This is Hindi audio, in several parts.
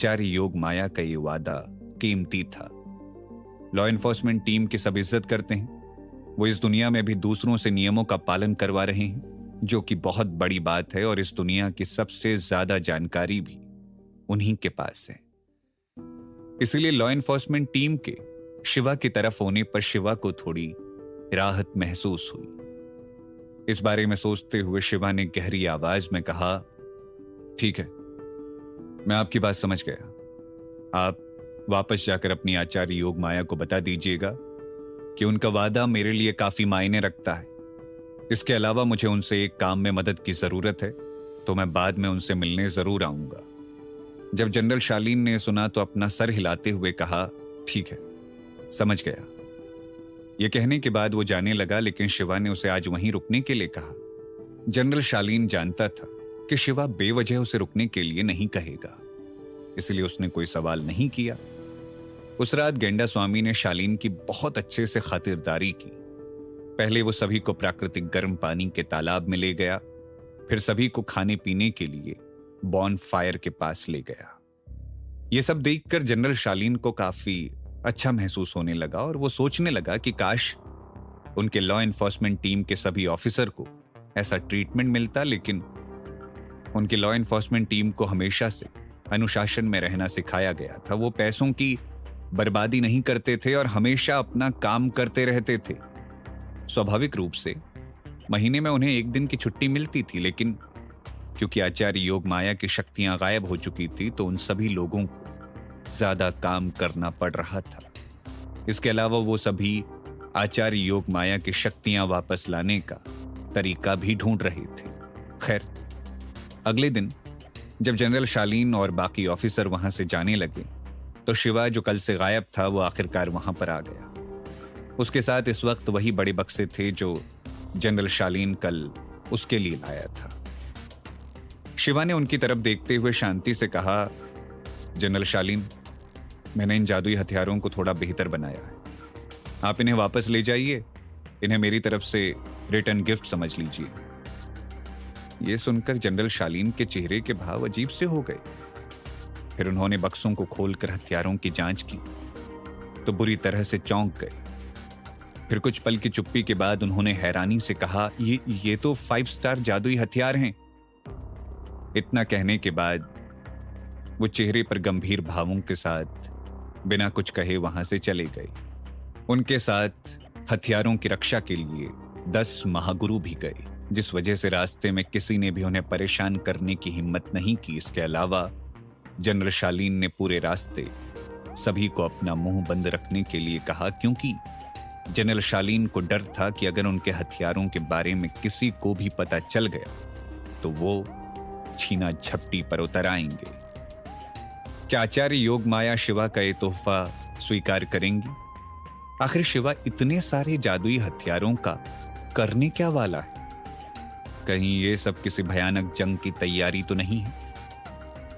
आचार्य योग माया का ये वादा कीमती था। लॉ एनफोर्समेंट टीम की सब इज्जत करते हैं, वो इस दुनिया में भी दूसरों से नियमों का पालन करवा रहे हैं, जो कि बहुत बड़ी बात है, और इस दुनिया की सबसे ज्यादा जानकारी भी उन्हीं के पास है। इसलिए लॉ एनफोर्समेंट टीम के शिवा की तरफ होने पर शिवा को थोड़ी राहत महसूस हुई। इस बारे में सोचते हुए शिवा ने गहरी आवाज में कहा, ठीक है, मैं आपकी बात समझ गया। आप वापस जाकर अपनी आचार्य योग माया को बता दीजिएगा कि उनका वादा मेरे लिए काफी मायने रखता है। इसके अलावा मुझे उनसे एक काम में मदद की जरूरत है, तो मैं बाद में उनसे मिलने जरूर आऊंगा। जब जनरल शालीन ने सुना तो अपना सर हिलाते हुए कहा, ठीक है, समझ गया। यह कहने के बाद वो जाने लगा, लेकिन शिवा ने उसे आज वहीं रुकने के लिए कहा। जनरल शालीन जानता था कि शिवा बेवजह उसे रुकने के लिए नहीं कहेगा, इसलिए उसने कोई सवाल नहीं किया। उस रात गेंडा स्वामी ने शालीन की बहुत अच्छे से खातिरदारी की। पहले वो सभी को प्राकृतिक गर्म पानी के तालाब में ले गया, फिर सभी को खाने पीने के लिए बॉन फायर के पास ले गया। ये सब देखकर जनरल शालीन को काफी अच्छा महसूस होने लगा और वो सोचने लगा कि काश उनके लॉ एनफोर्समेंट टीम के सभी ऑफिसर को ऐसा ट्रीटमेंट मिलता। लेकिन उनकी लॉ एनफोर्समेंट टीम को हमेशा से अनुशासन में रहना सिखाया गया था। वो पैसों की बर्बादी नहीं करते थे और हमेशा अपना काम करते रहते थे। स्वाभाविक रूप से महीने में उन्हें एक दिन की छुट्टी मिलती थी, लेकिन क्योंकि आचार्य योग माया की शक्तियां गायब हो चुकी थी तो उन सभी लोगों को ज्यादा काम करना पड़ रहा था। इसके अलावा वो सभी आचार्य योग माया की शक्तियां वापस लाने का तरीका भी ढूंढ रहे थे। खैर, अगले दिन जब जनरल शालीन और बाकी ऑफिसर वहां से जाने लगे तो शिवा, जो कल से गायब था, वो आखिरकार वहां पर आ गया। उसके साथ इस वक्त वही बड़े बक्से थे जो जनरल शालीन कल उसके लिए लाया था। शिवा ने उनकी तरफ देखते हुए शांति से कहा, जनरल शालीन, मैंने इन जादुई हथियारों को थोड़ा बेहतर बनाया है। आप इन्हें वापस ले जाइए। इन्हें मेरी तरफ से रिटर्न गिफ्ट समझ लीजिए। यह सुनकर जनरल शालीन के चेहरे के भाव अजीब से हो गए। फिर उन्होंने बक्सों को खोलकर हथियारों की जांच की तो बुरी तरह से चौंक गए। फिर कुछ पल की चुप्पी के बाद उन्होंने हैरानी से कहा, ये तो 5 स्टार जादुई हथियार हैं। इतना कहने के बाद वो चेहरे पर गंभीर भावों के साथ बिना कुछ कहे वहां से चले गए। उनके साथ हथियारों की रक्षा के लिए 10 महागुरु भी गए, जिस वजह से रास्ते में किसी ने भी उन्हें परेशान करने की हिम्मत नहीं की। इसके अलावा जनरल शालीन ने पूरे रास्ते सभी को अपना मुंह बंद रखने के लिए कहा, क्योंकि जनरल शालीन को डर था कि अगर उनके हथियारों के बारे में किसी को भी पता चल गया तो वो छीना झपटी पर उतर आएंगे। क्या आचार्य योग माया शिवा का ये तोहफा स्वीकार करेंगी? आखिर शिवा इतने सारे जादुई हथियारों का करने क्या वाला है? कहीं ये सब किसी भयानक जंग की तैयारी तो नहीं है?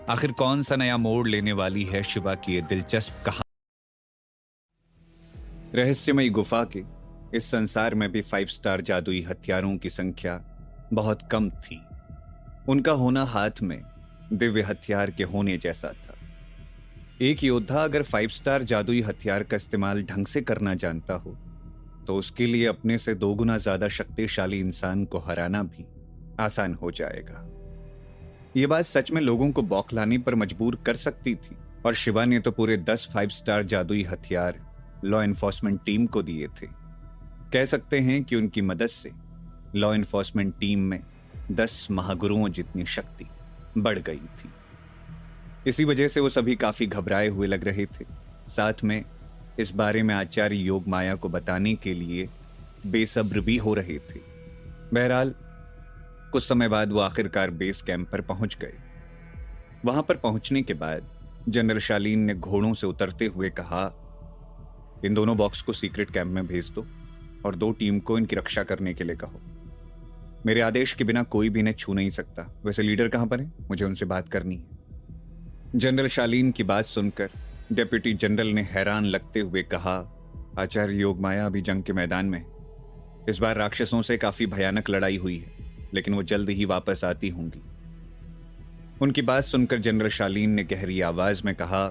आखिर कौन सा नया मोड़ लेने वाली है शिवा की ये दिलचस्प कहानी? रहस्यमयी गुफा के इस संसार में भी 5 स्टार जादुई हथियारों की संख्या बहुत कम थी। उनका होना हाथ में दिव्य हथियार के होने जैसा था। एक योद्धा अगर 5 स्टार जादुई हथियार का इस्तेमाल ढंग से करना जानता हो तो उसके लिए अपने से 2 गुना ज्यादा शक्तिशाली इंसान को हराना भी आसान हो जाएगा। यह बात सच में लोगों को बौखलाने पर मजबूर कर सकती थी, और शिवा ने तो पूरे 10 5 स्टार जादुई हथियार लॉ एनफोर्समेंट टीम को दिए थे। कह सकते हैं कि उनकी मदद से लॉ एनफोर्समेंट टीम में 10 महागुरुओं जितनी शक्ति बढ़ गई थी। इसी वजह से वो सभी काफी घबराए हुए लग रहे थे। साथ में इस बारे में आचार्य योग माया को बताने के लिए बेसब्र भी हो रहे थे। बहरहाल कुछ समय बाद वो आखिरकार बेस कैंप पर पहुंच गए। वहां पर पहुंचने के बाद जनरल शालीन ने घोड़ों से उतरते हुए कहा, इन दोनों बॉक्स को सीक्रेट कैंप में भेज दो और 2 टीम को इनकी रक्षा करने के लिए कहो। मेरे आदेश के बिना कोई भी इन्हें छू नहीं सकता। वैसे लीडर कहां पर है? मुझे उनसे बात करनी है। जनरल शालीन की बात सुनकर डेप्यूटी जनरल ने हैरान लगते हुए कहा, आचार्य योग माया अभी जंग के मैदान में। इस बार राक्षसों से काफी भयानक लड़ाई हुई है, लेकिन वो जल्द ही वापस आती होंगी। उनकी बात सुनकर जनरल शालीन ने गहरी आवाज में कहा,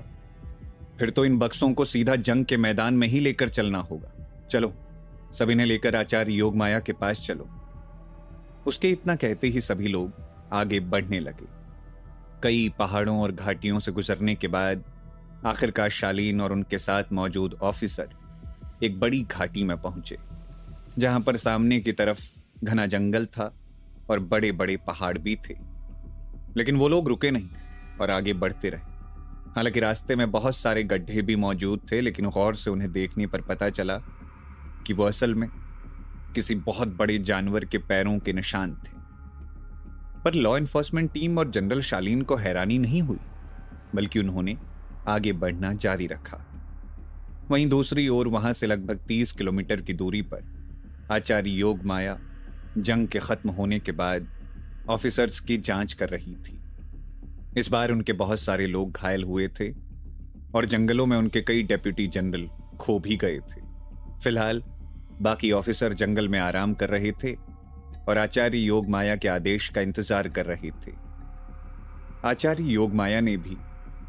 फिर तो इन बक्सों को सीधा जंग के मैदान में ही लेकर चलना होगा। चलो, सभी ने लेकर आचार्य योगमाया के पास चलो। उसके इतना कहते ही सभी लोग आगे बढ़ने लगे। कई पहाड़ों और घाटियों से गुजरने के बाद आखिरकार शालीन और उनके साथ मौजूद ऑफिसर एक बड़ी घाटी में पहुंचे, जहां पर सामने की तरफ घना जंगल था और बड़े बड़े पहाड़ भी थे। लेकिन वो लोग रुके नहीं और आगे बढ़ते रहे। हालांकि रास्ते में बहुत सारे गड्ढे भी मौजूद थे, लेकिन गौर से उन्हें देखने पर पता चला कि वो असल में किसी बहुत बड़े जानवर के पैरों के निशान थे। पर लॉ एनफोर्समेंट टीम और जनरल शालीन को हैरानी नहीं हुई, बल्कि उन्होंने आगे बढ़ना जारी रखा। वहीं दूसरी ओर वहां से लगभग 30 किलोमीटर की दूरी पर आचार्य योगमाया जंग के खत्म होने के बाद ऑफिसर्स की जांच कर रही थी। इस बार उनके बहुत सारे लोग घायल हुए थे और जंगलों में उनके कई डेप्यूटी जनरल खो भी गए थे। फिलहाल बाकी ऑफिसर जंगल में आराम कर रहे थे और आचार्य योगमाया के आदेश का इंतजार कर रहे थे। आचार्य योगमाया ने भी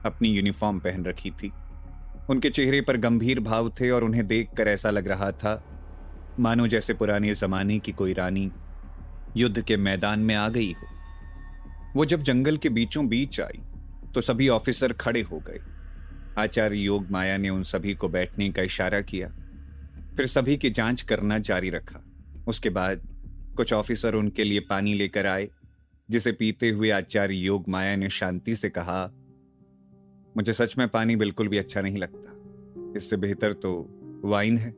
अपनी यूनिफॉर्म पहन रखी थी। उनके चेहरे पर गंभीर भाव थे और उन्हें देखकर ऐसा लग रहा था मानो जैसे पुराने जमाने की कोई रानी युद्ध के मैदान में आ गई हो। वो जब जंगल के बीचों बीच आई तो सभी ऑफिसर खड़े हो गए। आचार्य योगमाया ने उन सभी को बैठने का इशारा किया, फिर सभी की जांच करना जारी रखा। उसके बाद कुछ ऑफिसर उनके लिए पानी लेकर आए, जिसे पीते हुए आचार्य योगमाया ने शांति से कहा, मुझे सच में पानी बिल्कुल भी अच्छा नहीं लगता, इससे बेहतर तो वाइन है।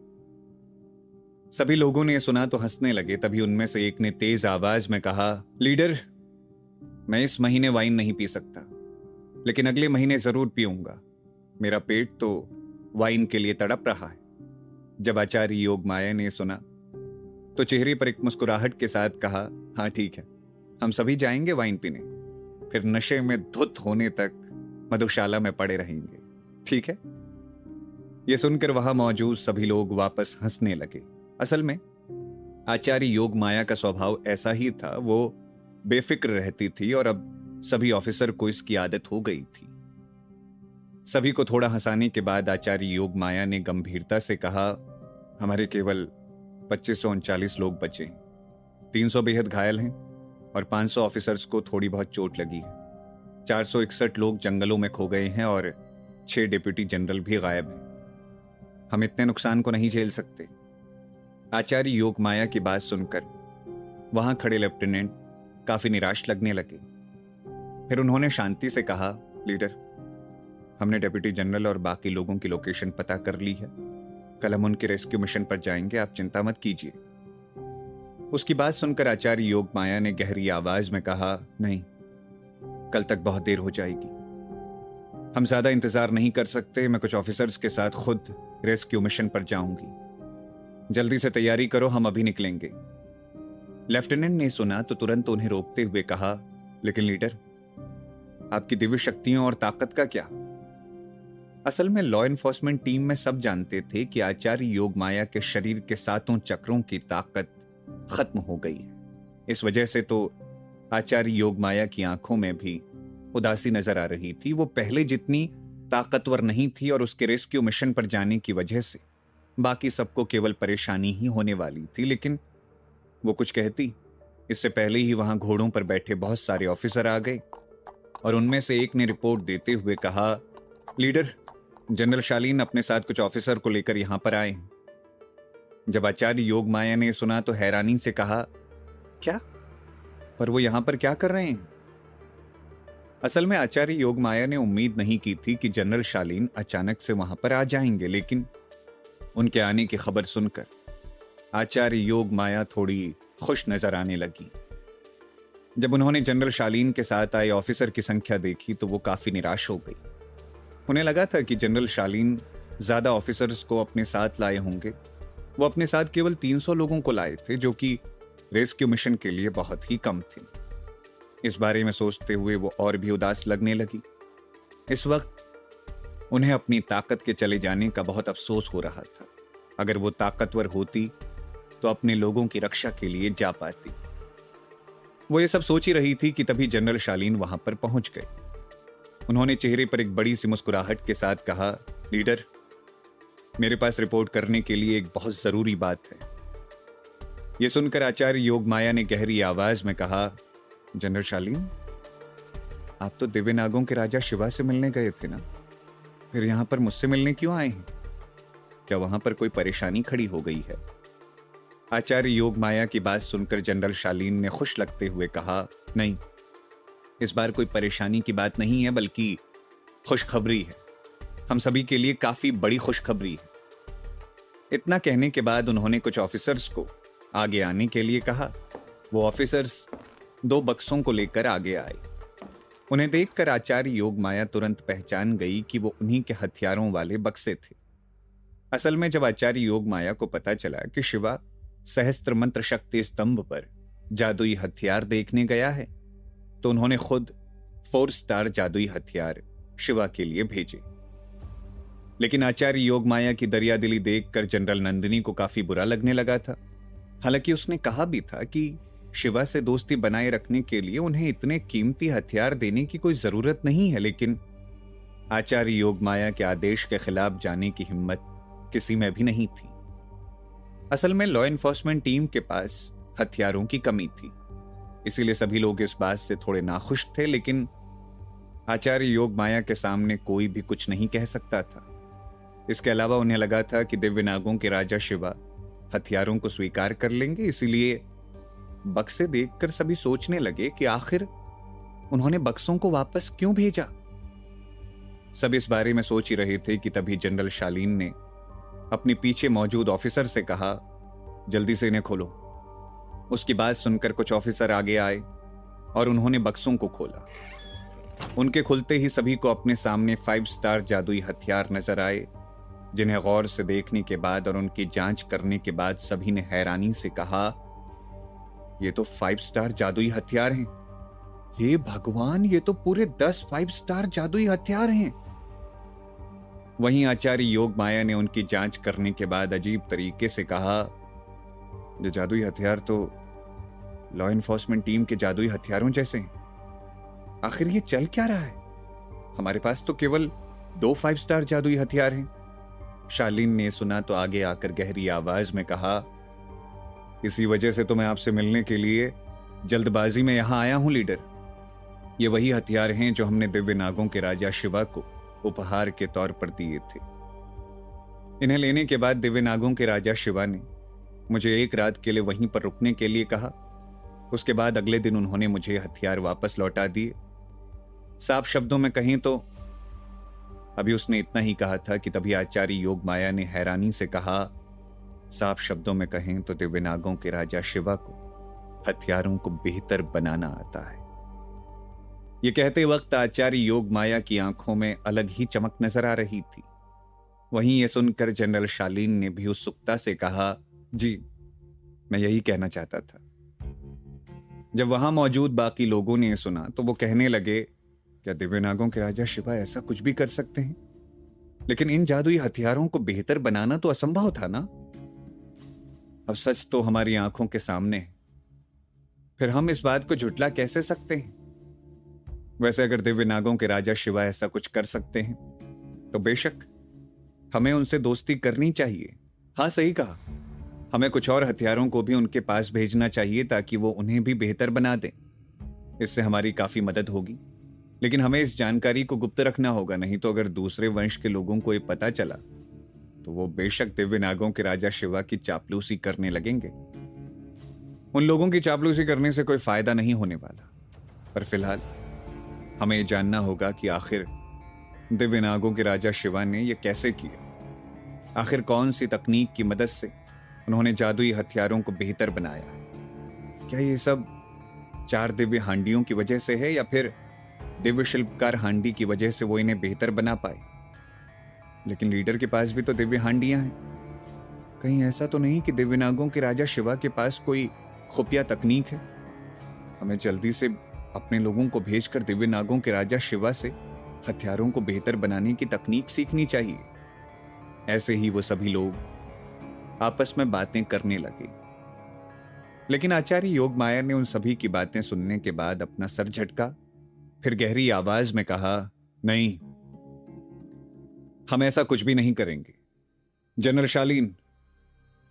सभी लोगों ने सुना तो हंसने लगे। तभी उनमें से एक ने तेज आवाज में कहा, लीडर, मैं इस महीने वाइन नहीं पी सकता, लेकिन अगले महीने जरूर पीऊंगा। मेरा पेट तो वाइन के लिए तड़प रहा है। जब आचार्य योगमाया ने सुना तो चेहरे पर एक मुस्कुराहट के साथ कहा, हाँ ठीक है, हम सभी जाएंगे वाइन पीने, फिर नशे में धुत होने तक मधुशाला में पड़े रहेंगे, ठीक है? यह सुनकर वहां मौजूद सभी लोग वापस हंसने लगे। असल में आचार्य योगमाया का स्वभाव ऐसा ही था। वो बेफिक्र रहती थी और अब सभी ऑफिसर को इसकी आदत हो गई थी। सभी को थोड़ा हंसाने के बाद आचार्य योगमाया ने गंभीरता से कहा, हमारे केवल 2539 लोग बचे, 300 बेहद घायल हैं और 500 ऑफिसर्स को थोड़ी बहुत चोट लगी है। 461 लोग जंगलों में खो गए हैं और 6 डिप्टी जनरल भी गायब हैं। हम इतने नुकसान को नहीं झेल सकते। आचार्य योगमाया की बात सुनकर वहां खड़े लेफ्टिनेंट काफी निराश लगने लगे। फिर उन्होंने शांति से कहा, लीडर, हमने डिप्टी जनरल और बाकी लोगों की लोकेशन पता कर ली है। कल हम उनके रेस्क्यू मिशन पर जाएंगे, आप चिंता मत कीजिए। उसकी बात सुनकर आचार्य योगमाया ने गहरी आवाज में कहा, नहीं, कल तक बहुत देर हो जाएगी, हम ज्यादा इंतजार नहीं कर सकते। मैं कुछ ऑफिसर्स के साथ खुद रेस्क्यू मिशन पर जाऊंगी। जल्दी से तैयारी करो, हम अभी निकलेंगे। लेफ्टिनेंट ने सुना तो तुरंत उन्हें रोकते हुए कहा, लेकिन लीडर, आपकी दिव्य शक्तियों और ताकत का क्या? असल में लॉ एनफोर्समेंट टीम में सब जानते थे कि आचार्य योगमाया के शरीर के 7 चक्रों की ताकत खत्म हो गई है। इस वजह से तो आचार्य योगमाया की आंखों में भी उदासी नजर आ रही थी। वो पहले जितनी ताकतवर नहीं थी और उसके रेस्क्यू मिशन पर जाने की वजह से बाकी सबको केवल परेशानी ही होने वाली थी। लेकिन वो कुछ कहती, इससे पहले ही वहां घोड़ों पर बैठे बहुत सारे ऑफिसर आ गए और उनमें से एक ने रिपोर्ट देते हुए कहा, लीडर, जनरल शालीन अपने साथ कुछ ऑफिसर को लेकर यहां पर आए हैं। जब आचार्य योगमाया ने सुना तो हैरानी से कहा, क्या? पर वो यहां पर क्या कर रहे हैं? असल में आचार्य योगमाया ने उम्मीद नहीं की थी कि जनरल शालीन अचानक से वहां पर आ जाएंगे, लेकिन उनके आने की खबर सुनकर आचार्य योगमाया थोड़ी खुश नजर आने लगी। जब उन्होंने जनरल शालीन के साथ आए ऑफिसर की संख्या देखी तो वो काफी निराश हो गई। उन्हें लगा था कि जनरल शालीन ज्यादा ऑफिसर्स को अपने साथ लाए होंगे। वो अपने साथ केवल 300 लोगों को लाए थे, जो कि रेस्क्यू मिशन के लिए बहुत ही कम थे। इस बारे में सोचते हुए वो और भी उदास लगने लगी। इस वक्त उन्हें अपनी ताकत के चले जाने का बहुत अफसोस हो रहा था। अगर वो ताकतवर होती तो अपने लोगों की रक्षा के लिए जा पाती। वो ये सब सोच ही रही थी कि तभी जनरल शालीन वहां पर पहुंच गए। उन्होंने चेहरे पर एक बड़ी सी मुस्कुराहट के साथ कहा, लीडर, मेरे पास रिपोर्ट करने के लिए एक बहुत जरूरी बात है। यह सुनकर आचार्य योगमाया ने गहरी आवाज में कहा, जनरल शालीन, आप तो दिव्य नागों के राजा शिवा से मिलने गए थे ना, फिर यहां पर मुझसे मिलने क्यों आए हैं? क्या वहां पर कोई परेशानी खड़ी हो गई है? आचार्य योगमाया की बात सुनकर जनरल शालीन ने खुश लगते हुए कहा, नहीं, इस बार कोई परेशानी की बात नहीं है, बल्कि खुशखबरी है। हम सभी के लिए काफी बड़ी खुशखबरी है। इतना कहने के बाद उन्होंने कुछ ऑफिसर्स को आगे आने के लिए कहा। वो ऑफिसर्स 2 बक्सों को लेकर आगे आए। उन्हें देखकर आचार्य योगमाया तुरंत पहचान गई कि वो उन्हीं के हथियारों वाले बक्से थे। असल में जब आचार्य योगमाया को पता चला कि शिवा सहस्त्र मंत्र शक्ति स्तंभ पर जादुई हथियार देखने गया है, तो उन्होंने खुद 4 स्टार जादुई हथियार शिवा के लिए भेजे। लेकिन आचार्य योगमाया की दरियादिली देखकर जनरल नंदिनी को काफी बुरा लगने लगा था। हालांकि उसने कहा भी था कि शिवा से दोस्ती बनाए रखने के लिए उन्हें इतने कीमती हथियार देने की कोई जरूरत नहीं है, लेकिन आचार्य योगमाया के आदेश के खिलाफ जाने की हिम्मत किसी में भी नहीं थी। असल में लॉ एनफोर्समेंट टीम के पास हथियारों की कमी थी, इसीलिए सभी लोग इस बात से थोड़े नाखुश थे, लेकिन आचार्य योगमाया के सामने कोई भी कुछ नहीं कह सकता था। इसके अलावा उन्हें लगा था कि दिव्य नागों के राजा शिवा हथियारों को स्वीकार कर लेंगे, इसीलिए बक्से देखकर सभी सोचने लगे कि आखिर उन्होंने बक्सों को वापस क्यों भेजा। सब इस बारे में सोच ही रहे थे कि तभी जनरल शालीन ने अपने पीछे मौजूद ऑफिसर से कहा, जल्दी से इन्हें खोलो। उसकी बात सुनकर कुछ ऑफिसर आगे आए और उन्होंने बक्सों को खोला। उनके खुलते ही सभी को अपने सामने 5 स्टार जादुई हथियार नजर आए, जिन्हें गौर से देखने के बाद और उनकी जांच करने के बाद सभी ने हैरानी से कहा, ये तो 5 स्टार जादुई हथियार हैं। हे भगवान, ये तो पूरे 10 5 स्टार जादुई हथियार हैं। वहीं आचार्य योगमाया ने उनकी जांच करने के बाद अजीब तरीके से कहा, ये जादुई हथियार तो लॉ एनफोर्समेंट टीम के जादुई हथियारों जैसे हैं। आखिर ये चल क्या रहा है? हमारे पास तो केवल 2 5 स्टार जादुई हथियार हैं। शालीन ने सुना तो आगे आकर गहरी आवाज में कहा, इसी वजह से तो मैं आपसे मिलने के लिए जल्दबाजी में यहां आया हूं लीडर। ये वही हथियार हैं जो हमने दिव्य नागों के राजा शिवा को उपहार के तौर पर दिए थे। इन्हें लेने के बाद दिव्य नागों के राजा शिवा ने मुझे 1 रात के लिए वहीं पर रुकने के लिए कहा। उसके बाद अगले दिन उन्होंने मुझे हथियार वापस लौटा दिए। साफ शब्दों में कहें तो अभी उसने इतना ही कहा था कि तभी आचार्य योगमाया ने हैरानी से कहा, साफ शब्दों में कहें तो दिव्य नागों के राजा शिवा को हथियारों को बेहतर बनाना आता है। यह कहते वक्त आचार्य योगमाया की आंखों में अलग ही चमक नजर आ रही थी। वहीं यह सुनकर जनरल शालीन ने भी उत्सुकता से कहा, जी मैं यही कहना चाहता था। जब वहां मौजूद बाकी लोगों ने यह सुना तो वो कहने लगे, क्या दिव्य नागों के राजा शिवा ऐसा कुछ भी कर सकते हैं? लेकिन इन जादुई हथियारों को बेहतर बनाना तो असंभव था ना। अब सच तो हमारी आंखों के सामने है, फिर हम इस बात को झुटला कैसे सकते हैं? वैसे अगर दिव्य नागों के राजा शिवा ऐसा कुछ कर सकते हैं तो बेशक हमें उनसे दोस्ती करनी चाहिए। हाँ, सही कहा, हमें कुछ और हथियारों को भी उनके पास भेजना चाहिए ताकि वो उन्हें भी बेहतर बना दें। इससे हमारी काफी मदद होगी, लेकिन हमें इस जानकारी को गुप्त रखना होगा, नहीं तो अगर दूसरे वंश के लोगों को ये पता चला तो वो बेशक दिव्य नागों के राजा शिवा की चापलूसी करने लगेंगे। उन लोगों की चापलूसी करने से कोई फायदा नहीं होने वाला, पर फिलहाल हमें यह जानना होगा कि आखिर दिव्य नागों के राजा शिवा ने यह कैसे किया। आखिर कौन सी तकनीक की मदद से उन्होंने जादुई हथियारों को बेहतर बनाया। क्या ये सब 4 दिव्य हांडियों की वजह से है, या फिर दिव्य शिल्पकार हांडी की वजह से वो इन्हें बेहतर बना पाए? लेकिन लीडर के पास भी तो दिव्य हांडियां हैं। कहीं ऐसा तो नहीं कि दिव्य नागों के राजा शिवा के पास कोई खुफिया तकनीक है? हमें जल्दी से अपने लोगों को भेजकर दिव्य नागों के राजा शिवा से हथियारों को बेहतर बनाने की तकनीक सीखनी चाहिए। ऐसे ही वो सभी लोग आपस में बातें करने लगे। लेकिन आचार्य योगमाया ने उन सभी की बातें सुनने के बाद अपना सर झटका, फिर गहरी आवाज में कहा, नहीं, हम ऐसा कुछ भी नहीं करेंगे। जनरल शालीन,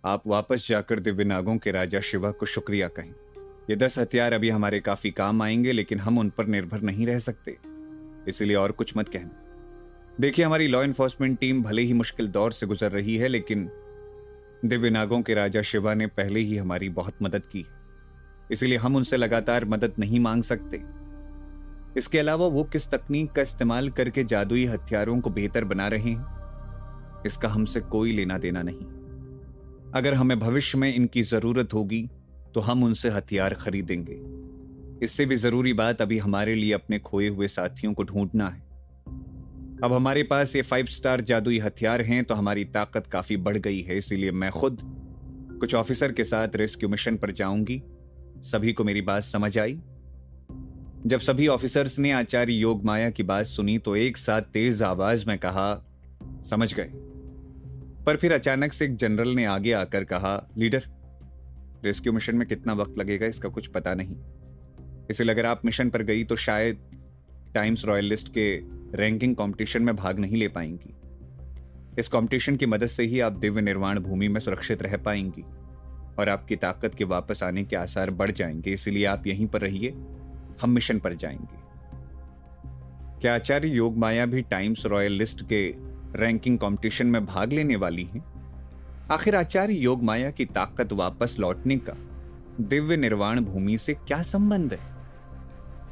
आप वापस जाकर दिव्य नागों के राजा शिवा को शुक्रिया कहें। ये 10 हथियार अभी हमारे काफी काम आएंगे, लेकिन हम उन पर निर्भर नहीं रह सकते, इसलिए और कुछ मत कहना। देखिए, हमारी लॉ एनफोर्समेंट टीम भले ही मुश्किल दौर से गुजर रही है, लेकिन दिव्य नागों के राजा शिवा ने पहले ही हमारी बहुत मदद की है, इसलिए हम उनसे लगातार मदद नहीं मांग सकते। इसके अलावा वो किस तकनीक का इस्तेमाल करके जादुई हथियारों को बेहतर बना रहे हैं, इसका हमसे कोई लेना देना नहीं। अगर हमें भविष्य में इनकी जरूरत होगी तो हम उनसे हथियार खरीदेंगे। इससे भी जरूरी बात अभी हमारे लिए अपने खोए हुए साथियों को ढूंढना है। अब हमारे पास ये 5 स्टार जादुई हथियार हैं तो हमारी ताकत काफी बढ़ गई है, इसीलिए मैं खुद कुछ ऑफिसर के साथ रेस्क्यू मिशन पर जाऊंगी। सभी को मेरी बात समझ आई? जब सभी ऑफिसर्स ने आचार्य योगमाया की बात सुनी तो एक साथ तेज आवाज में कहा, समझ गए। पर फिर अचानक से एक जनरल ने आगे आकर कहा, लीडर, रेस्क्यू मिशन में कितना वक्त लगेगा इसका कुछ पता नहीं, इसलिए अगर आप मिशन पर गई तो शायद टाइम्स रॉयलिस्ट के रैंकिंग कंपटीशन में भाग नहीं ले पाएंगी। इस कंपटीशन की मदद से ही आप दिव्य निर्वाण भूमि में सुरक्षित रह पाएंगी और आपकी ताकत के वापस आने के आसार बढ़ जाएंगे, इसलिए आप यहीं पर रहिए, हम मिशन पर जाएंगे। क्या आचार्य योगमाया भी टाइम्स रॉयल लिस्ट के रैंकिंग कंपटीशन में भाग लेने वाली हैं? आखिर आचार्य योगमाया की ताकत वापस लौटने का दिव्य निर्वाण भूमि से क्या संबंध है?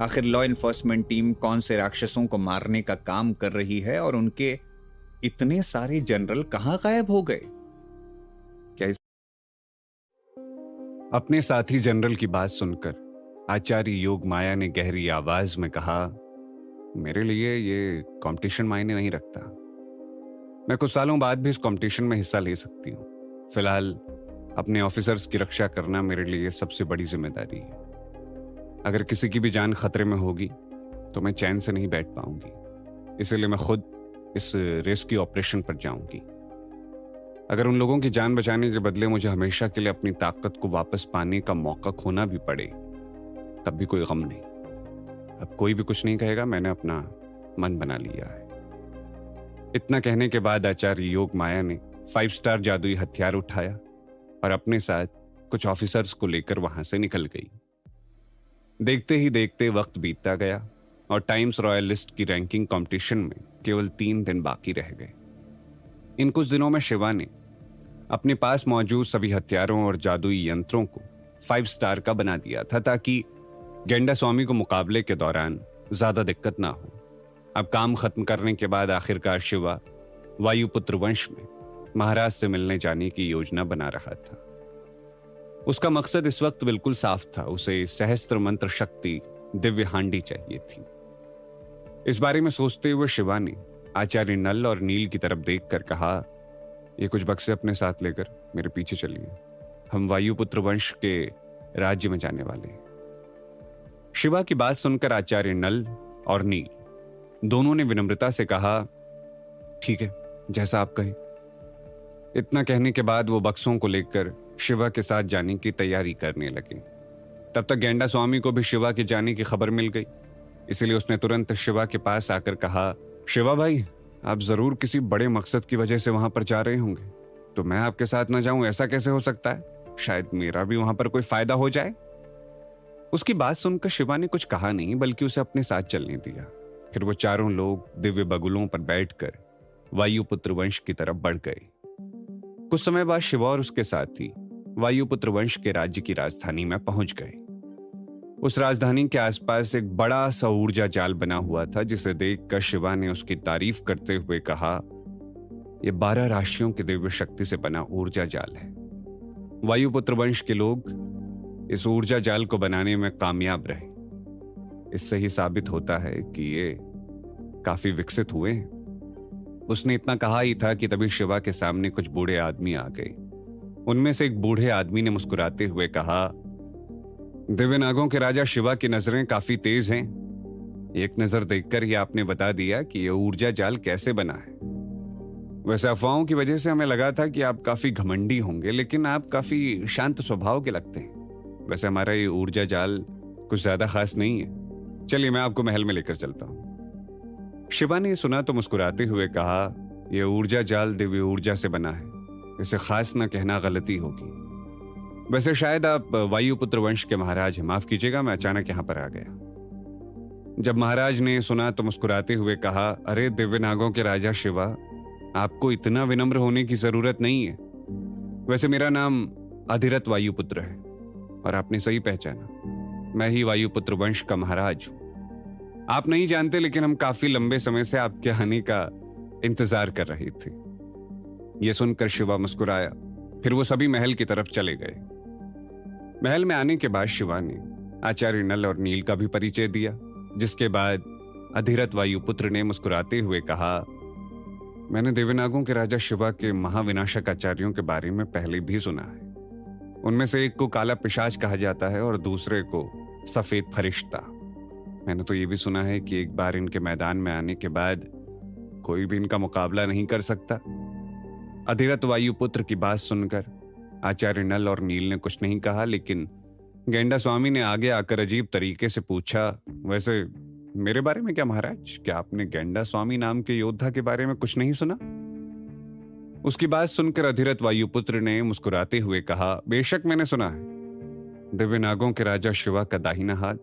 आखिर लॉ एनफोर्समेंट टीम कौन से राक्षसों को मारने का काम कर रही है और उनके इतने सारे जनरल कहां गायब हो गए? क्या अपने साथी जनरल की बात सुनकर आचार्य योगमाया ने गहरी आवाज में कहा, मेरे लिए ये कंपटीशन मायने नहीं रखता। मैं कुछ सालों बाद भी इस कंपटीशन में हिस्सा ले सकती हूँ। फिलहाल अपने ऑफिसर्स की रक्षा करना मेरे लिए सबसे बड़ी जिम्मेदारी है। अगर किसी की भी जान खतरे में होगी तो मैं चैन से नहीं बैठ पाऊंगी, इसलिए मैं खुद इस रेस्क्यू ऑपरेशन पर जाऊंगी। अगर उन लोगों की जान बचाने के बदले मुझे हमेशा के लिए अपनी ताकत को वापस पाने का मौका खोना भी पड़े, तब भी कोई गम नहीं। अब कोई भी कुछ नहीं कहेगा, मैंने अपना मन बना लिया है। इतना कहने के बाद आचार्य योगमाया ने 5 स्टार जादुई हथियार उठाया और अपने साथ कुछ ऑफिसर्स को लेकर वहां से निकल गई। देखते ही देखते वक्त बीतता गया और टाइम्स रॉयल लिस्ट की रैंकिंग कंपटीशन में केवल 3 दिन बाकी रह गए। इन कुछ दिनों में शिवा ने अपने पास मौजूद सभी हथियारों और जादुई यंत्रों को 5 स्टार का बना दिया था ताकि गेंडा स्वामी को मुकाबले के दौरान ज्यादा दिक्कत ना हो। अब काम खत्म करने के बाद आखिरकार शिवा वायुपुत्र वंश में महाराज से मिलने जाने की योजना बना रहा था। उसका मकसद इस वक्त बिल्कुल साफ था, उसे सहस्त्र मंत्र शक्ति दिव्य हांडी चाहिए थी। इस बारे में सोचते हुए शिवा ने आचार्य नल और नील की तरफ देखकर कहा, ये कुछ बक्से अपने साथ लेकर मेरे पीछे चलिए, हम वायुपुत्र वंश के राज्य में जाने वाले हैं। शिवा की बात सुनकर आचार्य नल और नील दोनों ने विनम्रता से कहा, ठीक है, जैसा आप कहें। इतना कहने के बाद वो बक्सों को लेकर शिवा के साथ जाने की तैयारी करने लगे। तब तक गेंडा स्वामी को भी शिवा के जाने की खबर मिल गई, इसलिए उसने तुरंत शिवा के पास आकर कहा, शिवा भाई, आप जरूर किसी बड़े मकसद की वजह से वहां पर जा रहे होंगे, तो मैं आपके साथ ना जाऊं ऐसा कैसे हो सकता है? शायद मेरा भी वहां पर कोई फायदा हो जाए। उसकी बात सुनकर शिवा ने कुछ कहा नहीं, बल्कि उसे अपने साथ चलने दिया। फिर वो चारों लोग दिव्य बगुलों पर बैठकर वायुपुत्र वंश की तरफ बढ़ गए। कुछ समय बाद शिवा और उसके साथी वायुपुत्र वंश के राज्य की राजधानी में पहुंच गए। उस राजधानी के आसपास एक बड़ा सा ऊर्जा जाल बना हुआ था, जिसे देखकर शिवा ने उसकी तारीफ करते हुए कहा, यह 12 राशियों की दिव्य शक्ति से बना ऊर्जा जाल है। वायुपुत्र वंश के लोग इस ऊर्जा जाल को बनाने में कामयाब रहे। इससे ही साबित होता है कि ये काफी विकसित हुए हैं। उसने इतना कहा ही था कि तभी शिवा के सामने कुछ बूढ़े आदमी आ गए। उनमें से एक बूढ़े आदमी ने मुस्कुराते हुए कहा, दिव्य नागों के राजा शिवा की नजरें काफी तेज हैं। एक नजर देखकर ही आपने बता दिया कि यह ऊर्जा जाल कैसे बना है। वैसे अफवाहों की वजह से हमें लगा था कि आप काफी घमंडी होंगे, लेकिन आप काफी शांत स्वभाव के लगते हैं। वैसे हमारा ये ऊर्जा जाल कुछ ज्यादा खास नहीं है, चलिए मैं आपको महल में लेकर चलता हूं। शिवा ने सुना तो मुस्कुराते हुए कहा, यह ऊर्जा जाल दिव्य ऊर्जा से बना है, इसे खास ना कहना गलती होगी। वैसे शायद आप वायुपुत्र वंश के महाराज हैं, माफ कीजिएगा मैं अचानक यहां पर आ गया। जब महाराज ने सुना तो मुस्कुराते हुए कहा, अरे दिव्य नागों के राजा शिवा, आपको इतना विनम्र होने की जरूरत नहीं है। वैसे मेरा नाम अधिरथ वायुपुत्र है और आपने सही पहचाना, मैं ही वायुपुत्र वंश का महाराज हूं। आप नहीं जानते लेकिन हम काफी लंबे समय से आपके आने का इंतजार कर रहे थे। यह सुनकर शिवा मुस्कुराया, फिर वो सभी महल की तरफ चले गए। महल में आने के बाद शिवा ने आचार्य नल और नील का भी परिचय दिया, जिसके बाद अधिरथ वायुपुत्र ने मुस्कुराते हुए कहा, मैंने देवनागों के राजा शिवा के महाविनाशक आचार्यों के बारे में पहले भी सुना है। उनमें से एक को काला पिशाच कहा जाता है और दूसरे को सफेद फरिश्ता। मैंने तो ये भी सुना है कि एक बार इनके मैदान में आने के बाद कोई भी इनका मुकाबला नहीं कर सकता। अधिरथ वायुपुत्र की बात सुनकर आचार्य नल और नील ने कुछ नहीं कहा, लेकिन गेंडा स्वामी ने आगे आकर अजीब तरीके से पूछा, वैसे मेरे बारे में क्या महाराज? क्या आपने गेंडा स्वामी नाम के योद्धा के बारे में कुछ नहीं सुना? उसकी बात सुनकर अधिरथ वायुपुत्र ने मुस्कुराते हुए कहा, बेशक मैंने सुना है। दिव्य नागों के राजा शिवा का दाहिना हाथ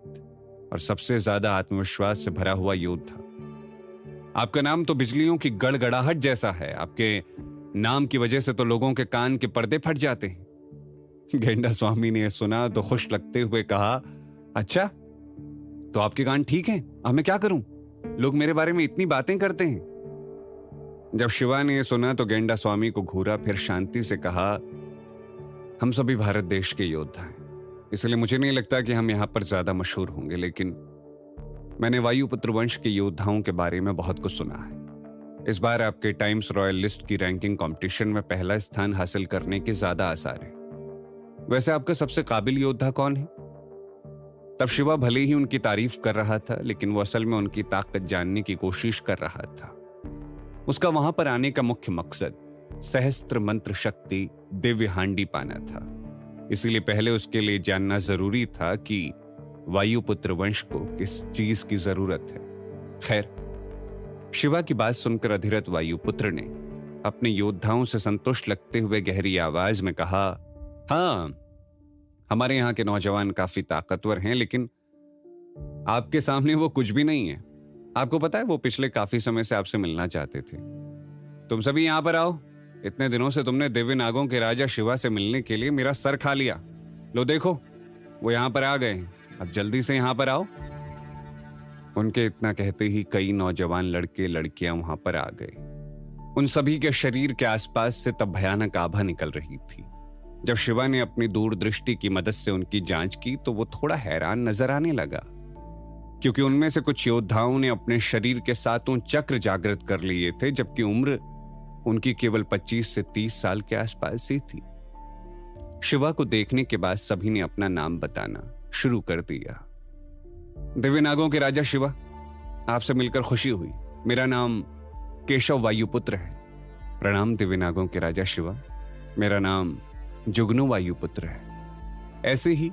और सबसे ज्यादा आत्मविश्वास से भरा हुआ योद्धा। आपका नाम तो बिजलियों की गड़गड़ाहट जैसा है। आपके नाम की वजह से तो लोगों के कान के पर्दे फट जाते हैं। गेंडा स्वामी ने सुना तो खुश लगते हुए कहा, अच्छा तो आपके कान ठीक हैं, अब मैं क्या करूं? लोग मेरे बारे में इतनी बातें करते हैं। जब शिवा ने सुना तो गेंडा स्वामी को घूरा, फिर शांति से कहा, हम सभी भारत देश के योद्धा हैं, इसलिए मुझे नहीं लगता कि हम यहां पर ज्यादा मशहूर होंगे, लेकिन मैंने वायुपुत्र वंश के योद्धाओं के बारे में बहुत कुछ सुना है। इस बार आपके टाइम्स रॉयल लिस्ट की रैंकिंग कंपटीशन में पहला स्थान हासिल करने के ज्यादा आसार है। वैसे आपका सबसे काबिल योद्धा कौन है? तब शिवा भले ही उनकी तारीफ कर रहा था, लेकिन वो असल में उनकी ताकत जानने की कोशिश कर रहा था। उसका वहां पर आने का मुख्य मकसद सहस्त्र मंत्र शक्ति दिव्य हांडी पाना था। इसीलिए पहले उसके लिए जानना जरूरी था कि वायुपुत्र वंश को किस चीज की जरूरत है। खैर, शिवा की बात सुनकर अधिरथ वायुपुत्र ने अपने योद्धाओं से संतुष्ट लगते हुए गहरी आवाज में कहा, हाँ, हमारे यहाँ के नौजवान काफी ताकतवर हैं, लेकिन आपके सामने वो कुछ भी नहीं है। आपको पता है, वो पिछले काफी समय से आपसे मिलना चाहते थे। तुम सभी यहाँ पर आओ। इतने दिनों से तुमने दिव्य नागों के राजा शिवा से मिलने के लिए मेरा सर खा लिया। लो देखो, वो यहाँ पर आ गए हैं, अब जल्दी से यहाँ पर आओ। उनके इतना कहते ही कई नौजवान लड़के लड़कियां वहां पर आ गए। उन सभी के शरीर के आसपास से तब भयानक आभा निकल रही थी। जब शिवा ने अपनी दूरदृष्टि की मदद से उनकी जांच की तो वो थोड़ा हैरान नजर आने लगा, क्योंकि उनमें से कुछ योद्धाओं ने अपने शरीर के सातों चक्र जागृत कर लिए थे, जबकि उम्र उनकी केवल 25 से 30 साल के आसपास ही थी। शिवा को देखने के बाद सभी ने अपना नाम बताना शुरू कर दिया। दिव्य नागों के राजा शिवा, आपसे मिलकर खुशी हुई। मेरा नाम केशव वायुपुत्र है। प्रणाम दिव्य नागों के राजा शिवा, मेरा नाम जुगनू वायुपुत्र है। ऐसे ही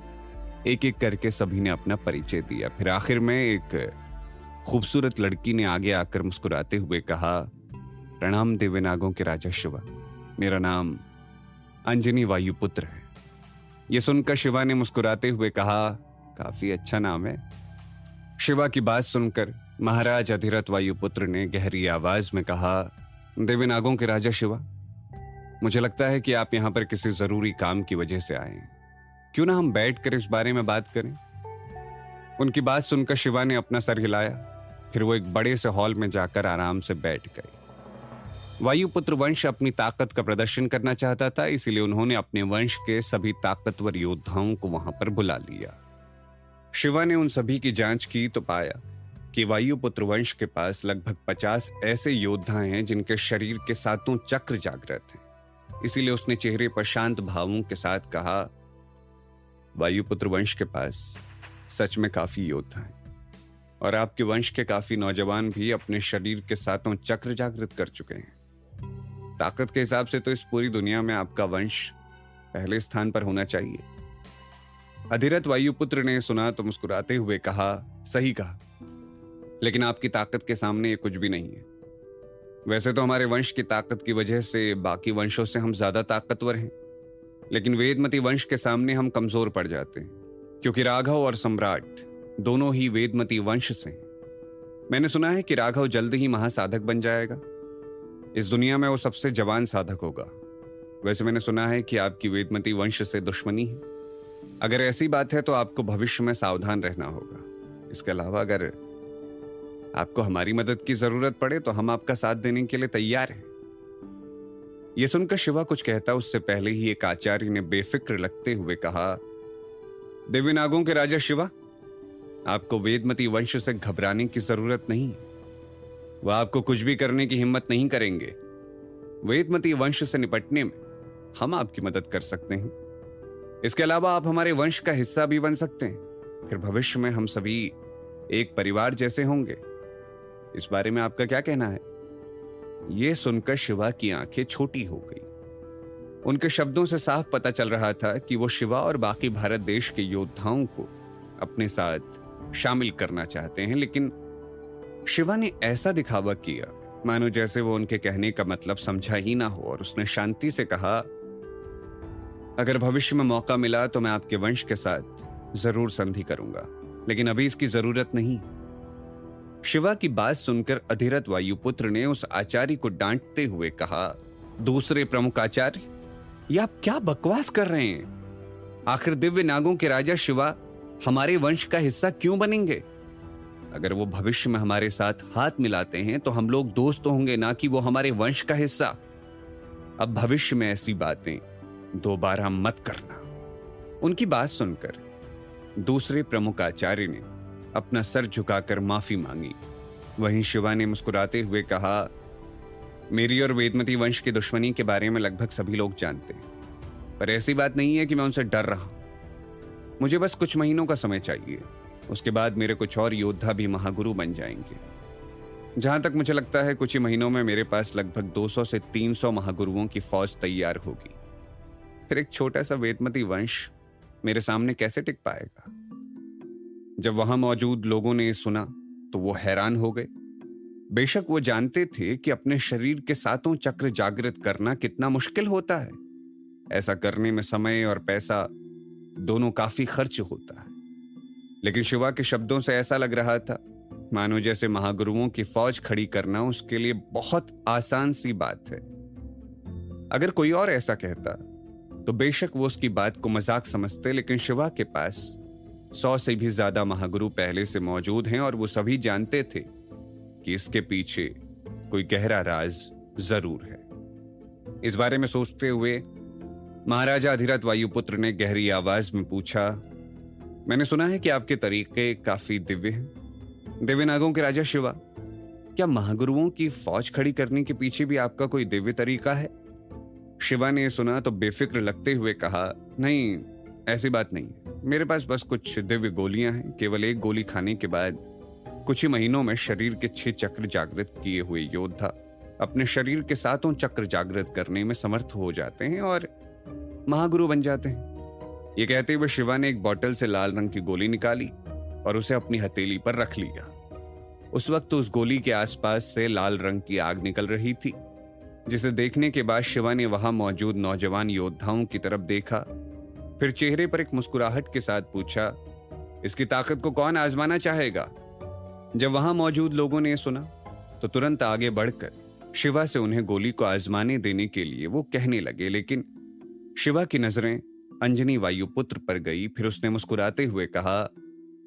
एक एक करके सभी ने अपना परिचय दिया। फिर आखिर में एक खूबसूरत लड़की ने आगे आकर मुस्कुराते हुए कहा, प्रणाम दिव्य नागों के राजा शिवा, मेरा नाम अंजनी वायुपुत्र है। यह सुनकर शिवा ने मुस्कुराते हुए कहा, काफी अच्छा नाम है। शिवा की बात सुनकर महाराज अधिरथ वायुपुत्र ने गहरी आवाज में कहा, दिव्य नागों के राजा शिवा, मुझे लगता है कि आप यहां पर किसी जरूरी काम की वजह से आए हैं। क्यों ना हम बैठकर इस बारे में बात करें? उनकी बात सुनकर शिवा ने अपना सर हिलाया। फिर वो एक बड़े से हॉल में जाकर आराम से बैठ गए। वायुपुत्र वंश अपनी ताकत का प्रदर्शन करना चाहता था, इसीलिए उन्होंने अपने वंश के सभी ताकतवर योद्धाओं को वहां पर बुला लिया। शिवा ने उन सभी की जांच की तो पाया कि वायुपुत्र वंश के पास लगभग 50 ऐसे योद्धा हैं जिनके शरीर के सातों चक्र जागृत हैं। इसीलिए उसने चेहरे पर शांत भावों के साथ कहा, वायुपुत्र वंश के पास सच में काफी योद्धा हैं और आपके वंश के काफी नौजवान भी अपने शरीर के सातों चक्र जागृत कर चुके हैं। ताकत के हिसाब से तो इस पूरी दुनिया में आपका वंश पहले स्थान पर होना चाहिए। अधिरथ वायुपुत्र ने सुना तो मुस्कुराते हुए कहा, सही कहा, लेकिन आपकी ताकत के सामने ये कुछ भी नहीं है। वैसे तो हमारे वंश की ताकत की वजह से बाकी वंशों से हम ज्यादा ताकतवर हैं, लेकिन वेदमती वंश के सामने हम कमजोर पड़ जाते हैं, क्योंकि राघव और सम्राट दोनों ही वेदमती वंश से हैं। मैंने सुना है कि राघव जल्द ही महासाधक बन जाएगा। इस दुनिया में वो सबसे जवान साधक होगा। वैसे मैंने सुना है कि आपकी वेदमती वंश से दुश्मनी है। अगर ऐसी बात है तो आपको भविष्य में सावधान रहना होगा। इसके अलावा अगर आपको हमारी मदद की जरूरत पड़े तो हम आपका साथ देने के लिए तैयार हैं। यह सुनकर शिवा कुछ कहता उससे पहले ही एक आचार्य ने बेफिक्र लगते हुए कहा, देवी नागों के राजा शिवा, आपको वेदमती वंश से घबराने की जरूरत नहीं। वह आपको कुछ भी करने की हिम्मत नहीं करेंगे। वेदमती वंश से निपटने में हम आपकी मदद कर सकते हैं। इसके अलावा आप हमारे वंश का हिस्सा भी बन सकते हैं। फिर भविष्य में हम सभी एक परिवार जैसे होंगे। इस बारे में आपका क्या कहना है? यह सुनकर शिवा की आंखें छोटी हो गई। उनके शब्दों से साफ पता चल रहा था कि वो शिवा और बाकी भारत देश के योद्धाओं को अपने साथ शामिल करना चाहते हैं, लेकिन शिवा ने ऐसा दिखावा किया मानो जैसे वो उनके कहने का मतलब समझा ही ना हो, और उसने शांति से कहा, अगर भविष्य में मौका मिला तो मैं आपके वंश के साथ जरूर संधि करूंगा, लेकिन अभी इसकी जरूरत नहीं। शिवा की बात सुनकर अधिरथ वायुपुत्र ने उस आचार्य को डांटते हुए कहा, दूसरे प्रमुख आचार्य, ये आप क्या बकवास कर रहे हैं? आखिर दिव्य नागों के राजा शिवा हमारे वंश का हिस्सा क्यों बनेंगे? अगर वो भविष्य में हमारे साथ हाथ मिलाते हैं तो हम लोग दोस्त होंगे, ना कि वो हमारे वंश का हिस्सा। अब भविष्य में ऐसी बातें दोबारा मत करना। उनकी बात सुनकर दूसरे प्रमुख आचार्य ने अपना सर झुकाकर माफी मांगी। वहीं शिवा ने मुस्कुराते हुए कहा, मेरी और वेदमती वंश की दुश्मनी के बारे में लगभग सभी लोग जानते हैं, पर ऐसी बात नहीं है कि मैं उनसे डर रहा हूं। मुझे बस कुछ महीनों का समय चाहिए। उसके बाद मेरे कुछ और योद्धा भी महागुरु बन जाएंगे। जहां तक मुझे लगता है कुछ ही महीनों में मेरे पास लगभग 200 से 300 महागुरुओं की फौज तैयार होगी। फिर एक छोटा सा वेदमती वंश मेरे सामने कैसे टिक पाएगा? जब वहां मौजूद लोगों ने सुना तो वो हैरान हो गए। बेशक वो जानते थे कि अपने शरीर के सातों चक्र जागृत करना कितना मुश्किल होता है। ऐसा करने में समय और पैसा दोनों काफी खर्च होता है, लेकिन शिवा के शब्दों से ऐसा लग रहा था मानो जैसे महागुरुओं की फौज खड़ी करना उसके लिए बहुत आसान सी बात है। अगर कोई और ऐसा कहता तो बेशक वो उसकी बात को मजाक समझते, लेकिन शिवा के पास 100 से भी ज्यादा महागुरु पहले से मौजूद हैं और वो सभी जानते थे कि इसके पीछे कोई गहरा राज जरूर है। इस बारे में सोचते हुए महाराजा अधिरथ वायुपुत्र ने गहरी आवाज में पूछा, मैंने सुना है कि आपके तरीके काफी दिव्य हैं। दिव्य नागों के राजा शिवा, क्या महागुरुओं की फौज खड़ी करने के पीछे भी आपका कोई दिव्य तरीका है? शिवा ने सुना तो बेफिक्र लगते हुए कहा, नहीं, ऐसी बात नहीं है। मेरे पास बस कुछ दिव्य गोलियां हैं। केवल एक गोली खाने के बाद कुछ ही महीनों में शरीर के 6 चक्र जागृत किए हुए योद्धा अपने शरीर के सातों चक्र जागृत करने में समर्थ हो जाते हैं और महागुरु बन जाते हैं। ये कहते हुए शिवा ने एक बोतल से लाल रंग की गोली निकाली और उसे अपनी हथेली पर रख लिया। उस वक्त उस गोली के आसपास से लाल रंग की आग निकल रही थी, जिसे देखने के बाद शिवा ने वहां मौजूद नौजवान योद्धाओं की तरफ देखा, फिर चेहरे पर एक मुस्कुराहट के साथ पूछा, इसकी ताकत को कौन आजमाना चाहेगा? जब वहां मौजूद लोगों ने सुना तो तुरंत आगे बढ़कर शिवा से उन्हें गोली को आजमाने देने के लिए वो कहने लगे, लेकिन शिवा की नजरें अंजनी वायुपुत्र पर गई। फिर उसने मुस्कुराते हुए कहा,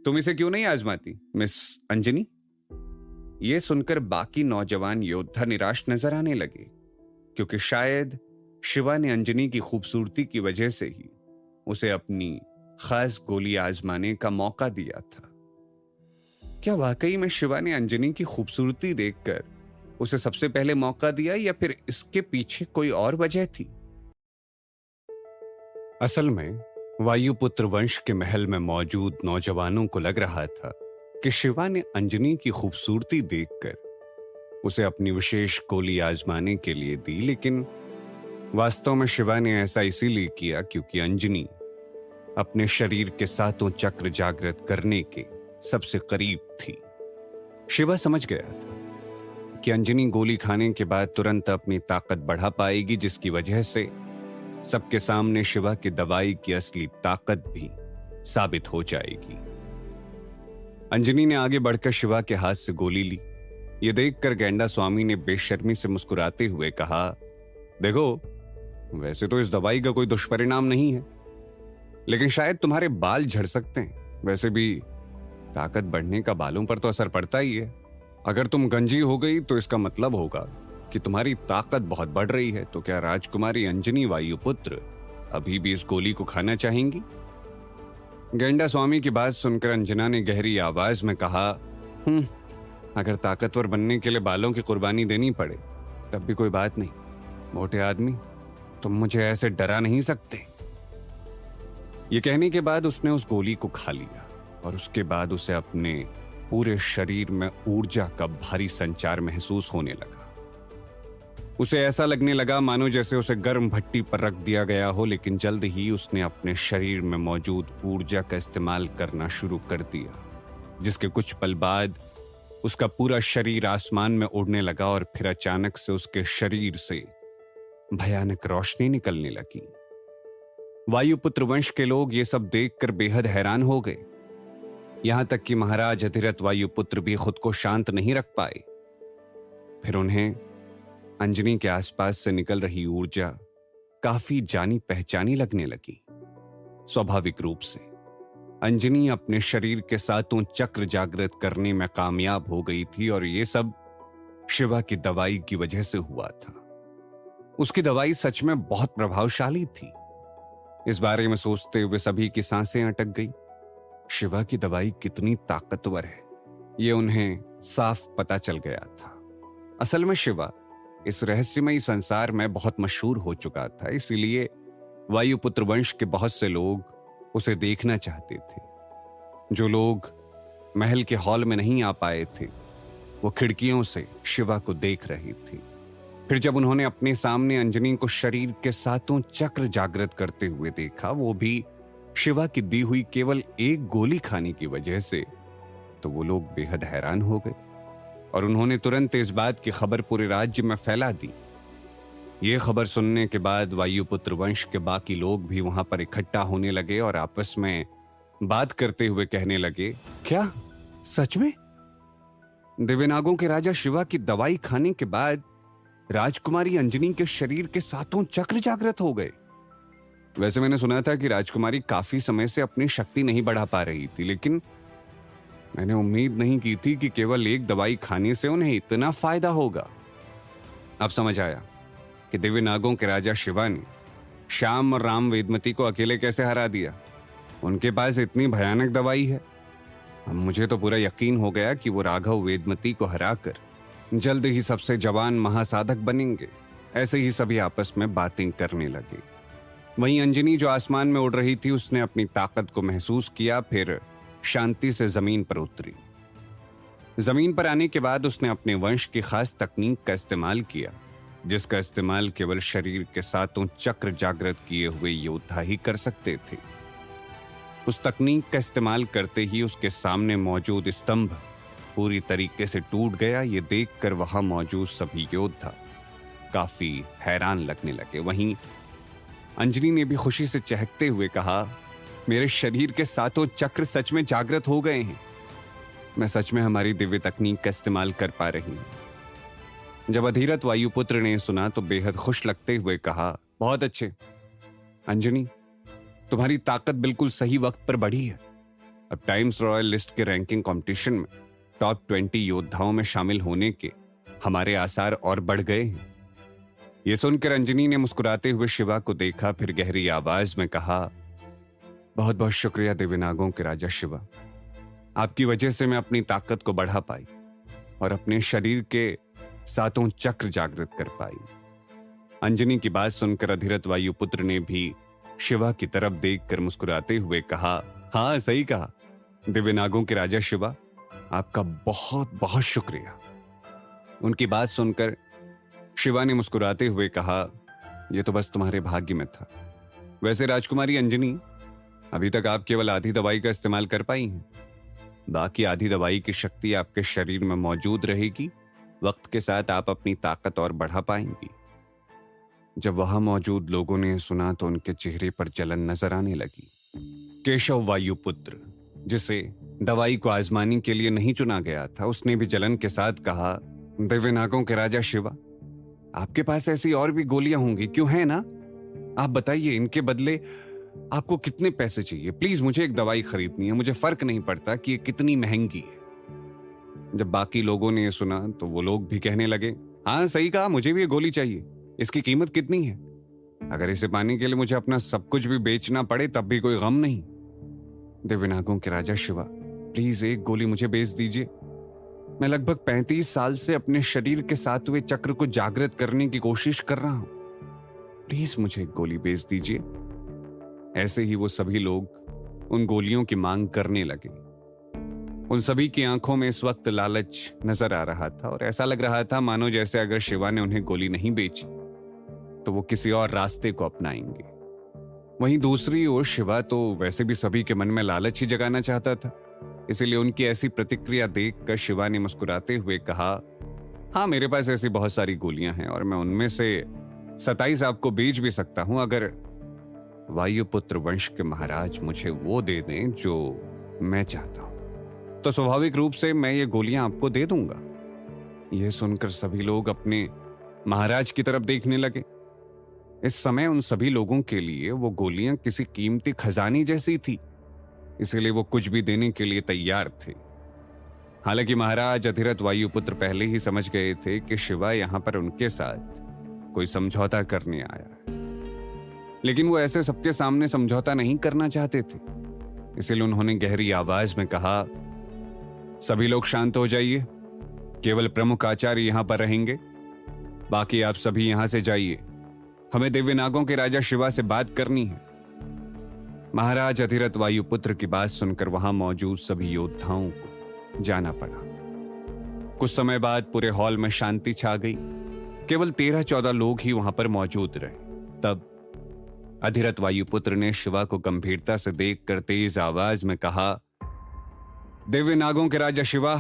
तुम इसे क्यों नहीं आजमाती मिस अंजनी? यह सुनकर बाकी नौजवान योद्धा निराश नजर आने लगे, क्योंकि शायद शिवा ने अंजनी की खूबसूरती की वजह से ही उसे अपनी खास गोली आजमाने का मौका दिया था। क्या वाकई में शिवा ने अंजनी की खूबसूरती देखकर उसे सबसे पहले मौका दिया, या फिर इसके पीछे कोई और वजह थी? असल में वायुपुत्र वंश के महल में मौजूद नौजवानों को लग रहा था कि शिवा ने अंजनी की खूबसूरती देखकर उसे अपनी विशेष गोली आजमाने के लिए दी, लेकिन वास्तव में शिवा ने ऐसा इसीलिए किया क्योंकि अंजनी अपने शरीर के सातों चक्र जागृत करने के सबसे करीब थी। शिवा समझ गया था कि अंजनी गोली खाने के बाद तुरंत अपनी ताकत बढ़ा पाएगी, जिसकी वजह से सबके सामने शिवा की दवाई की असली ताकत भी साबित हो जाएगी। अंजनी ने आगे बढ़कर शिवा के हाथ से गोली ली। यह देखकर गेंडा स्वामी ने बेशर्मी से मुस्कुराते हुए कहा, देखो, वैसे तो इस दवाई का कोई दुष्परिणाम नहीं है, लेकिन शायद तुम्हारे बाल झड़ सकते हैं। वैसे भी ताकत बढ़ने का बालों पर तो असर पड़ता ही है। अगर तुम गंजी हो गई तो इसका मतलब होगा कि तुम्हारी ताकत बहुत बढ़ रही है। तो क्या राजकुमारी अंजनी वायुपुत्र अभी भी इस गोली को खाना चाहेंगी? गेंडा स्वामी की बात सुनकर अंजना ने गहरी आवाज में कहा, अगर ताकतवर बनने के लिए बालों की कुर्बानी देनी पड़े तब भी कोई बात नहीं। मोटे आदमी, तुम मुझे ऐसे डरा नहीं सकते। ये कहने के बाद उसने उस गोली को खा लिया और उसके बाद उसे अपने पूरे शरीर में ऊर्जा का भारी संचार महसूस होने लगा। उसे ऐसा लगने लगा मानो जैसे उसे गर्म भट्टी पर रख दिया गया हो, लेकिन जल्द ही उसने अपने शरीर में मौजूद ऊर्जा का इस्तेमाल करना शुरू कर दिया, जिसके कुछ पल बाद उसका पूरा शरीर आसमान में उड़ने लगा और फिर अचानक से उसके शरीर से भयानक रोशनी निकलने लगी। वायुपुत्र वंश के लोग ये सब देखकर बेहद हैरान हो गए। यहां तक कि महाराज अधिरथ वायुपुत्र भी खुद को शांत नहीं रख पाए। फिर उन्हें अंजनी के आसपास से निकल रही ऊर्जा काफी जानी पहचानी लगने लगी। स्वाभाविक रूप से अंजनी अपने शरीर के सातों चक्र जागृत करने में कामयाब हो गई थी और ये सब शिवा की दवाई की वजह से हुआ था। उसकी दवाई सच में बहुत प्रभावशाली थी। इस बारे में सोचते हुए सभी की सांसें अटक गई। शिवा की दवाई कितनी ताकतवर है, ये उन्हें साफ पता चल गया था। असल में शिवा इस रहस्यमयी संसार में बहुत मशहूर हो चुका था, इसीलिए वायुपुत्र वंश के बहुत से लोग उसे देखना चाहते थे। जो लोग महल के हॉल में नहीं आ पाए थे, वो खिड़कियों से शिवा को देख रहे थे। फिर जब उन्होंने अपने सामने अंजनी को शरीर के सातों चक्र जागृत करते हुए देखा, वो भी शिवा की दी हुई केवल एक गोली खाने की वजह से, तो वो लोग बेहद हैरान हो गए और उन्होंने तुरंत इस बात की खबर पूरे राज्य में फैला दी। ये खबर सुनने के बाद वायुपुत्र वंश के बाकी लोग भी वहां पर इकट्ठा होने लगे और आपस में बात करते हुए कहने लगे, क्या सच में दिव्यनागों के राजा शिवा की दवाई खाने के बाद राजकुमारी अंजनी के शरीर के सातों चक्र जागृत हो गए? वैसे मैंने सुना था कि राजकुमारी काफी समय से अपनी शक्ति नहीं बढ़ा पा रही थी, लेकिन मैंने उम्मीद नहीं की थी कि केवल एक दवाई खाने से उन्हें इतना फायदा होगा। अब समझ आया कि दिव्यनागों के राजा शिवा ने श्याम और राम वेदमती को अकेले कैसे हरा दिया। उनके पास इतनी भयानक दवाई है। अब मुझे तो पूरा यकीन हो गया कि वो राघव वेदमती को हराकर जल्द ही सबसे जवान महासाधक बनेंगे। ऐसे ही सभी आपस में बातें करने लगे। वहीं अंजनी जो आसमान में उड़ रही थी, उसने अपनी ताकत को महसूस किया, फिर शांति से जमीन पर उतरी। जमीन पर आने के बाद उसने अपने वंश की खास तकनीक का इस्तेमाल किया, जिसका इस्तेमाल केवल शरीर के सातों चक्र जागृत किए हुए योद्धा ही कर सकते थे। उस तकनीक का इस्तेमाल करते ही उसके सामने मौजूद स्तंभ पूरी तरीके से टूट गया। ये देखकर वहां मौजूद सभी योद्धा काफी हैरान लगने लगे। वहीं अंजनी ने भी खुशी से चहकते हुए कहा, मेरे शरीर के सातों चक्र सच में जागृत हो गए हैं। मैं सच में हमारी दिव्य तकनीक का इस्तेमाल कर पा रही हूं। जब अधिरथ वायुपुत्र ने सुना तो बेहद खुश लगते हुए कहा, बहुत अच्छे अंजनी, तुम्हारी ताकत बिल्कुल सही वक्त पर बढ़ी है। अब टाइम्स रॉयल लिस्ट के रैंकिंग कंपटीशन में टॉप 20 योद्धाओं में शामिल होने के हमारे आसार और बढ़ गए हैं। यह सुनकर अंजनी ने मुस्कुराते हुए शिवा को देखा, फिर गहरी आवाज में कहा, बहुत बहुत शुक्रिया दिव्यनागों के राजा शिवा। आपकी वजह से मैं अपनी ताकत को बढ़ा पाई और अपने शरीर के सातों चक्र जागृत कर पाई। अंजनी की बात सुनकर अधिरथ वायुपुत्र ने भी शिवा की तरफ देखकर मुस्कुराते हुए कहा, हाँ सही कहा दिव्यनागों के राजा शिवा, आपका बहुत बहुत शुक्रिया। उनकी बात सुनकर शिवा ने मुस्कुराते हुए कहा, यह तो बस तुम्हारे भाग्य में था। वैसे राजकुमारी अंजनी, अभी तक आप केवल आधी दवाई का इस्तेमाल कर पाई हैं। बाकी आधी दवाई की शक्ति आपके शरीर में मौजूद रहेगी। वक्त के साथ आप अपनी ताकत और बढ़ा पाएंगी। जब वहां मौजूद लोगों ने सुना तो उनके चेहरे पर जलन नजर आने लगी। केशव वायुपुत्र, जिसे दवाई को आजमाने के लिए नहीं चुना गया था, उसने भी जलन के साथ कहा, दिव्यनागों के राजा शिवा, आपके पास ऐसी और भी गोलियां होंगी, क्यों है ना? आप बताइए, इनके बदले आपको कितने पैसे चाहिए? प्लीज मुझे एक दवाई खरीदनी है, मुझे फर्क नहीं पड़ता कि ये कितनी महंगी है। जब बाकी लोगों ने ये सुना तो वो लोग भी कहने लगे, हाँ सही कहा, मुझे भी ये गोली चाहिए। इसकी कीमत कितनी है? अगर इसे पाने के लिए मुझे अपना सब कुछ भी बेचना पड़े तब भी कोई गम नहीं। दिव्यनागों के राजा शिवा, प्लीज एक गोली मुझे बेच दीजिए। मैं लगभग 35 साल से अपने शरीर के 7वें चक्र को जागृत करने की कोशिश कर रहा हूं। प्लीज मुझे एक गोली बेच दीजिए। ऐसे ही वो सभी लोग उन गोलियों की मांग करने लगे। उन सभी की आंखों में इस वक्त लालच नजर आ रहा था और ऐसा लग रहा था मानो जैसे अगर शिवा ने उन्हें गोली नहीं बेची तो वो किसी और रास्ते को अपनाएंगे। वहीं दूसरी ओर शिवा तो वैसे भी सभी के मन में लालच ही जगाना चाहता था, इसीलिए उनकी ऐसी प्रतिक्रिया देखकर शिवा ने मुस्कुराते हुए कहा, हाँ मेरे पास ऐसी बहुत सारी गोलियां हैं और मैं उनमें से 27 आपको बेच भी सकता हूं अगर वायुपुत्र वंश के महाराज मुझे वो दे दें जो मैं चाहता हूं। तो स्वाभाविक रूप से मैं ये गोलियां आपको दे दूंगा। यह सुनकर सभी लोग अपने महाराज की तरफ देखने लगे। इस समय उन सभी लोगों के लिए वो गोलियां किसी कीमती खजाने जैसी थी, इसीलिए वो कुछ भी देने के लिए तैयार थे। हालांकि महाराज अधिरथ वायुपुत्र पहले ही समझ गए थे कि शिवा यहां पर उनके साथ कोई समझौता करने आया है, लेकिन वो ऐसे सबके सामने समझौता नहीं करना चाहते थे। इसीलिए उन्होंने गहरी आवाज में कहा, सभी लोग शांत हो जाइए, केवल प्रमुख आचार्य यहां पर रहेंगे, बाकी आप सभी यहां से जाइए, हमें दिव्यनागों के राजा शिवा से बात करनी है। महाराज अधिरथ वायुपुत्र की बात सुनकर वहां मौजूद सभी योद्धाओं को जाना पड़ा। कुछ समय बाद पूरे हॉल में शांति छा गई। केवल 13-14 लोग ही वहां पर मौजूद रहे। तब अधिरथ वायुपुत्र ने शिवा को गंभीरता से देखकर तेज आवाज में कहा, दिव्यनागों के राजा शिवा,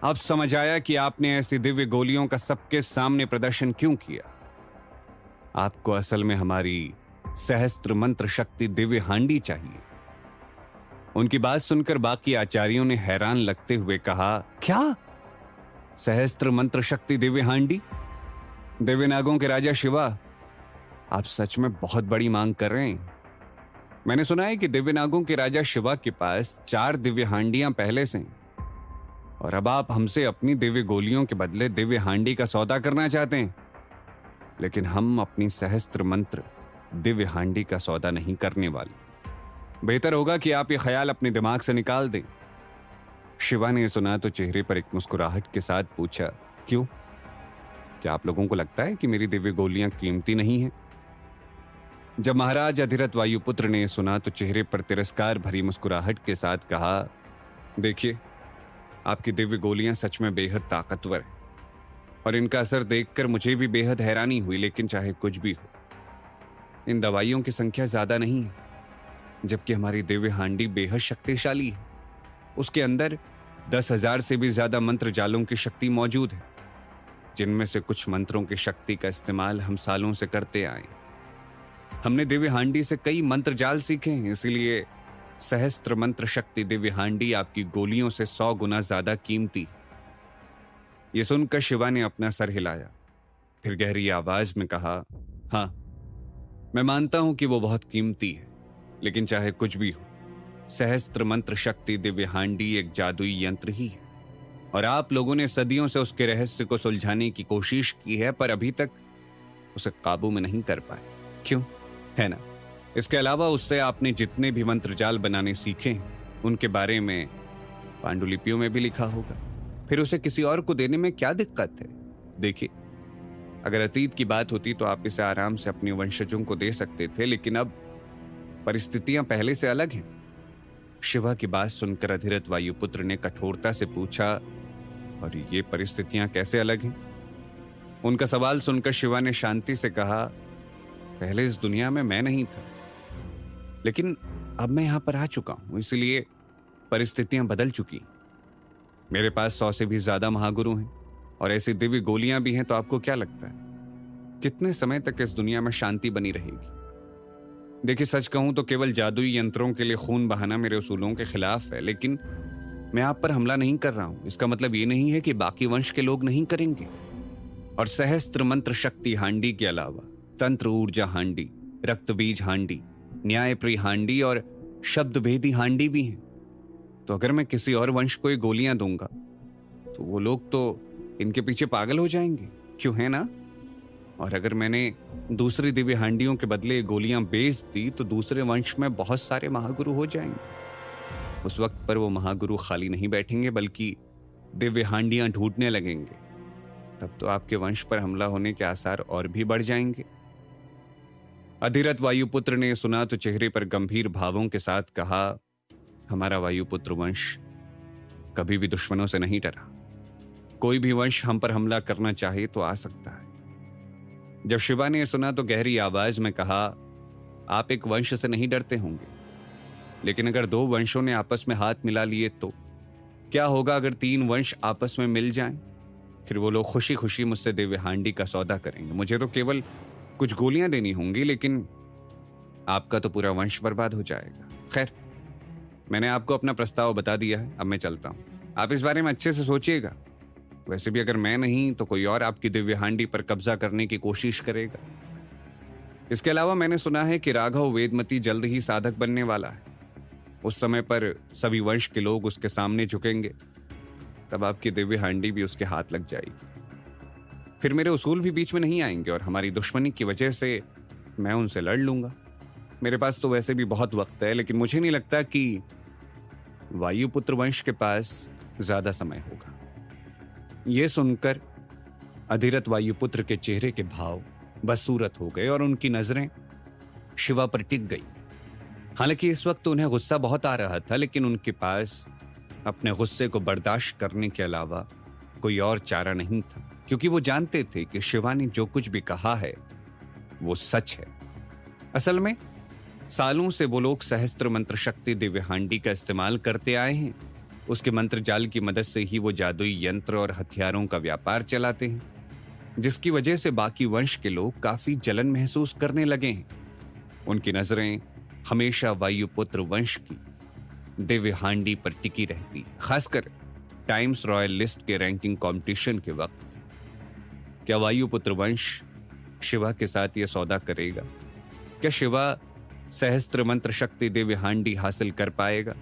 अब समझ आया कि आपने ऐसी दिव्य गोलियों का सबके सामने प्रदर्शन क्यों किया। आपको असल में हमारी सहस्त्र मंत्र शक्ति दिव्य हांडी चाहिए। उनकी बात सुनकर बाकी आचार्यों ने हैरान लगते हुए कहा, क्या सहस्त्र मंत्र शक्ति दिव्य हांडी? दिव्यनागों के राजा शिवा, आप सच में बहुत बड़ी मांग कर रहे हैं। मैंने सुना है कि दिव्यनागों के राजा शिवा के पास 4 दिव्य हांडियां पहले से हैं, और अब आप हमसे अपनी दिव्य गोलियों के बदले दिव्य हांडी का सौदा करना चाहते हैं। लेकिन हम अपनी सहस्त्र मंत्र दिव्य हांडी का सौदा नहीं करने वाले। बेहतर होगा कि आप ये ख्याल अपने दिमाग से निकाल दें। शिवा ने सुना तो चेहरे पर एक मुस्कुराहट के साथ पूछा, क्यों? क्या आप लोगों को लगता है कि मेरी दिव्य गोलियां कीमती नहीं हैं? जब महाराज अधिरथ वायुपुत्र ने सुना तो चेहरे पर तिरस्कार भरी मुस्कुराहट के साथ कहा, देखिए, आपकी दिव्य गोलियां सच में बेहद ताकतवर हैं और इनका असर देखकर मुझे भी बेहद हैरानी हुई, लेकिन चाहे कुछ भी हो, इन दवाइयों की संख्या ज्यादा नहीं है, जबकि हमारी दिव्य हांडी बेहद शक्तिशाली है। उसके अंदर 10,000 से भी ज्यादा मंत्र जालों की शक्ति मौजूद है, जिनमें से कुछ मंत्रों की शक्ति का इस्तेमाल हम सालों से करते आए। हमने दिव्य हांडी से कई मंत्र जाल सीखे हैं, इसीलिए सहस्त्र मंत्र शक्ति दिव्य हांडी आपकी गोलियों से 100 गुना ज्यादा कीमती। यह सुनकर शिवा ने अपना सर हिलाया, फिर गहरी आवाज में कहा, हाँ, मैं मानता हूं कि वो बहुत कीमती है, लेकिन चाहे कुछ भी हो, सहस्त्र मंत्र शक्ति दिव्य हांडी एक जादुई यंत्र ही है, और आप लोगों ने सदियों से उसके रहस्य को सुलझाने की कोशिश की है, पर अभी तक उसे काबू में नहीं कर पाए। क्यों? है ना? इसके अलावा उससे आपने जितने भी मंत्र जाल बनाने सीखे हैं, उनके बारे में पांडुलिपियों में भी लिखा होगा। फिर उसे किसी और को देने में क्या दिक्कत है? देखिए, अगर अतीत की बात होती तो आप इसे आराम से अपने वंशजों को दे सकते थे, लेकिन अब परिस्थितियां पहले से अलग हैं। शिवा की बात सुनकर अधिरथ वायुपुत्र ने कठोरता से पूछा, और ये परिस्थितियां कैसे अलग हैं? उनका सवाल सुनकर शिवा ने शांति से कहा, पहले इस दुनिया में मैं नहीं था, लेकिन अब मैं यहां पर आ चुका हूं, इसलिए परिस्थितियां बदल चुकी। मेरे पास 100 से भी ज्यादा महागुरु हैं और ऐसी दिव्य गोलियां भी हैं। तो आपको क्या लगता है कितने समय तक इस दुनिया में शांति बनी रहेगी? देखिए, सच कहूं तो केवल जादुई यंत्रों के लिए खून बहाना मेरे उसूलों के खिलाफ है, लेकिन मैं आप पर हमला नहीं कर रहा हूं। इसका मतलब ये नहीं है कि बाकी वंश के लोग नहीं करेंगे। और सहस्त्र मंत्र शक्ति हांडी के अलावा तंत्र ऊर्जा हांडी, रक्त बीज हांडी, न्यायप्रिय हांडी और शब्द भेदी हांडी भी हैं। तो अगर मैं किसी और वंश को ये गोलियां दूंगा तो वो लोग तो इनके पीछे पागल हो जाएंगे, क्यों है ना? और अगर मैंने दूसरी दिव्य हांडियों के बदले गोलियां बेच दी तो दूसरे वंश में बहुत सारे महागुरु हो जाएंगे। उस वक्त पर वो महागुरु खाली नहीं बैठेंगे, बल्कि दिव्य हांडियां ढूंढने लगेंगे। तब तो आपके वंश पर हमला होने के आसार और भी बढ़ जाएंगे। अधिरथ वायुपुत्र ने सुना तो चेहरे पर गंभीर भावों के साथ कहा, हमारा वायुपुत्र वंश कभी भी दुश्मनों से नहीं डरा। कोई भी वंश हम पर हमला करना चाहे तो आ सकता है। जब शिवा ने सुना तो गहरी आवाज में कहा, आप एक वंश से नहीं डरते होंगे, लेकिन अगर 2 वंशों ने आपस में हाथ मिला लिए तो क्या होगा? अगर 3 वंश आपस में मिल जाएं, फिर वो लोग खुशी खुशी मुझसे दिव्य हांडी का सौदा करेंगे। मुझे तो केवल कुछ गोलियां देनी होंगी, लेकिन आपका तो पूरा वंश बर्बाद हो जाएगा। खैर, मैंने आपको अपना प्रस्ताव बता दिया है, अब मैं चलता हूं। आप इस बारे में अच्छे से सोचिएगा। वैसे भी अगर मैं नहीं तो कोई और आपकी दिव्य हांडी पर कब्जा करने की कोशिश करेगा। इसके अलावा मैंने सुना है कि राघव वेदमती जल्द ही साधक बनने वाला है। उस समय पर सभी वंश के लोग उसके सामने झुकेंगे, तब आपकी दिव्य हांडी भी उसके हाथ लग जाएगी। फिर मेरे उसूल भी बीच में नहीं आएंगे और हमारी दुश्मनी की वजह से मैं उनसे लड़ लूंगा। मेरे पास तो वैसे भी बहुत वक्त है, लेकिन मुझे नहीं लगता कि वायुपुत्र वंश के पास ज्यादा समय होगा। यह सुनकर अधिरथ वायुपुत्र के चेहरे के भाव बदसूरत हो गए और उनकी नजरें शिवा पर टिक गई। हालांकि इस वक्त उन्हें गुस्सा बहुत आ रहा था, लेकिन उनके पास अपने गुस्से को बर्दाश्त करने के अलावा कोई और चारा नहीं था, क्योंकि वो जानते थे कि शिवा ने जो कुछ भी कहा है वो सच है। असल में सालों से वो लोग सहस्त्र मंत्र शक्ति दिव्य हांडी का इस्तेमाल करते आए हैं। उसके मंत्र जाल की मदद से ही वो जादुई यंत्र और हथियारों का व्यापार चलाते हैं, जिसकी वजह से बाकी वंश के लोग काफी जलन महसूस करने लगे हैं। उनकी नजरें हमेशा वायुपुत्र वंश की दिव्य हांडी पर टिकी रहती, खासकर टाइम्स रॉयल लिस्ट के रैंकिंग कंपटीशन के वक्त। क्या वायुपुत्र वंश शिवा के साथ यह सौदा करेगा? क्या शिवा सहस्त्र मंत्र शक्ति दिव्य हांडी हासिल कर पाएगा?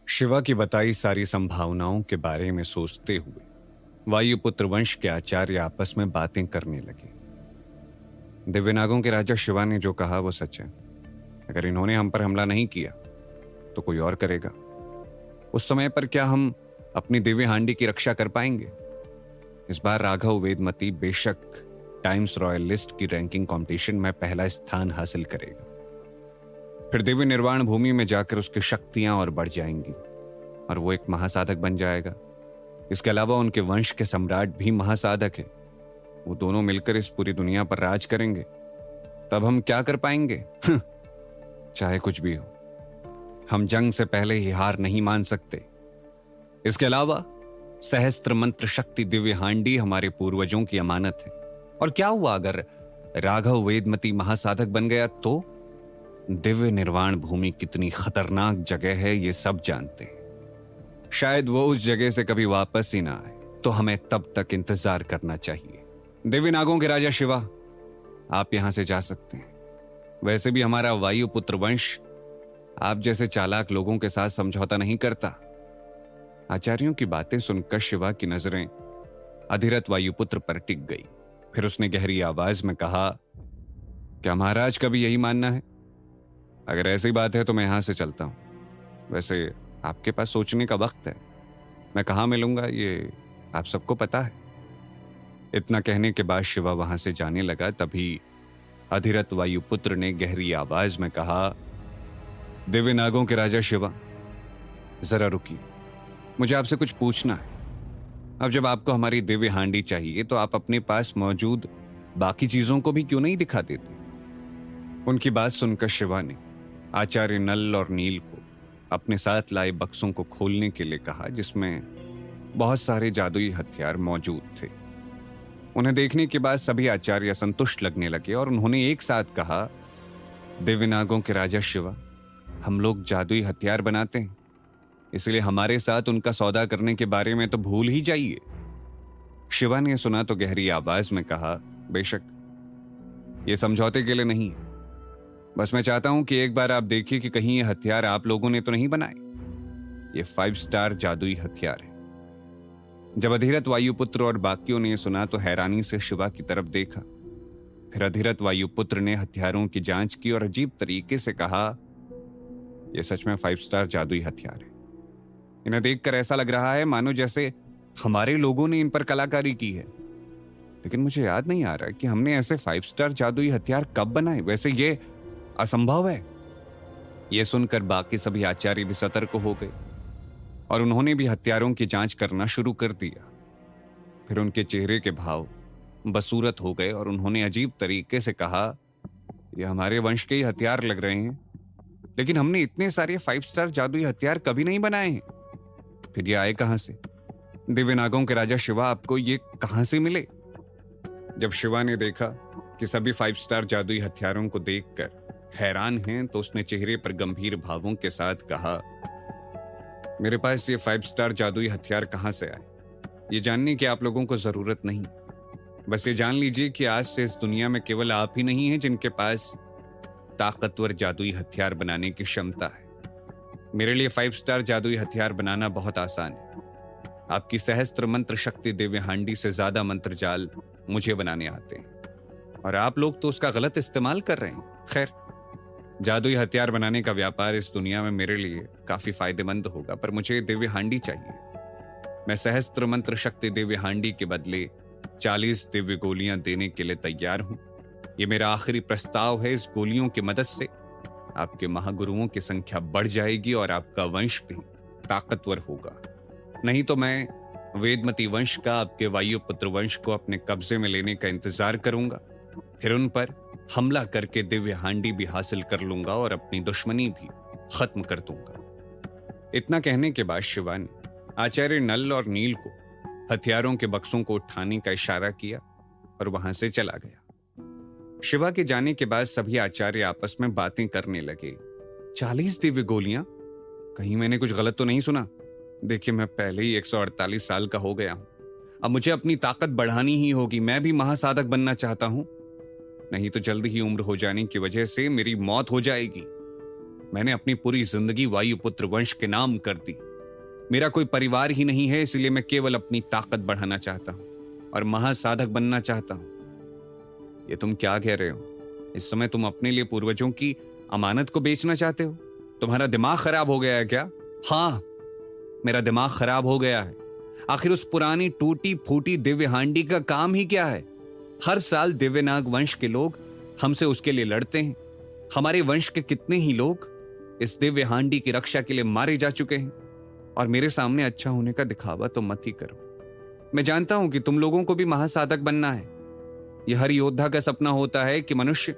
शिवा की बताई सारी संभावनाओं के बारे में सोचते हुए वायुपुत्र वंश के आचार्य आपस में बातें करने लगे। दिव्यनागों के राजा शिवा ने जो कहा वो सच है। अगर इन्होंने हम पर हमला नहीं किया तो कोई और करेगा। उस समय पर क्या हम अपनी दिव्य हांडी की रक्षा कर पाएंगे? इस बार राघव वेदमती बेशक टाइम्स रॉयल लिस्ट की रैंकिंग कंपटीशन में पहला स्थान हासिल करेगा। फिर दिव्य निर्वाण भूमि में जाकर उसकी शक्तियां और बढ़ जाएंगी और वो एक महासाधक बन जाएगा। इसके अलावा उनके वंश के सम्राट भी महासाधक है। वो दोनों मिलकर इस पूरी दुनिया पर राज करेंगे। तब हम क्या कर पाएंगे? चाहे कुछ भी हो, हम जंग से पहले ही हार नहीं मान सकते। इसके अलावा सहस्त्र मंत्र शक्ति दिव्य हांडी हमारे पूर्वजों की अमानत है। और क्या हुआ अगर राघव वेदमती महासाधक बन गया तो? दिव्य निर्वाण भूमि कितनी खतरनाक जगह है ये सब जानते हैं। शायद वो उस जगह से कभी वापस ही ना आए, तो हमें तब तक इंतजार करना चाहिए। दिव्य नागों के राजा शिवा, आप यहां से जा सकते हैं। वैसे भी हमारा वायुपुत्र वंश आप जैसे चालाक लोगों के साथ समझौता नहीं करता। आचार्यों की बातें सुनकर शिवा की नजरें अधिरथ वायुपुत्र पर टिक गई। फिर उसने गहरी आवाज में कहा, क्या महाराज का भी यही मानना है? अगर ऐसी बात है तो मैं यहां से चलता हूं। वैसे आपके पास सोचने का वक्त है। मैं कहां मिलूंगा ये आप सबको पता है। इतना कहने के बाद शिवा वहां से जाने लगा। तभी अधिरथ वायुपुत्र ने गहरी आवाज में कहा, दिव्य नागों के राजा शिवा, जरा रुकिए, मुझे आपसे कुछ पूछना है। अब जब आपको हमारी दिव्य हांडी चाहिए तो आप अपने पास मौजूद बाकी चीजों को भी क्यों नहीं दिखा देते? उनकी बात सुनकर शिवा ने आचार्य नल और नील को अपने साथ लाए बक्सों को खोलने के लिए कहा, जिसमें बहुत सारे जादुई हथियार मौजूद थे। उन्हें देखने के बाद सभी आचार्य संतुष्ट लगने लगे और उन्होंने एक साथ कहा, दिव्य नागों के राजा शिवा, हम लोग जादुई हथियार बनाते हैं, इसलिए हमारे साथ उनका सौदा करने के बारे में तो भूल ही जाइए। शिवा ने सुना तो गहरी आवाज में कहा, बेशक, ये समझौते के लिए नहीं है, बस मैं चाहता हूं कि एक बार आप देखिए कि कहीं ये हथियार आप लोगों ने तो नहीं बनाए। ये 5 स्टार जादुई हथियार है। जब अधिरथ वायुपुत्र और बाकियों ने सुना तो हैरानी से शिवा की तरफ देखा। फिर अधिरथ वायुपुत्र ने हथियारों की जांच की और अजीब तरीके से कहा, यह सच में 5 स्टार जादुई हथियार है। इन्हें देखकर ऐसा लग रहा है मानो जैसे हमारे लोगों ने इन पर कलाकारी की है। लेकिन मुझे याद नहीं आ रहा कि हमने ऐसे 5 स्टार जादुई हथियार कब बनाए। वैसे ये असंभव है। यह सुनकर बाकी सभी आचार्य भी सतर्क हो गए और उन्होंने भी हथियारों की जांच करना शुरू कर दिया। फिर उनके चेहरे के भाव बसूरत हो गए और उन्होंने अजीब तरीके से कहा, यह हमारे वंश के ही हथियार लग रहे हैं, लेकिन हमने इतने सारे 5 स्टार जादुई हथियार कभी नहीं बनाए हैं। फिर ये आए कहां से? दिव्य नागों के राजा शिवा, आपको ये कहां से मिले? जब शिवा ने देखा कि सभी 5 स्टार जादुई हथियारों को देखकर हैरान हैं तो उसने चेहरे पर गंभीर भावों के साथ कहा, मेरे पास ये 5 स्टार जादुई हथियार कहां से आए, ये जानने की आप लोगों को जरूरत नहीं। बस ये जान लीजिए कि आज से इस दुनिया में केवल आप ही नहीं हैं जिनके पास ताकतवर जादुई हथियार बनाने की क्षमता है। मेरे लिए 5 स्टार जादुई हथियार बनाना बहुत आसान है। आपकी सहस्त्र मंत्र शक्ति दिव्य हांडी से ज्यादा मंत्र जाल मुझे बनाने आते हैं और आप लोग तो उसका गलत इस्तेमाल कर रहे हैं। खैर, जादुई हथियार बनाने का व्यापार इस दुनिया में मेरे लिए काफी फायदेमंद होगा, पर मुझे दिव्य हांडी चाहिए। मैं सहस्त्र मंत्र शक्ति दिव्य हांडी के बदले 40 दिव्य गोलियां देने के लिए तैयार हूं। यह मेरा आखिरी प्रस्ताव है। इस गोलियों की मदद से आपके महागुरुओं की संख्या बढ़ जाएगी और आपका वंश भी ताकतवर होगा। नहीं तो मैं वेदमती वंश का, आपके वायुपुत्र वंश को अपने कब्जे में लेने का इंतजार करूंगा, फिर उन पर हमला करके दिव्य हांडी भी हासिल कर लूंगा और अपनी दुश्मनी भी खत्म कर दूंगा। इतना कहने के बाद शिवा ने आचार्य नल और नील को हथियारों के बक्सों को उठाने का इशारा किया और वहां से चला गया। शिवा के जाने के बाद सभी आचार्य आपस में बातें करने लगे। 40 दिव्य गोलियां? कहीं मैंने कुछ गलत तो नहीं सुना? देखिए, मैं पहले ही 148 साल का हो गया हूं। अब मुझे अपनी ताकत बढ़ानी ही होगी। मैं भी महासाधक बनना चाहता हूं, नहीं तो जल्द ही उम्र हो जाने की वजह से मेरी मौत हो जाएगी। मैंने अपनी पूरी जिंदगी वायुपुत्र वंश के नाम कर दी। मेरा कोई परिवार ही नहीं है, इसलिए मैं केवल अपनी ताकत बढ़ाना चाहता हूं और महासाधक बनना चाहता हूं। ये तुम क्या कह रहे हो? इस समय तुम अपने लिए पूर्वजों की अमानत को बेचना चाहते हो? तुम्हारा दिमाग खराब हो गया है क्या? हाँ, मेरा दिमाग खराब हो गया है। आखिर उस पुरानी टूटी फूटी दिव्य हांडी का काम ही क्या है? हर साल दिव्यनाग वंश के लोग हमसे उसके लिए लड़ते हैं। हमारे वंश के कितने ही लोग इस दिव्य हांडी की रक्षा के लिए मारे जा चुके हैं, और मेरे सामने अच्छा होने का दिखावा तो मत ही करो। मैं जानता हूं कि तुम लोगों को भी महासाधक बनना है। यह हर योद्धा का सपना होता है कि मनुष्य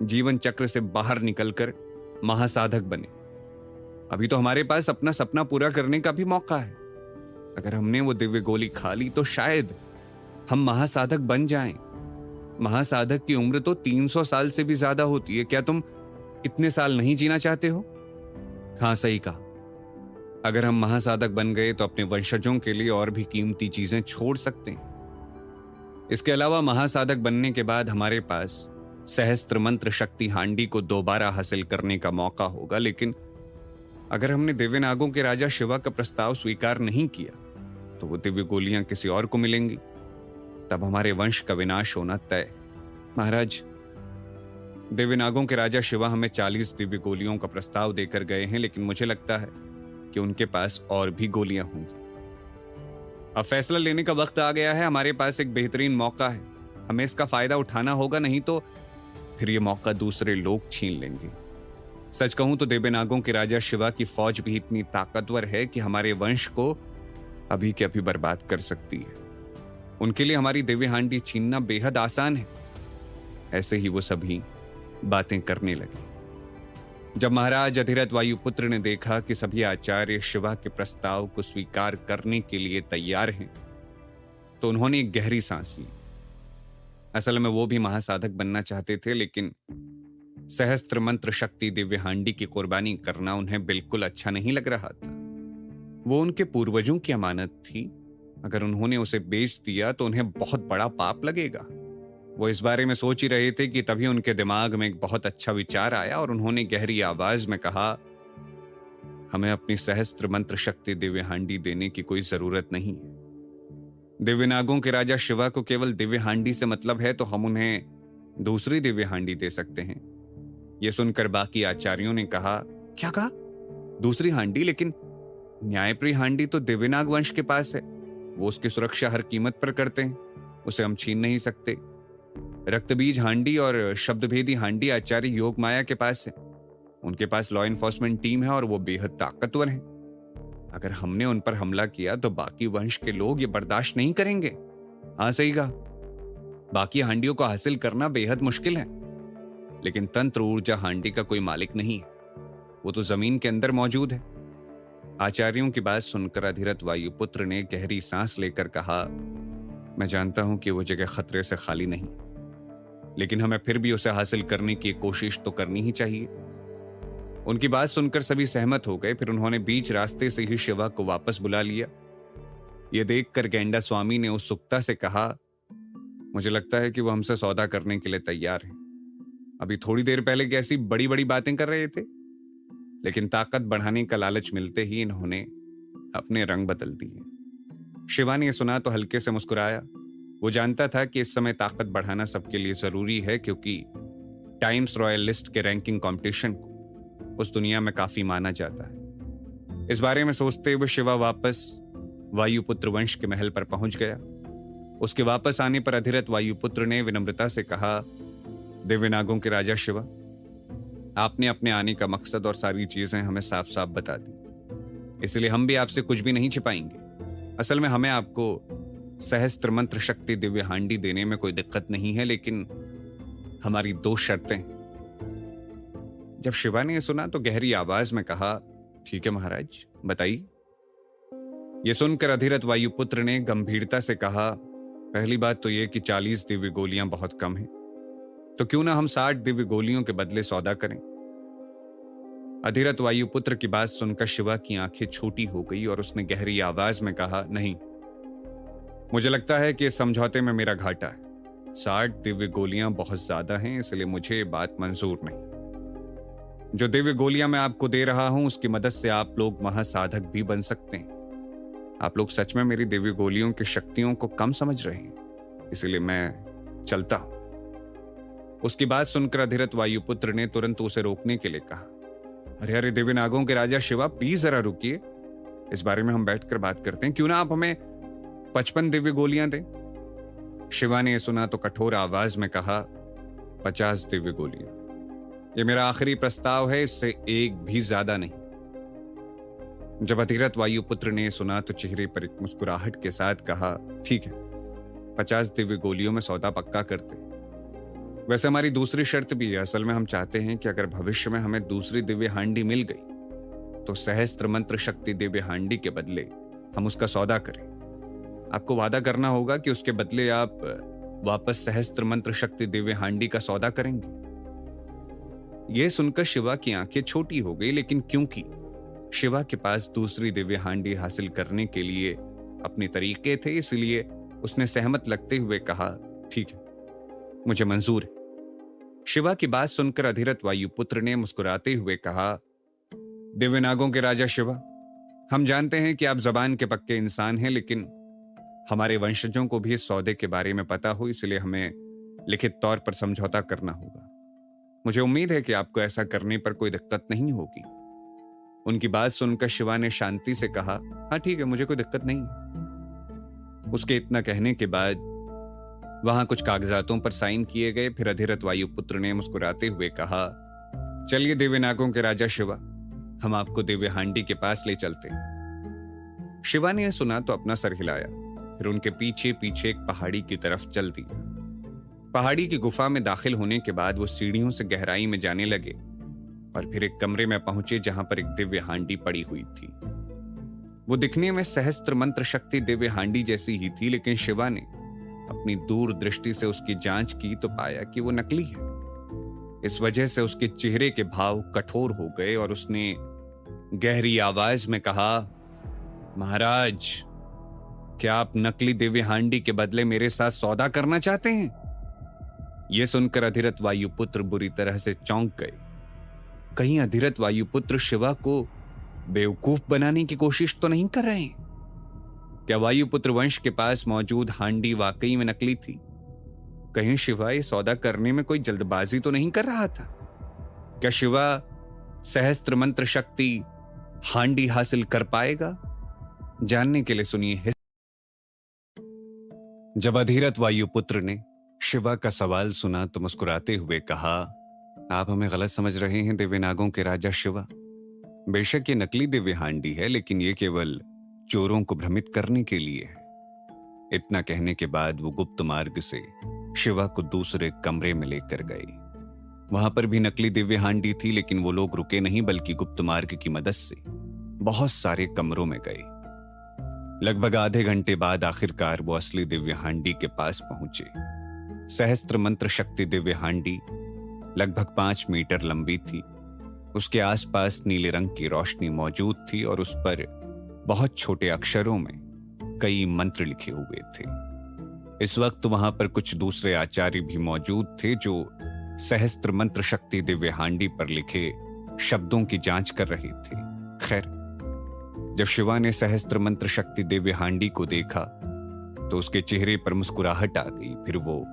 जीवन चक्र से बाहर निकलकर महासाधक बने। अभी तो हमारे पास अपना सपना पूरा करने का भी मौका है। अगर हमने वो दिव्य गोली खा ली तो शायद हम महासाधक बन जाएं। महासाधक की उम्र तो 300 साल से भी ज्यादा होती है। क्या तुम इतने साल नहीं जीना चाहते हो? हाँ, सही कहा। अगर हम महासाधक बन गए तो अपने वंशजों के लिए और भी कीमती चीजें छोड़ सकते हैं। इसके अलावा महासाधक बनने के बाद हमारे पास सहस्त्र मंत्र शक्ति हांडी को दोबारा हासिल करने का मौका होगा। लेकिन अगर हमने दिव्य नागों के राजा शिवा का प्रस्ताव स्वीकार नहीं किया तो वो दिव्य गोलियां किसी और को मिलेंगी। तब हमारे वंश का विनाश होना तय। महाराज, दिव्य नागों के राजा शिवा हमें 40 दिव्य गोलियों का प्रस्ताव देकर गए हैं, लेकिन मुझे लगता है कि उनके पास और भी गोलियां होंगी। अब फैसला लेने का वक्त आ गया है। हमारे पास एक बेहतरीन मौका है, हमें इसका फायदा उठाना होगा, नहीं तो फिर ये मौका दूसरे लोग छीन लेंगे। सच कहूं तो देवनागों के राजा शिवा की फौज भी इतनी ताकतवर है कि हमारे वंश को अभी के अभी बर्बाद कर सकती है। उनके लिए हमारी दिव्य हांडी छीनना बेहद आसान है। ऐसे ही वो सभी बातें करने लगे। जब महाराज अधिरथ वायुपुत्र ने देखा कि सभी आचार्य शिवा के प्रस्ताव को स्वीकार करने के लिए तैयार हैं, तो उन्होंने एक गहरी सांस ली। असल में वो भी महासाधक बनना चाहते थे, लेकिन सहस्त्र मंत्र शक्ति दिव्य हांडी की कुर्बानी करना उन्हें बिल्कुल अच्छा नहीं लग रहा था। वो उनके पूर्वजों की अमानत थी। अगर उन्होंने उसे बेच दिया तो उन्हें बहुत बड़ा पाप लगेगा। वो इस बारे में सोच ही रहे थे कि तभी उनके दिमाग में एक बहुत अच्छा विचार आया और उन्होंने गहरी आवाज में कहा, हमें अपनी सहस्त्र मंत्र शक्ति दिव्य हांडी देने की कोई जरूरत नहीं है। दिव्यनागों के राजा शिवा को केवल दिव्य हांडी से मतलब है, तो हम उन्हें दूसरी दिव्य हांडी दे सकते हैं। यह सुनकर बाकी आचार्यों ने कहा, क्या कहा? दूसरी हांडी? लेकिन न्यायप्रिय हांडी तो दिव्यनाग वंश के पास है। वो उसकी सुरक्षा हर कीमत पर करते हैं, उसे हम छीन नहीं सकते। रक्तबीज हांडी और शब्दभेदी हांडी आचार्य योग माया के पास है। उनके पास लॉ एनफोर्समेंट टीम है और वो बेहद ताकतवर हैं। अगर हमने उन पर हमला किया तो बाकी वंश के लोग ये बर्दाश्त नहीं करेंगे। हाँ, सही कहा। बाकी हांडियों को हासिल करना बेहद मुश्किल है, लेकिन तंत्र ऊर्जा हांडी का कोई मालिक नहीं है। वो तो जमीन के अंदर मौजूद है। आचार्यों की बात सुनकर अधिरथ वायुपुत्र ने गहरी सांस लेकर कहा, मैं जानता हूं कि वो जगह खतरे से खाली नहीं, लेकिन हमें फिर भी उसे हासिल करने की कोशिश तो करनी ही चाहिए। उनकी बात सुनकर सभी सहमत हो गए। फिर उन्होंने बीच रास्ते से ही शिवा को वापस बुला लिया। यह देखकर गेंडा स्वामी ने उत्सुकता से कहा, मुझे लगता है कि वो हमसे सौदा करने के लिए तैयार है। अभी थोड़ी देर पहले कैसी बड़ी बड़ी बातें कर रहे थे, लेकिन ताकत बढ़ाने का लालच मिलते ही इन्होंने अपने रंग बदल दिए। शिवा ने सुना तो हल्के से मुस्कुराया। वो जानता था कि इस समय ताकत बढ़ाना सबके लिए जरूरी है, क्योंकि टाइम्स रॉयल लिस्ट के रैंकिंग कंपटीशन को उस दुनिया में काफी माना जाता है। इस बारे में सोचते हुए शिवा वापस वायुपुत्र वंश के महल पर पहुंच गया। उसके वापस आने पर अधिरथ वायुपुत्र ने विनम्रता से कहा, दिव्यनागों के राजा शिवा, आपने अपने आने का मकसद और सारी चीजें हमें साफ साफ बता दी, इसलिए हम भी आपसे कुछ भी नहीं छिपाएंगे। असल में हमें आपको सहस्त्र मंत्र शक्ति दिव्य हांडी देने में कोई दिक्कत नहीं है, लेकिन हमारी 2 शर्तें हैं। जब शिवा ने सुना तो गहरी आवाज में कहा, ठीक है महाराज, बताइए। यह सुनकर अधिरथ वायुपुत्र ने गंभीरता से कहा, पहली बात तो यह कि 40 दिव्य गोलियां बहुत कम हैं, तो क्यों ना हम 60 दिव्य गोलियों के बदले सौदा करें। अधिरथ वायुपुत्र की बात सुनकर शिवा की आंखें छोटी हो गई और उसने गहरी आवाज में कहा, नहीं, मुझे लगता है कि इस समझौते में मेरा घाटा है। 60 दिव्य गोलियां बहुत ज्यादा हैं, इसलिए मुझे ये बात मंजूर नहीं। जो दिव्य गोलियां मैं आपको दे रहा हूं, उसकी मदद से आप लोग महासाधक भी बन सकते हैं। आप लोग सच में मेरी दिव्य गोलियों की शक्तियों को कम समझ रहे हैं, इसलिए मैं चलता हूं। उसकी बात सुनकर अधिरथ वायुपुत्र ने तुरंत उसे रोकने के लिए कहा, अरे अरे दिव्यनागों के राजा शिवा, प्लीज जरा रुकिए, इस बारे में हम बैठकर बात करते हैं। क्यों ना आप हमें 55 दिव्य गोलियां दें। शिवा ने सुना तो कठोर आवाज में कहा, 50 दिव्य गोलियां, ये मेरा आखिरी प्रस्ताव है, इससे एक भी ज्यादा नहीं। जब अधिरथ वायुपुत्र ने सुना तो चेहरे पर एक मुस्कुराहट के साथ कहा, ठीक है, 50 दिव्य गोलियों में सौदा पक्का करते। वैसे हमारी दूसरी शर्त भी है। असल में हम चाहते हैं कि अगर भविष्य में हमें दूसरी दिव्य हांडी मिल गई तो सहस्त्र मंत्र शक्ति दिव्य हांडी के बदले हम उसका सौदा करें। आपको वादा करना होगा कि उसके बदले आप वापस सहस्त्र मंत्र शक्ति दिव्य हांडी का सौदा करेंगे। यह सुनकर शिवा की आंखें छोटी हो गई, लेकिन क्योंकि शिवा के पास दूसरी दिव्य हांडी हासिल करने के लिए अपने तरीके थे, इसलिए उसने सहमत लगते हुए कहा, ठीक है, मुझे मंजूर है। शिवा की बात सुनकर अधिरथ वायुपुत्र ने मुस्कुराते हुए कहा, दिव्यनागों के राजा शिवा, हम जानते हैं कि आप जबान के पक्के इंसान हैं, लेकिन हमारे वंशजों को भी इस सौदे के बारे में पता हो, इसलिए हमें लिखित तौर पर समझौता करना होगा। मुझे उम्मीद है कि आपको ऐसा करने पर कोई दिक्कत नहीं होगी। उनकी बात सुनकर शिवा ने शांति से कहा, हाँ ठीक है, मुझे कोई दिक्कत नहीं है। उसके इतना कहने के बाद वहां कुछ कागजातों पर साइन किए गए। फिर अधिरथ वायुपुत्र ने मुस्कुराते हुए कहा, चलिए दिव्यनागों के राजा शिवा, हम आपको दिव्य हांडी के पास ले चलते हैं। शिवा ने यह सुना तो अपना सर हिलाया, फिर उनके पीछे पीछे एक पहाड़ी की तरफ चल दिया। पहाड़ी की गुफा में दाखिल होने के बाद वो सीढ़ियों से गहराई में जाने लगे और फिर एक कमरे में पहुंचे जहां पर एक दिव्य हांडी पड़ी हुई थी। वो दिखने में सहस्त्र मंत्र शक्ति दिव्य हांडी जैसी ही थी, लेकिन शिवा ने अपनी दूर दृष्टि से उसकी जांच की तो पाया कि वो नकली है। इस वजह से उसके चेहरे के भाव कठोर हो गए और उसने गहरी आवाज में कहा, महाराज, क्या आप नकली दिव्य हांडी के बदले मेरे साथ सौदा करना चाहते हैं? यह सुनकर अधिरथ वायुपुत्र बुरी तरह से चौंक गए। कहीं अधिरथ वायुपुत्र शिवा को बेवकूफ बनाने की कोशिश तो नहीं कर रहे हैं? क्या वायुपुत्र वंश के पास मौजूद हांडी वाकई में नकली थी? कहीं शिवा ये सौदा करने में कोई जल्दबाजी तो नहीं कर रहा था? क्या शिवा सहस्त्र मंत्र शक्ति हांडी हासिल कर पाएगा? जानने के लिए सुनिए। जब अधिरथ वायुपुत्र ने शिवा का सवाल सुना तो मुस्कुराते हुए कहा, आप हमें गलत समझ रहे हैं दिव्यनागों के राजा शिवा। बेशक ये नकली दिव्य हांडी है, लेकिन ये केवल चोरों को भ्रमित करने के लिए है। इतना कहने के बाद वो गुप्त मार्ग से शिवा को दूसरे कमरे में लेकर गए। वहां पर भी नकली दिव्य हांडी थी, लेकिन वो लोग रुके नहीं, बल्कि गुप्त मार्ग की मदद से बहुत सारे कमरों में गए। लगभग आधे घंटे बाद आखिरकार वो असली दिव्य हांडी के पास पहुंचे। सहस्त्र मंत्र शक्ति दिव्य हांडी लगभग 5 मीटर लंबी थी। उसके आसपास नीले रंग की रोशनी मौजूद थी और उस पर बहुत छोटे अक्षरों में कई मंत्र लिखे हुए थे। इस वक्त वहां पर कुछ दूसरे आचार्य भी मौजूद थे जो सहस्त्र मंत्र शक्ति दिव्य हांडी पर लिखे शब्दों की जांच कर रहे थे। खैर, जब शिवा ने सहस्त्र मंत्र शक्ति दिव्य हांडी को देखा तो उसके चेहरे पर मुस्कुराहट आ गई। फिर वो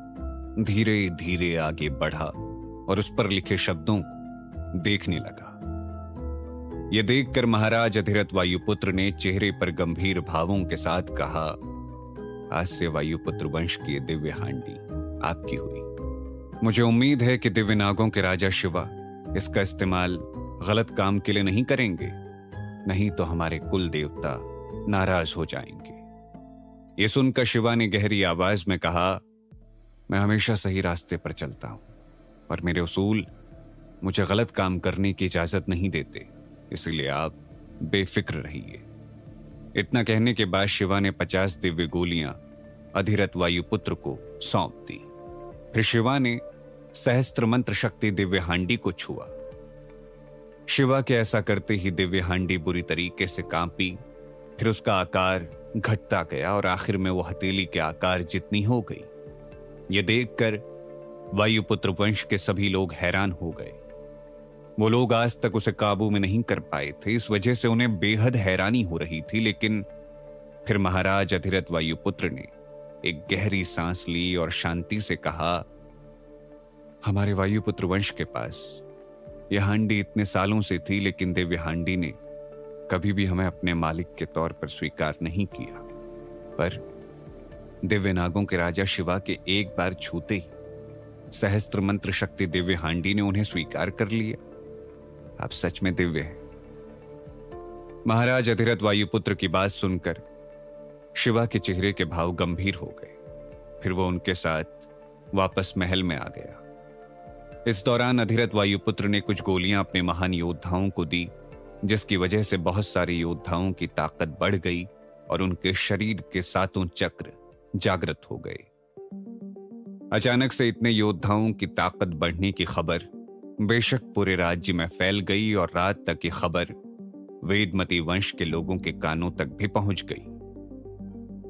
धीरे धीरे आगे बढ़ा और उस पर लिखे शब्दों को देखने लगा। यह देखकर महाराज अधिरथ वायुपुत्र ने चेहरे पर गंभीर भावों के साथ कहा, आज से वायुपुत्र वंश की दिव्य हांडी आपकी हुई। मुझे उम्मीद है कि दिव्य नागों के राजा शिवा इसका इस्तेमाल गलत काम के लिए नहीं करेंगे, नहीं तो हमारे कुल देवता नाराज हो जाएंगे। यह सुनकर शिवा ने गहरी आवाज में कहा, मैं हमेशा सही रास्ते पर चलता हूं और मेरे उसूल मुझे गलत काम करने की इजाजत नहीं देते, इसलिए आप बेफिक्र रहिए। इतना कहने के बाद शिवा ने 50 दिव्य गोलियां अधिरथ वायुपुत्र को सौंप दी। फिर शिवा ने सहस्त्र मंत्र शक्ति दिव्य हांडी को छुआ। शिवा के ऐसा करते ही दिव्य हांडी बुरी तरीके से कांपी। फिर उसका आकार घटता गया और आखिर में वो हथेली के आकार जितनी हो गई। यह देखकर वायुपुत्र वंश के सभी लोग हैरान हो गए। वो लोग आज तक उसे काबू में नहीं कर पाए थे, इस वजह से उन्हें बेहद हैरानी हो रही थी। लेकिन फिर महाराज अधिरथ वायुपुत्र ने एक गहरी सांस ली और शांति से कहा, हमारे वायुपुत्र वंश के पास यह हांडी इतने सालों से थी, लेकिन दिव्य हांडी ने कभी भी हमें अपने मालिक के तौर पर स्वीकार नहीं किया। पर दिव्य नागों के राजा शिवा के एक बार छूते ही सहस्त्र मंत्र शक्ति दिव्य हांडी ने उन्हें स्वीकार कर लिया। आप सच में दिव्य हैं। महाराज अधिरथ वायुपुत्र की बात सुनकर शिवा के चेहरे के भाव गंभीर हो गए। फिर वो उनके साथ वापस महल में आ गया। इस दौरान अधिरथ वायुपुत्र ने कुछ गोलियां अपने महान योद्धाओं को दी, जिसकी वजह से बहुत सारे योद्धाओं की ताकत बढ़ गई और उनके शरीर के 7 चक्र जागृत हो गए। अचानक से इतने योद्धाओं की ताकत बढ़ने की खबर बेशक पूरे राज्य में फैल गई और रात तक ये खबर वेदमती वंश के लोगों के कानों तक भी पहुंच गई।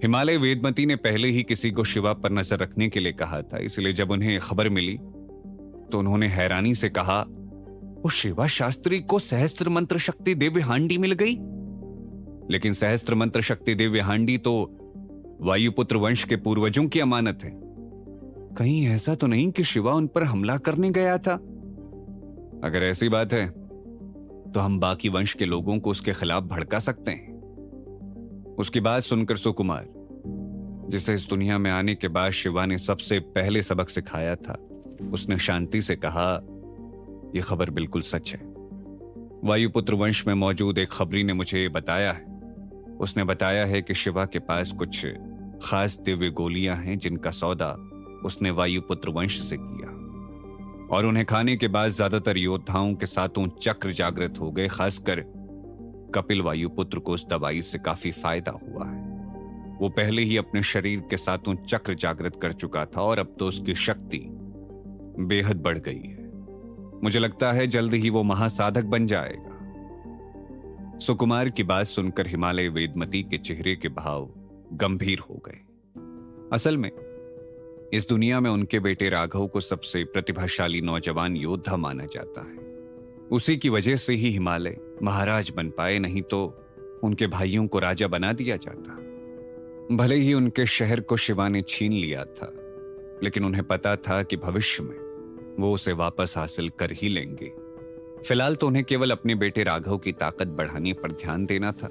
हिमालय वेदमती ने पहले ही किसी को शिवा पर नजर रखने के लिए कहा था, इसलिए जब उन्हें खबर मिली तो उन्होंने हैरानी से कहा, उस शिवा शास्त्री को सहस्त्र मंत्र शक्ति दिव्य हांडी मिल गई। लेकिन सहस्त्र मंत्र शक्ति दिव्य हांडी तो वायुपुत्र वंश के पूर्वजों की अमानत है। कहीं ऐसा तो नहीं कि शिवा उन पर हमला करने गया था? अगर ऐसी बात है तो हम बाकी वंश के लोगों को उसके खिलाफ भड़का सकते हैं। उसकी बात सुनकर सुकुमार, जिसे इस दुनिया में आने के बाद शिवा ने सबसे पहले सबक सिखाया था, उसने शांति से कहा, ये खबर बिल्कुल सच है। वायुपुत्र वंश में मौजूद एक खबरी ने मुझे बताया है। उसने बताया है कि शिवा के पास कुछ खास दिव्य गोलियां हैं जिनका सौदा उसने वायुपुत्र वंश से किया, और उन्हें खाने के बाद ज्यादातर योद्धाओं के सातों चक्र जागृत हो गए। खासकर कपिल वायुपुत्र को उस दवाई से काफी फायदा हुआ है। वो पहले ही अपने शरीर के सातों चक्र जागृत कर चुका था और अब तो उसकी शक्ति बेहद बढ़ गई है। मुझे लगता है जल्द ही वो महासाधक बन जाएगा। सुकुमार की बात सुनकर हिमालय वेदमती के चेहरे के भाव गंभीर हो गए। असल में इस दुनिया में उनके बेटे राघव को सबसे प्रतिभाशाली नौजवान योद्धा माना जाता है। उसी की वजह से ही हिमालय महाराज बन पाए, नहीं तो उनके भाइयों को राजा बना दिया जाता। भले ही उनके शहर को शिवा ने छीन लिया था, लेकिन उन्हें पता था कि भविष्य में वो उसे वापस हासिल कर ही लेंगे। फिलहाल तो उन्हें केवल अपने बेटे राघव की ताकत बढ़ाने पर ध्यान देना था।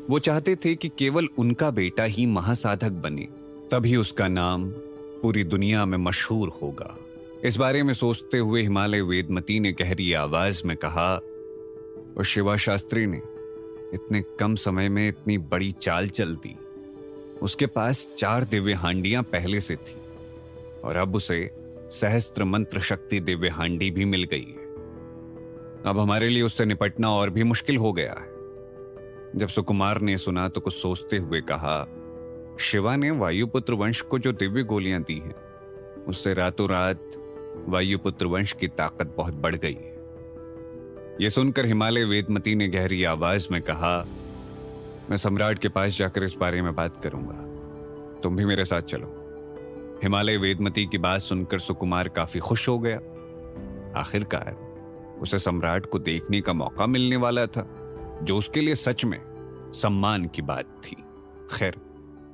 वो चाहते थे कि केवल उनका बेटा ही महासाधक बने, तभी उसका नाम पूरी दुनिया में मशहूर होगा। इस बारे में सोचते हुए हिमालय वेदमती ने गहरी आवाज में कहा, और शिवा शास्त्री ने इतने कम समय में इतनी बड़ी चाल चल दी। उसके पास 4 दिव्य हांडियां पहले से थी और अब उसे सहस्त्र मंत्र शक्ति दिव्य हांडी भी मिल गई है। अब हमारे लिए उससे निपटना और भी मुश्किल हो गया है। जब सुकुमार ने सुना तो कुछ सोचते हुए कहा, शिवा ने वायुपुत्र वंश को जो दिव्य गोलियां दी हैं, उससे रातों रात वायुपुत्र वंश की ताकत बहुत बढ़ गई है। यह सुनकर हिमालय वेदमती ने गहरी आवाज में कहा, मैं सम्राट के पास जाकर इस बारे में बात करूंगा, तुम भी मेरे साथ चलो। हिमालय वेदमती की बात सुनकर सुकुमार काफी खुश हो गया। आखिरकार उसे सम्राट को देखने का मौका मिलने वाला था, जो उसके लिए सच में सम्मान की बात थी। खैर,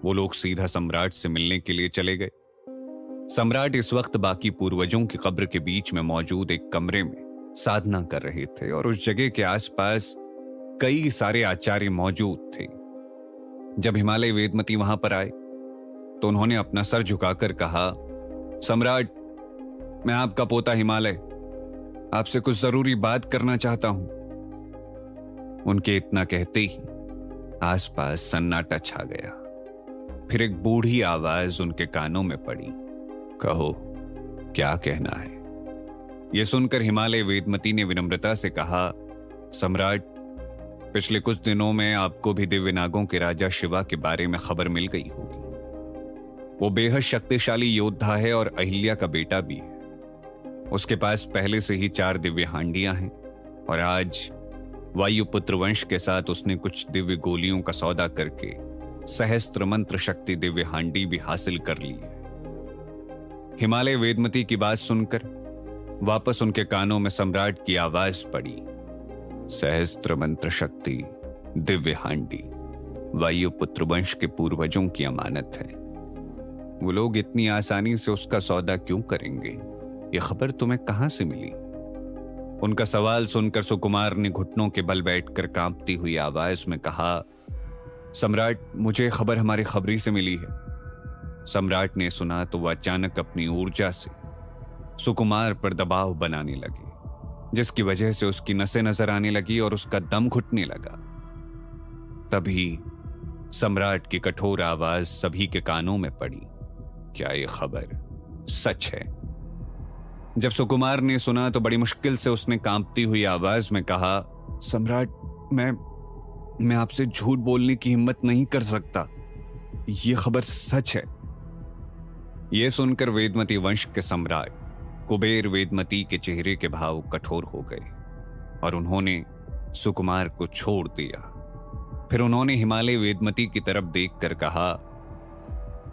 वो लोग सीधा सम्राट से मिलने के लिए चले गए। सम्राट इस वक्त बाकी पूर्वजों की कब्र के बीच में मौजूद एक कमरे में साधना कर रहे थे, और उस जगह के आसपास कई सारे आचार्य मौजूद थे। जब हिमालय वेदमती वहां पर आए तो उन्होंने अपना सर झुकाकर कहा, सम्राट, मैं आपका पोता हिमालय आपसे कुछ जरूरी बात करना चाहता हूं। उनके इतना कहते ही आसपास सन्नाटा छा गया। फिर एक बूढ़ी आवाज उनके कानों में पड़ी, कहो, क्या कहना है? यह सुनकर हिमालय वेदमती ने विनम्रता से कहा, सम्राट, पिछले कुछ दिनों में आपको भी दिव्य नागों के राजा शिवा के बारे में खबर मिल गई होगी। वो बेहद शक्तिशाली योद्धा है और अहिल्या का बेटा भी है। उसके पास पहले से ही 4 दिव्य हांडियां हैं, और आज वायुपुत्र वंश के साथ उसने कुछ दिव्य गोलियों का सौदा करके सहस्त्र मंत्र शक्ति दिव्य हांडी भी हासिल कर ली है। हिमालय वेदमती की बात सुनकर वापस उनके कानों में सम्राट की आवाज पड़ी, सहस्त्र मंत्र शक्ति दिव्य हांडी वायुपुत्र वंश के पूर्वजों की अमानत है। वो लोग इतनी आसानी से उसका सौदा क्यों करेंगे? यह खबर तुम्हें कहां से मिली? उनका सवाल सुनकर सुकुमार ने घुटनों के बल बैठकर कांपती हुई आवाज में कहा, सम्राट, मुझे खबर हमारे खबरी से मिली है। सम्राट ने सुना तो वह अचानक अपनी ऊर्जा से सुकुमार पर दबाव बनाने लगे, जिसकी वजह से उसकी नसें नजर आने लगी और उसका दम घुटने लगा। तभी सम्राट की कठोर आवाज सभी के कानों में पड़ी, क्या यह खबर सच है? जब सुकुमार ने सुना तो बड़ी मुश्किल से उसने कांपती हुई आवाज में कहा, सम्राट, मैं आपसे झूठ बोलने की हिम्मत नहीं कर सकता। यह खबर सच है। यह सुनकर वेदमती वंश के सम्राट कुबेर वेदमती के चेहरे के भाव कठोर हो गए और उन्होंने सुकुमार को छोड़ दिया। फिर उन्होंने हिमालय वेदमती की तरफ देखकर कहा,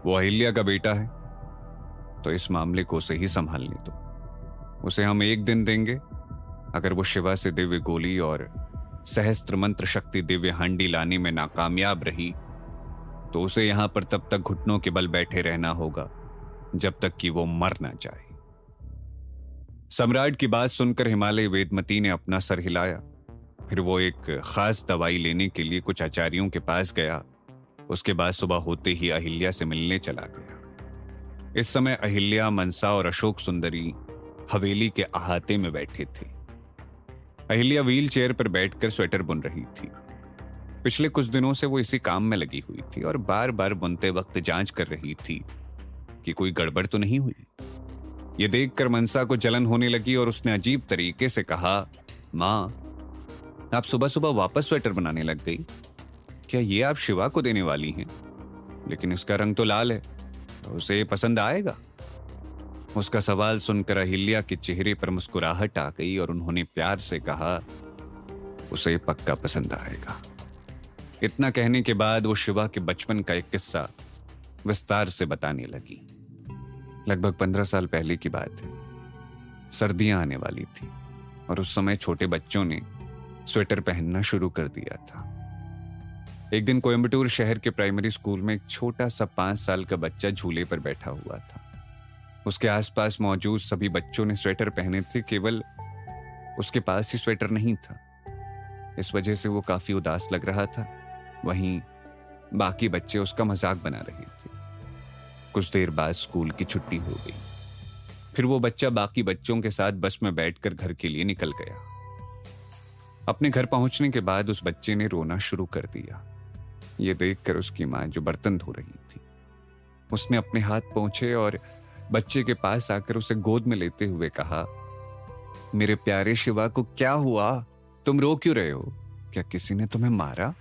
वो अहिल्या का बेटा है, तो इस मामले को उसे ही संभालने दो। उसे हम 1 दिन देंगे। अगर वो शिवा से दिव्य गोली और सहस्त्र मंत्र शक्ति दिव्य हांडी लाने में नाकामयाब रही तो उसे यहां पर तब तक घुटनों के बल बैठे रहना होगा जब तक कि वो मर ना जाए। सम्राट की बात सुनकर हिमालय वेदमती ने अपना सर हिलाया। फिर वो एक खास दवाई लेने के लिए कुछ आचार्यों के पास गया। उसके बाद सुबह होते ही अहिल्या से मिलने चला गया। इस समय अहिल्या, मनसा और अशोक सुंदरी हवेली के अहाते में बैठे थे। अहिल्या व्हील चेयर पर बैठकर स्वेटर बुन रही थी। पिछले कुछ दिनों से वो इसी काम में लगी हुई थी और बार बार बुनते वक्त जांच कर रही थी कि कोई गड़बड़ तो नहीं हुई। ये देखकर मनसा को जलन होने लगी और उसने अजीब तरीके से कहा, माँ, आप सुबह सुबह वापस स्वेटर बनाने लग गई। क्या ये आप शिवा को देने वाली हैं? लेकिन इसका रंग तो लाल है, तो उसे पसंद आएगा? उसका सवाल सुनकर अहिल्या के चेहरे पर मुस्कुराहट आ गई और उन्होंने प्यार से कहा, उसे पक्का पसंद आएगा। इतना कहने के बाद वो शिवा के बचपन का एक किस्सा विस्तार से बताने लगी। लगभग 15 साल पहले की बात है। सर्दियां आने वाली थी और उस समय छोटे बच्चों ने स्वेटर पहनना शुरू कर दिया था। एक दिन कोयम्बटूर शहर के प्राइमरी स्कूल में एक छोटा सा 5 साल का बच्चा झूले पर बैठा हुआ था। उसके आसपास मौजूद सभी बच्चों ने स्वेटर पहने थे, केवल उसके पास ही स्वेटर नहीं था। इस वजह से वो काफी उदास लग रहा था। वहीं बाकी बच्चे उसका मजाक बना रहे थे। कुछ देर बाद स्कूल की छुट्टी हो गई। फिर वो बच्चा बाकी बच्चों के साथ बस में बैठकर घर के लिए निकल गया। अपने घर पहुंचने के बाद उस बच्चे ने रोना शुरू कर दिया। ये देखकर उसकी मां, जो बर्तन धो रही थी, उसने अपने हाथ पोंछे और बच्चे के पास आकर उसे गोद में लेते हुए कहा, मेरे प्यारे शिवा को क्या हुआ? तुम रो क्यों रहे हो? क्या किसी ने तुम्हें मारा?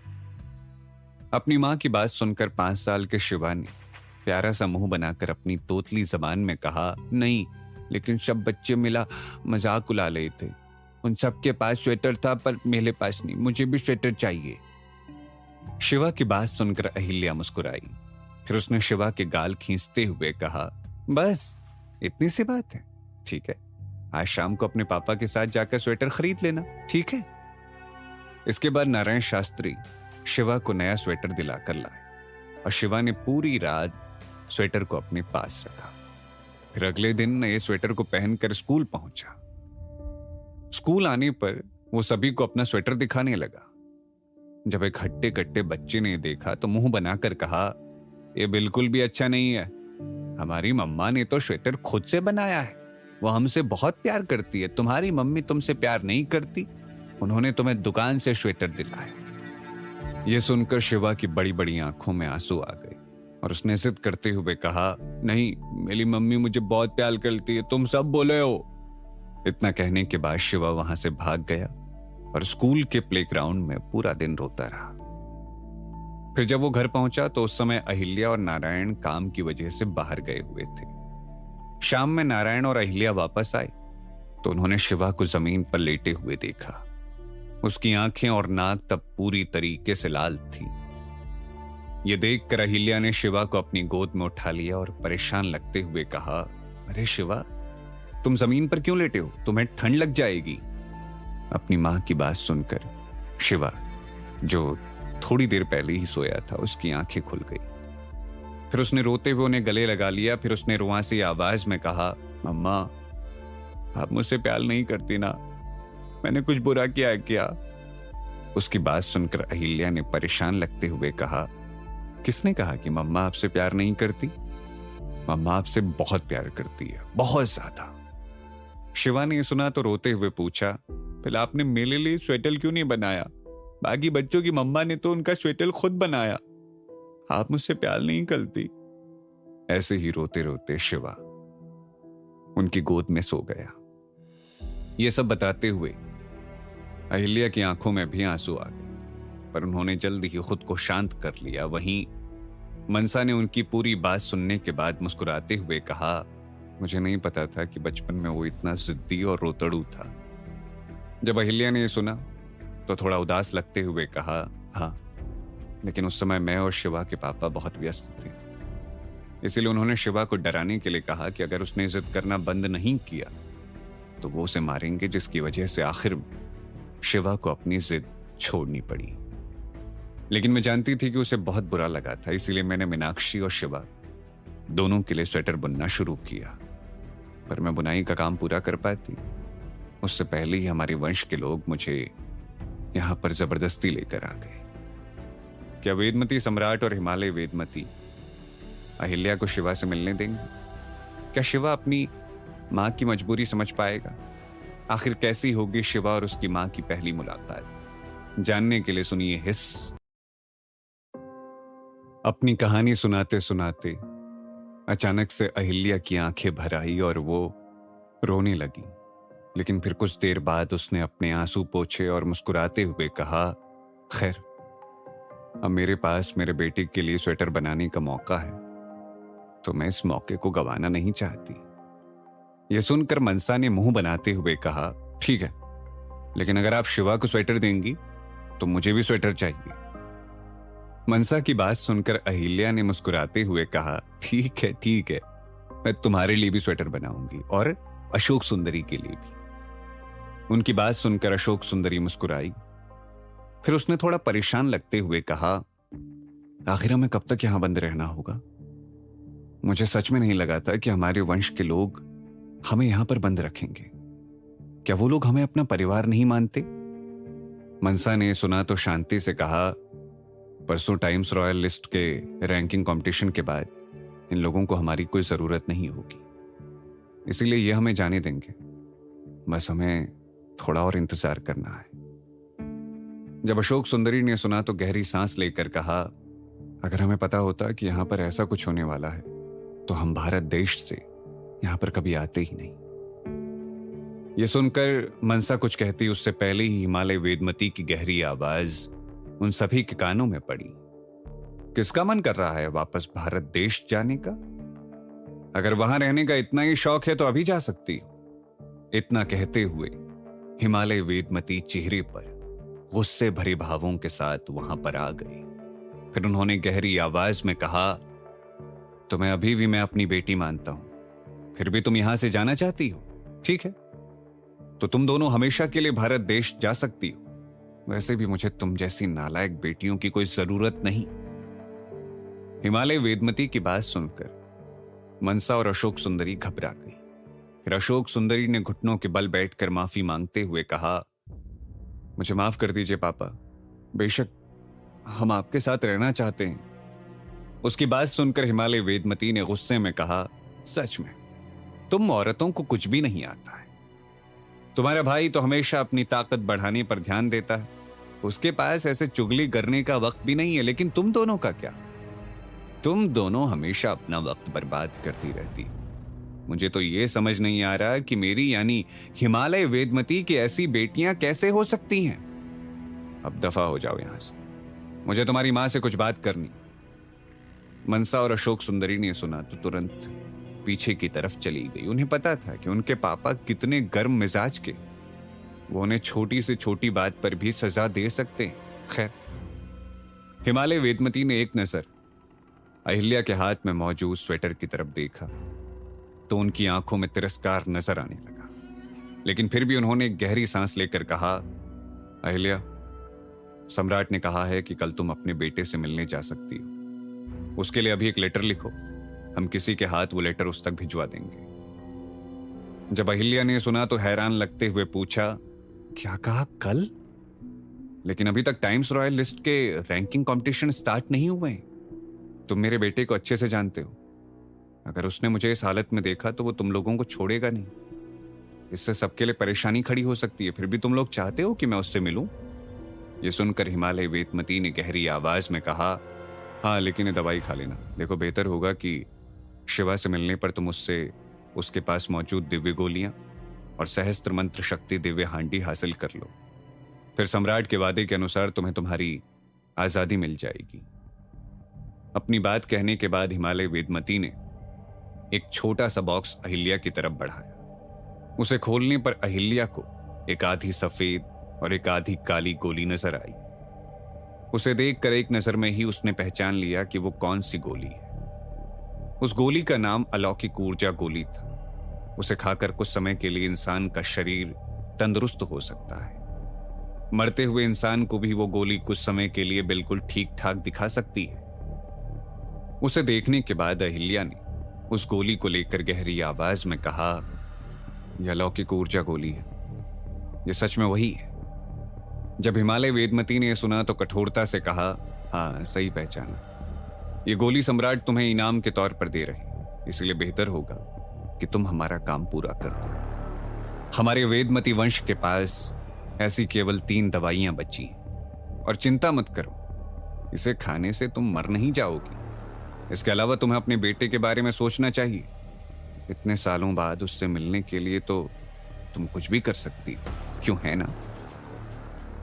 अपनी मां की बात सुनकर 5 साल के शिवा ने प्यारा सा मुंह बनाकर अपनी तोतली जबान में कहा, नहीं, लेकिन सब बच्चे मिला मजाक उड़ा रहे थे। उन सबके पास स्वेटर था पर मेरे पास नहीं। मुझे भी स्वेटर चाहिए। शिवा की बात सुनकर अहिल्या मुस्कुराई। फिर उसने शिवा के गाल खींचते हुए कहा, बस इतनी सी बात है? ठीक है, आज शाम को अपने पापा के साथ जाकर स्वेटर खरीद लेना, ठीक है? इसके बाद नारायण शास्त्री शिवा को नया स्वेटर दिलाकर लाए और शिवा ने पूरी रात स्वेटर को अपने पास रखा। फिर अगले दिन नए स्वेटर को पहनकर स्कूल पहुंचा। स्कूल आने पर वो सभी को अपना स्वेटर दिखाने लगा। जब एक हट्टे कट्टे बच्चे ने देखा तो मुंह बनाकर कहा, यह बिल्कुल भी अच्छा नहीं है। हमारी मम्मा ने तो स्वेटर खुद से बनाया है। वो हमसे बहुत प्यार करती है। तुम्हारी मम्मी तुमसे प्यार नहीं करती। उन्होंने तुम्हें दुकान से स्वेटर दिलाया। यह सुनकर शिवा की बड़ी बड़ी आंखों में आंसू आ गए और उसने जिद करते हुए कहा, नहीं, मेरी मम्मी मुझे बहुत प्यार करती है, तुम सब बोले हो। इतना कहने के बाद शिवा वहां से भाग गया और स्कूल के प्लेग्राउंड में पूरा दिन रोता रहा। फिर जब वो घर पहुंचा तो उस समय अहिल्या और नारायण काम की वजह से बाहर गए हुए थे। शाम में नारायण और अहिल्या वापस आए तो उन्होंने शिवा को जमीन पर लेटे हुए देखा। उसकी आंखें और नाक तब पूरी तरीके से लाल थी। ये देखकर अहिल्या ने शिवा को अपनी गोद में उठा लिया और परेशान लगते हुए कहा, अरे शिवा, तुम जमीन पर क्यों लेटे हो? तुम्हें ठंड लग जाएगी। अपनी मां की बात सुनकर शिवा, जो थोड़ी देर पहले ही सोया था, उसकी आंखें खुल गई। फिर उसने रोते हुए उन्हें गले लगा लिया। फिर उसने रुआंसी आवाज में कहा, मम्मा, आप मुझसे प्यार नहीं करती ना? मैंने कुछ बुरा किया है क्या? उसकी बात सुनकर अहिल्या ने परेशान लगते हुए कहा, किसने कहा कि मम्मा आपसे प्यार नहीं करती? मम्मा आपसे बहुत प्यार करती है, बहुत ज्यादा। शिवा ने सुना तो रोते हुए पूछा, फिर आपने मेरे लिए स्वेटर क्यों नहीं बनाया? बाकी बच्चों की मम्मा ने तो उनका स्वेटर खुद बनाया। आप मुझसे प्यार नहीं करती। ऐसे ही रोते रोते शिवा उनकी गोद में सो गया। ये सब बताते हुए अहिल्या की आंखों में भी आंसू आ गए, पर उन्होंने जल्दी ही खुद को शांत कर लिया। वहीं मनसा ने उनकी पूरी बात सुनने के बाद मुस्कुराते हुए कहा, मुझे नहीं पता था कि बचपन में वो इतना जिद्दी और रोतड़ू था। जब अहिल्या ने सुना तो थोड़ा उदास लगते हुए कहा, हाँ, लेकिन उस समय मैं और शिवा के पापा बहुत व्यस्त थे। इसीलिए उन्होंने शिवा को डराने के लिए कहा कि अगर उसने जिद करना बंद नहीं किया तो वो उसे मारेंगे, जिसकी वजह से आखिर में शिवा को अपनी जिद छोड़नी पड़ी। लेकिन मैं जानती थी कि उसे बहुत बुरा लगा था, इसीलिए मैंने मीनाक्षी और शिवा दोनों के लिए स्वेटर बुनना शुरू किया। पर मैं बुनाई का काम पूरा कर पाती उससे पहले ही हमारे वंश के लोग मुझे यहां पर जबरदस्ती लेकर आ गए। क्या वेदमती सम्राट और हिमालय वेदमती अहिल्या को शिवा से मिलने देंगे? क्या शिवा अपनी मां की मजबूरी समझ पाएगा? आखिर कैसी होगी शिवा और उसकी मां की पहली मुलाकात, जानने के लिए सुनिए हिस्स। अपनी कहानी सुनाते सुनाते अचानक से अहिल्या की आंखें भर आई और वो रोने लगी। लेकिन फिर कुछ देर बाद उसने अपने आंसू पोंछे और मुस्कुराते हुए कहा, खैर, अब मेरे पास मेरे बेटे के लिए स्वेटर बनाने का मौका है, तो मैं इस मौके को गंवाना नहीं चाहती। यह सुनकर मनसा ने मुंह बनाते हुए कहा, ठीक है, लेकिन अगर आप शिवा को स्वेटर देंगी तो मुझे भी स्वेटर चाहिए। मनसा की बात सुनकर अहिल्या ने मुस्कुराते हुए कहा, ठीक है, मैं तुम्हारे लिए भी स्वेटर बनाऊंगी और अशोक सुंदरी के लिए भी। उनकी बात सुनकर अशोक सुंदरी मुस्कुराई। फिर उसने थोड़ा परेशान लगते हुए कहा, आखिर हमें कब तक यहां बंद रहना होगा? मुझे सच में नहीं लगा था कि हमारे वंश के लोग हमें यहां पर बंद रखेंगे। क्या वो लोग हमें अपना परिवार नहीं मानते? मनसा ने सुना तो शांति से कहा, परसों टाइम्स रॉयल लिस्ट के रैंकिंग कंपटीशन के बाद इन लोगों को हमारी कोई जरूरत नहीं होगी, इसीलिए ये हमें जाने देंगे। बस हमें थोड़ा और इंतजार करना है। जब अशोक सुंदरी ने सुना तो गहरी सांस लेकर कहा, अगर हमें पता होता कि यहां पर ऐसा कुछ होने वाला है तो हम भारत देश से यहां पर कभी आते ही नहीं। यह सुनकर मनसा कुछ कहती उससे पहले ही हिमालय वेदमती की गहरी आवाज उन सभी के कानों में पड़ी। किसका मन कर रहा है वापस भारत देश जाने का? अगर वहां रहने का इतना ही शौक है तो अभी जा सकती हो। इतना कहते हुए हिमालय वेदमती चेहरे पर गुस्से भरे भावों के साथ वहां पर आ गए। फिर उन्होंने गहरी आवाज में कहा, तो मैं अभी भी मैं अपनी बेटी मानता हूं, फिर भी तुम यहां से जाना चाहती हो? ठीक है, तो तुम दोनों हमेशा के लिए भारत देश जा सकती हो। वैसे भी मुझे तुम जैसी नालायक बेटियों की कोई जरूरत नहीं। हिमालय वेदमती की बात सुनकर मनसा और अशोक सुंदरी घबरा गई। फिर अशोक सुंदरी ने घुटनों के बल बैठकर माफी मांगते हुए कहा, मुझे माफ कर दीजिए पापा, बेशक हम आपके साथ रहना चाहते हैं। उसकी बात सुनकर हिमालय वेदमती ने गुस्से में कहा, सच में तुम औरतों को कुछ भी नहीं आता है। तुम्हारा भाई तो हमेशा अपनी ताकत बढ़ाने पर ध्यान देता है, उसके पास ऐसे चुगली करने का वक्त भी नहीं है। लेकिन तुम दोनों का क्या? तुम दोनों हमेशा अपना वक्त बर्बाद करती रहती। मुझे तो यह समझ नहीं आ रहा कि मेरी यानी हिमालय वेदमती की ऐसी बेटियां कैसे हो सकती हैं। अब दफा हो जाओ यहां से, मुझे तुम्हारी मां से कुछ बात करनी। मनसा और अशोक सुंदरी ने सुना तो तुरंत पीछे की तरफ चली गई। उन्हें पता था कि उनके पापा कितने गर्म मिजाज के, वो उन्हें छोटी से छोटी बात पर भी सजा दे सकते हैं। खैर, हिमालय वेदमती ने एक नजर अहिल्या के हाथ में मौजूद स्वेटर की तरफ देखा तो उनकी आंखों में तिरस्कार नजर आने लगा। लेकिन फिर भी उन्होंने गहरी सांस लेकर कहा, अहिल्या, सम्राट ने कहा है कि कल तुम अपने बेटे से मिलने जा सकती हो। उसके लिए अभी एक लेटर लिखो, हम किसी के हाथ वो लेटर उस तक भिजवा देंगे। जब अहिल्या ने सुना तो हैरान लगते हुए पूछा, क्या कहा कल? लेकिन अभी तक टाइम्स रॉयल लिस्ट के रैंकिंग कंपटीशन स्टार्ट नहीं हुए हैं। तुम मेरे बेटे को अच्छे से जानते हो, अगर उसने मुझे इस हालत में देखा तो वो तुम लोगों को छोड़ेगा नहीं। इससे सबके लिए परेशानी खड़ी हो सकती है। फिर भी तुम लोग चाहते हो कि मैं उससे मिलूं? यह सुनकर हिमालय वेदमती ने गहरी आवाज में कहा, हाँ, लेकिन ये दवाई खा लेना। देखो, बेहतर होगा कि शिवा से मिलने पर तुम उससे उसके पास मौजूद दिव्य गोलियां और सहस्त्र मंत्र शक्ति दिव्य हांडी हासिल कर लो। फिर सम्राट के वादे के अनुसार तुम्हें तुम्हारी आजादी मिल जाएगी। अपनी बात कहने के बाद हिमालय वेदमती ने एक छोटा सा बॉक्स अहिल्या की तरफ बढ़ाया। उसे खोलने पर अहिल्या को एक आधी सफेद और एक आधी काली गोली नजर आई। उसे देखकर एक नजर में ही उसने पहचान लिया कि वो कौन सी गोली है। उस गोली का नाम अलौकिक ऊर्जा गोली था। उसे खाकर कुछ समय के लिए इंसान का शरीर तंदुरुस्त हो सकता है। मरते हुए इंसान को भी वो गोली कुछ समय के लिए बिल्कुल ठीक ठाक दिखा सकती है। उसे देखने के बाद अहिल्या ने उस गोली को लेकर गहरी आवाज में कहा, यह अलौकिक ऊर्जा गोली है, यह सच में वही है। जब हिमालय वेदमती ने सुना तो कठोरता से कहा, हाँ, सही पहचाना। ये गोली सम्राट तुम्हें इनाम के तौर पर दे रहे हैं, इसलिए बेहतर होगा कि तुम हमारा काम पूरा कर दो। हमारे वेदमती वंश के पास ऐसी केवल 3 दवाइयां बची हैं। और चिंता मत करो, इसे खाने से तुम मर नहीं जाओगी। इसके अलावा तुम्हें अपने बेटे के बारे में सोचना चाहिए। इतने सालों बाद उससे मिलने के लिए तो तुम कुछ भी कर सकती हो, क्यों है ना?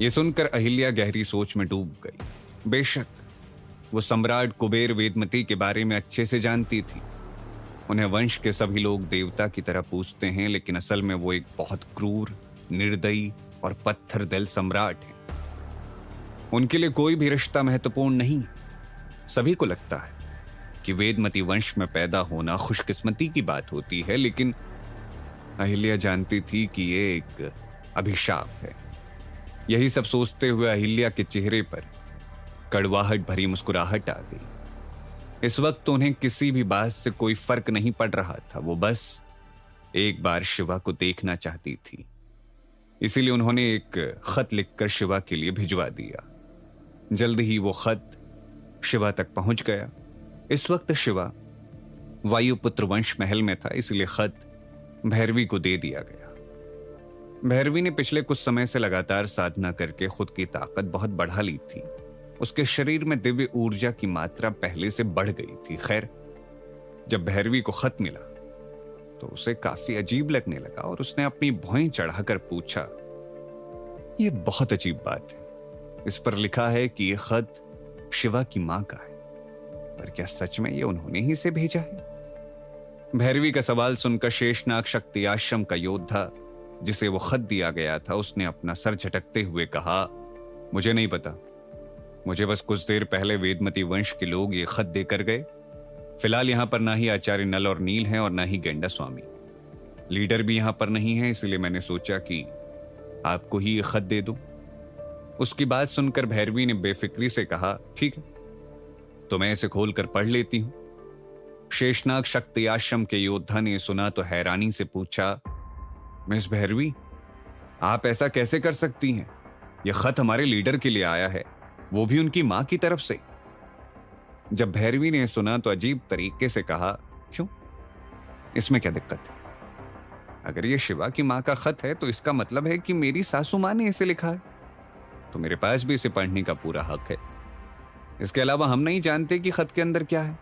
ये सुनकर अहिल्या गहरी सोच में डूब गई। बेशक वो सम्राट कुबेर वेदमती के बारे में अच्छे से जानती थी। उन्हें वंश के सभी लोग देवता की तरह पूजते हैं, लेकिन असल में वो एक बहुत क्रूर, निर्दयी और पत्थर दिल सम्राट है। उनके लिए कोई भी रिश्ता महत्वपूर्ण नहीं। सभी को लगता है कि वेदमती वंश में पैदा होना खुशकिस्मती की बात होती है, लेकिन अहिल्या जानती थी कि ये एक अभिशाप है। यही सब सोचते हुए अहिल्या के चेहरे पर कड़वाहट भरी मुस्कुराहट आ गई। इस वक्त उन्हें किसी भी बात से कोई फर्क नहीं पड़ रहा था। वो बस एक बार शिवा को देखना चाहती थी। इसीलिए उन्होंने एक खत लिखकर शिवा के लिए भिजवा दिया। जल्द ही वो खत शिवा तक पहुंच गया। इस वक्त शिवा वायुपुत्र वंश महल में था, इसलिए खत भैरवी को दे दिया गया। भैरवी ने पिछले कुछ समय से लगातार साधना करके खुद की ताकत बहुत बढ़ा ली थी। उसके शरीर में दिव्य ऊर्जा की मात्रा पहले से बढ़ गई थी। खैर, जब भैरवी को खत मिला तो उसे काफी अजीब लगने लगा और उसने अपनी भौहें चढ़ाकर पूछा, यह बहुत अजीब बात है। इस पर लिखा है कि यह खत शिवा की मां का है, पर क्या सच में यह उन्होंने ही से भेजा है? भैरवी का सवाल सुनकर शेषनाग शक्ति आश्रम का योद्धा जिसे वो खत दिया गया था, उसने अपना सर झटकते हुए कहा, मुझे नहीं पता। मुझे बस कुछ देर पहले वेदमती वंश के लोग ये खत देकर गए। फिलहाल यहां पर ना ही आचार्य नल और नील हैं और ना ही गेंडा स्वामी। लीडर भी यहां पर नहीं है, इसलिए मैंने सोचा कि आपको ही ये खत दे दूं। उसकी बात सुनकर भैरवी ने बेफिक्री से कहा, ठीक है, तो मैं इसे खोलकर पढ़ लेती हूं। शेषनाग शक्ति आश्रम के योद्धा ने सुना तो हैरानी से पूछा, मिस भैरवी, आप ऐसा कैसे कर सकती हैं? यह खत हमारे लीडर के लिए आया है, वो भी उनकी मां की तरफ से। जब भैरवी ने सुना तो अजीब तरीके से कहा, क्यों, इसमें क्या दिक्कत है? अगर ये शिवा की मां का खत है तो इसका मतलब है कि मेरी सासू मां ने इसे लिखा है, तो मेरे पास भी इसे पढ़ने का पूरा हक है। इसके अलावा हम नहीं जानते कि खत के अंदर क्या है।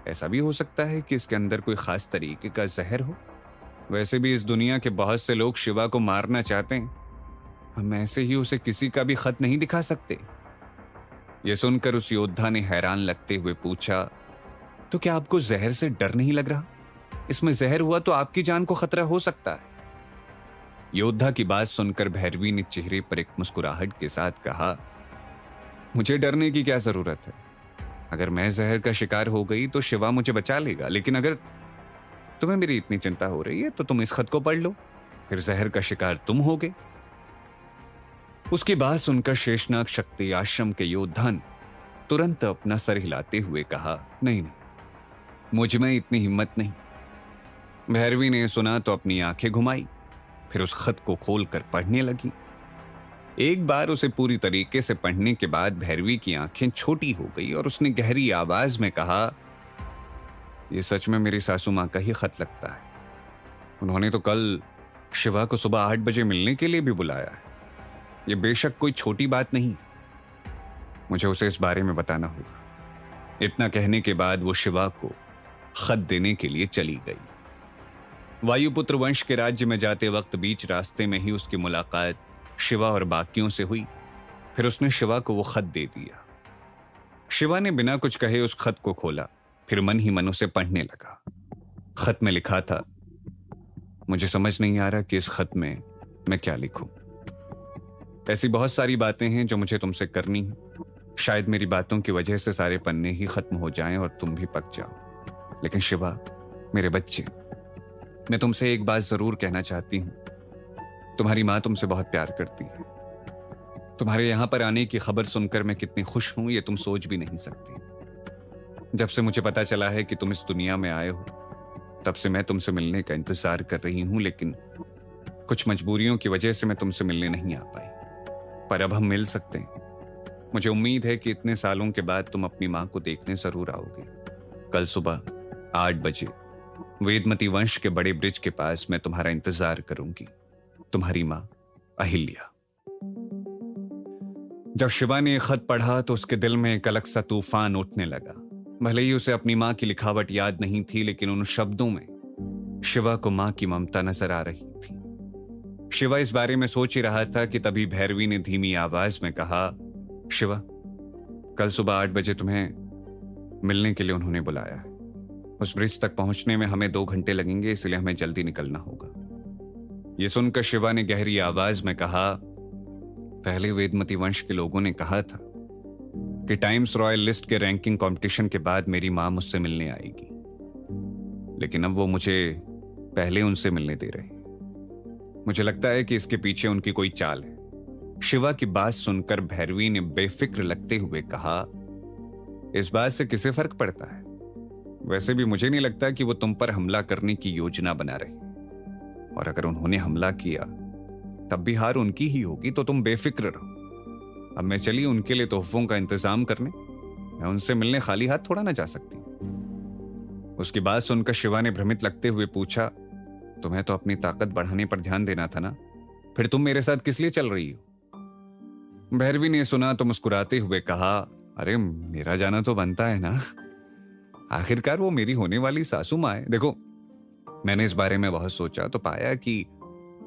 ऐसा भी हो सकता है कि इसके अंदर कोई खास तरीके का जहर हो। वैसे भी इस दुनिया के बहुत से लोग शिवा को मारना चाहते हैं। हम ऐसे ही उसे किसी का भी खत नहीं दिखा सकते। यह सुनकर उस योद्धा ने हैरान लगते हुए पूछा, तो क्या आपको जहर से डर नहीं लग रहा? इसमें जहर हुआ तो आपकी जान को खतरा हो सकता है। योद्धा की बात सुनकर भैरवी ने चेहरे पर एक मुस्कुराहट के साथ कहा, मुझे डरने की क्या जरूरत है? अगर मैं जहर का शिकार हो गई तो शिवा मुझे बचा लेगा, लेकिन अगर तुम्हें मेरी इतनी चिंता हो रही है तो तुम इस खत को पढ़ लो, फिर जहर का शिकार तुम होगे। उसकी बात सुनकर शेषनाग शक्ति आश्रम के योद्धा ने तुरंत अपना सर हिलाते हुए कहा, नहीं नहीं, मुझ में इतनी हिम्मत नहीं। भैरवी ने सुना तो अपनी आंखें घुमाई, फिर उस खत को खोलकर पढ़ने लगी। एक बार उसे पूरी तरीके से पढ़ने के बाद भैरवी की आंखें छोटी हो गई और उसने गहरी आवाज में कहा, यह सच में मेरी सासू मां का ही खत लगता है। उन्होंने तो कल शिवा को सुबह 8 बजे मिलने के लिए भी बुलाया है। यह बेशक कोई छोटी बात नहीं, मुझे उसे इस बारे में बताना होगा। इतना कहने के बाद वो शिवा को खत देने के लिए चली गई। वायुपुत्र वंश के राज्य में जाते वक्त बीच रास्ते में ही उसकी मुलाकात शिवा और बाकियों से हुई। फिर उसने शिवा को वो खत दे दिया। शिवा ने बिना कुछ कहे उस खत को खोला, फिर मन ही मन उसे पढ़ने लगा। खत में लिखा था, मुझे समझ नहीं आ रहा कि इस खत में मैं क्या लिखूं। ऐसी बहुत सारी बातें हैं जो मुझे तुमसे करनी है। शायद मेरी बातों की वजह से सारे पन्ने ही खत्म हो जाएं और तुम भी पक जाओ। लेकिन शिवा, मेरे बच्चे, मैं तुमसे एक बात जरूर कहना चाहती हूं। तुम्हारी मां तुमसे बहुत प्यार करती है। तुम्हारे यहां पर आने की खबर सुनकर मैं कितनी खुश हूं, ये तुम सोच भी नहीं सकती। जब से मुझे पता चला है कि तुम इस दुनिया में आए हो, तब से मैं तुमसे मिलने का इंतजार कर रही हूं, लेकिन कुछ मजबूरियों की वजह से मैं तुमसे मिलने नहीं आ पाई। पर अब हम मिल सकते हैं। मुझे उम्मीद है कि इतने सालों के बाद तुम अपनी मां को देखने जरूर आओगे। कल सुबह 8 बजे वेदमती वंश के बड़े ब्रिज के पास मैं तुम्हारा इंतजार करूंगी। तुम्हारी मां अहिल्या। जब शिवा ने यह खत पढ़ा तो उसके दिल में एक अलग सा तूफान उठने लगा। भले ही उसे अपनी मां की लिखावट याद नहीं थी, लेकिन उन शब्दों में शिवा को मां की ममता नजर आ रही थी। शिवा इस बारे में सोच ही रहा था कि तभी भैरवी ने धीमी आवाज में कहा, शिवा, कल सुबह 8 बजे तुम्हें मिलने के लिए उन्होंने बुलाया है। उस ब्रिज तक पहुंचने में हमें 2 घंटे लगेंगे, इसलिए हमें जल्दी निकलना होगा। यह सुनकर शिवा ने गहरी आवाज में कहा, पहले वेदमती वंश के लोगों ने कहा था कि टाइम्स रॉयल लिस्ट के रैंकिंग कंपटीशन के बाद मेरी मां मुझसे मिलने आएगी, लेकिन अब वो मुझे पहले उनसे मिलने दे रहे हैं। मुझे लगता है कि इसके पीछे उनकी कोई चाल है। शिवा की बात सुनकर भैरवी ने बेफिक्र लगते हुए कहा, इस बात से किसे फर्क पड़ता है? वैसे भी मुझे नहीं लगता कि वो तुम पर हमला करने की योजना बना रहे, और अगर उन्होंने हमला किया तब भी हार उनकी ही होगी, तो तुम बेफिक्र रहो। अब मैं चली उनके लिए तोहफों का इंतजाम करने। मैं उनसे मिलने खाली हाथ थोड़ा ना जा सकती। उसकी बात सुनकर शिवा ने भ्रमित लगते हुए पूछा, तुम्हें तो अपनी ताकत बढ़ाने पर ध्यान देना था ना, फिर तुम मेरे साथ किस लिए चल रही हो? भैरवी ने सुना तो मुस्कुराते हुए कहा, अरे मेरा जाना तो बनता है ना, आखिरकार वो मेरी होने वाली सासू मां है। देखो, मैंने इस बारे में बहुत सोचा तो पाया कि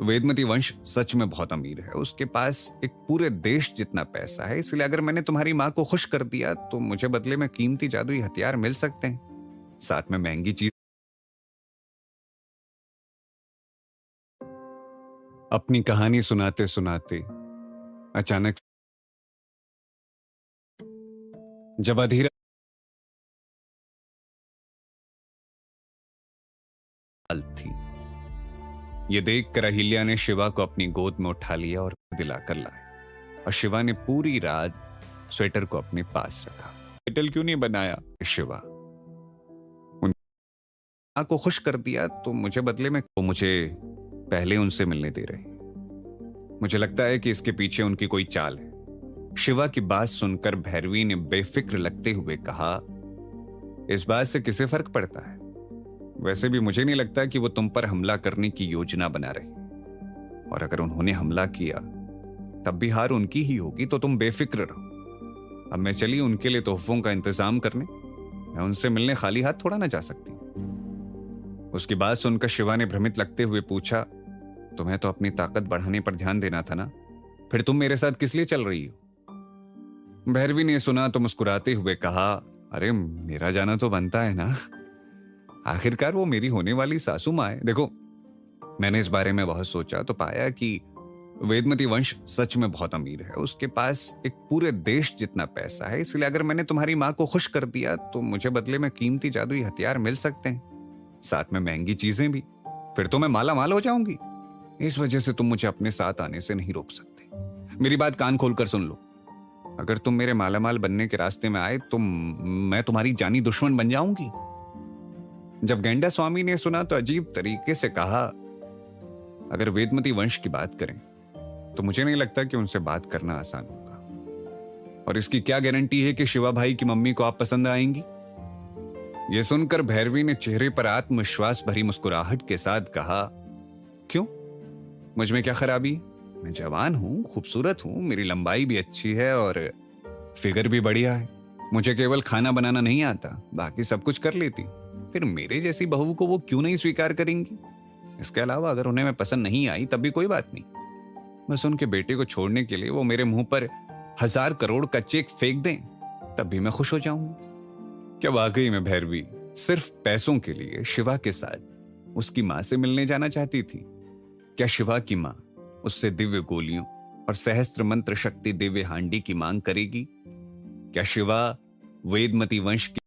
वेदमती वंश सच में बहुत अमीर है। उसके पास एक पूरे देश जितना पैसा है, इसलिए अगर मैंने तुम्हारी मां को खुश कर दिया तो मुझे बदले में कीमती जादुई हथियार मिल सकते हैं, साथ में महंगी चीज। अपनी कहानी सुनाते सुनाते अचानक जब अधीरा थी, ये देखकर अहिल्या ने शिवा को अपनी गोद में उठा लिया और दिलाकर लाया, और शिवा ने पूरी रात स्वेटर को अपने पास रखा। स्वेटर क्यों नहीं बनाया? शिवा, उन मां को खुश कर दिया तो मुझे बदले में वो मुझे पहले उनसे मिलने दे रहे हैं। मुझे लगता है कि इसके पीछे उनकी कोई चाल है। शिवा की बात सुनकर भैरवी ने बेफिक्र लगते हुए कहा, इस बात से किसे फर्क पड़ता है? वैसे भी मुझे नहीं लगता कि वो तुम पर हमला करने की योजना बना रहे, और अगर उन्होंने हमला किया तब भी हार उनकी ही होगी, तो तुम बेफिक्र रहो। अब मैं चली उनके लिए तोहफों का इंतजाम करने। मैं उनसे मिलने खाली हाथ थोड़ा ना जा सकती। उसकी बात सुनकर शिवा ने भ्रमित लगते हुए पूछा, तुम्हें तो अपनी ताकत बढ़ाने पर ध्यान देना था ना, फिर तुम मेरे साथ किस लिए चल रही हो? भैरवी ने सुना तो मुस्कुराते हुए कहा, अरे मेरा जाना तो बनता है ना, आखिरकार वो मेरी होने वाली सासू मां है। देखो, मैंने इस बारे में बहुत सोचा तो पाया कि वेदमती वंश सच में बहुत अमीर है। उसके पास एक पूरे देश जितना पैसा है, इसलिए अगर मैंने तुम्हारी मां को खुश कर दिया तो मुझे बदले में कीमती जादुई हथियार मिल सकते हैं, साथ में महंगी चीजें भी। फिर तो मैं माला माल हो जाऊंगी। इस वजह से तुम मुझे अपने साथ आने से नहीं रोक सकते। मेरी बात कान खोलकर सुन लो, अगर तुम मेरे मालामाल बनने के रास्ते में आए तो मैं तुम्हारी जानी दुश्मन बन जाऊंगी। जब गेंडा स्वामी ने सुना तो अजीब तरीके से कहा, अगर वेदमती वंश की बात करें तो मुझे नहीं लगता कि उनसे बात करना आसान होगा, और इसकी क्या गारंटी है कि शिवा भाई की मम्मी को आप पसंद आएंगी? यह सुनकर भैरवी ने चेहरे पर आत्मविश्वास भरी मुस्कुराहट के साथ कहा, क्यों, मुझ में क्या खराबी है? मैं जवान हूं, खूबसूरत हूं, मेरी लंबाई भी अच्छी है और फिगर भी बढ़िया है। मुझे केवल खाना बनाना नहीं आता, बाकी सब कुछ कर लेती। फिर मेरे जैसी बहू को वो क्यों नहीं स्वीकार करेंगी? इसके अलावा अगर उन्हें मैं पसंद नहीं आई तब भी कोई बात नहीं, बस उनके बेटे को छोड़ने के लिए वो मेरे मुंह पर 1000 करोड़ का चेक फेंक दें, तब भी मैं खुश हो जाऊंगी। क्या वाकई में भैरवी सिर्फ पैसों के लिए शिवा के साथ उसकी मां से मिलने जाना चाहती थी? क्या शिवा की मां उससे दिव्य गोलियों और सहस्त्र मंत्र शक्ति दिव्य हांडी की मांग करेगी? क्या शिवा वेदमती वंश की?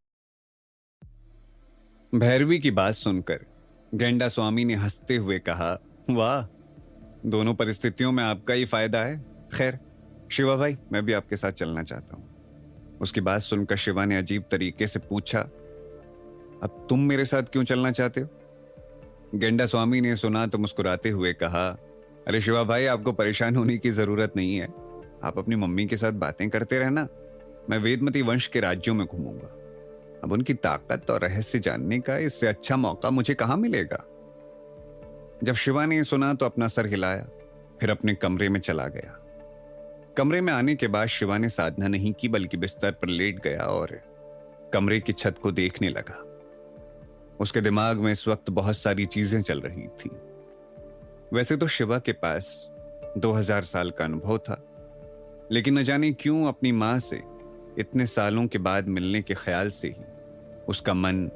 भैरवी की बात सुनकर गेंडा स्वामी ने हंसते हुए कहा, वाह, दोनों परिस्थितियों में आपका ही फायदा है। खैर शिवा भाई, मैं भी आपके साथ चलना चाहता हूं। उसकी बात सुनकर शिवा ने अजीब तरीके से पूछा, अब तुम मेरे साथ क्यों चलना चाहते हो? गेंडा स्वामी ने सुना तो मुस्कुराते हुए कहा, अरे शिवा भाई, आपको परेशान होने की जरूरत नहीं है। आप अपनी मम्मी के साथ बातें करते रहना, मैं वेदमती वंश के राज्यों में घूमूंगा। अब उनकी ताकत और रहस्य जानने का इससे अच्छा मौका मुझे कहां मिलेगा? जब शिवा ने सुना तो अपना सर हिलाया फिर अपने कमरे में चला गया। कमरे में आने के बाद शिवा ने साधना नहीं की बल्कि बिस्तर पर लेट गया और कमरे की छत को देखने लगा। उसके दिमाग में इस वक्त बहुत सारी चीजें चल रही थी। वैसे तो शिवा के पास 2000 साल का अनुभव था, लेकिन न जाने क्यों अपनी मां से इतने सालों के बाद मिलने के ख्याल से ही उसका मन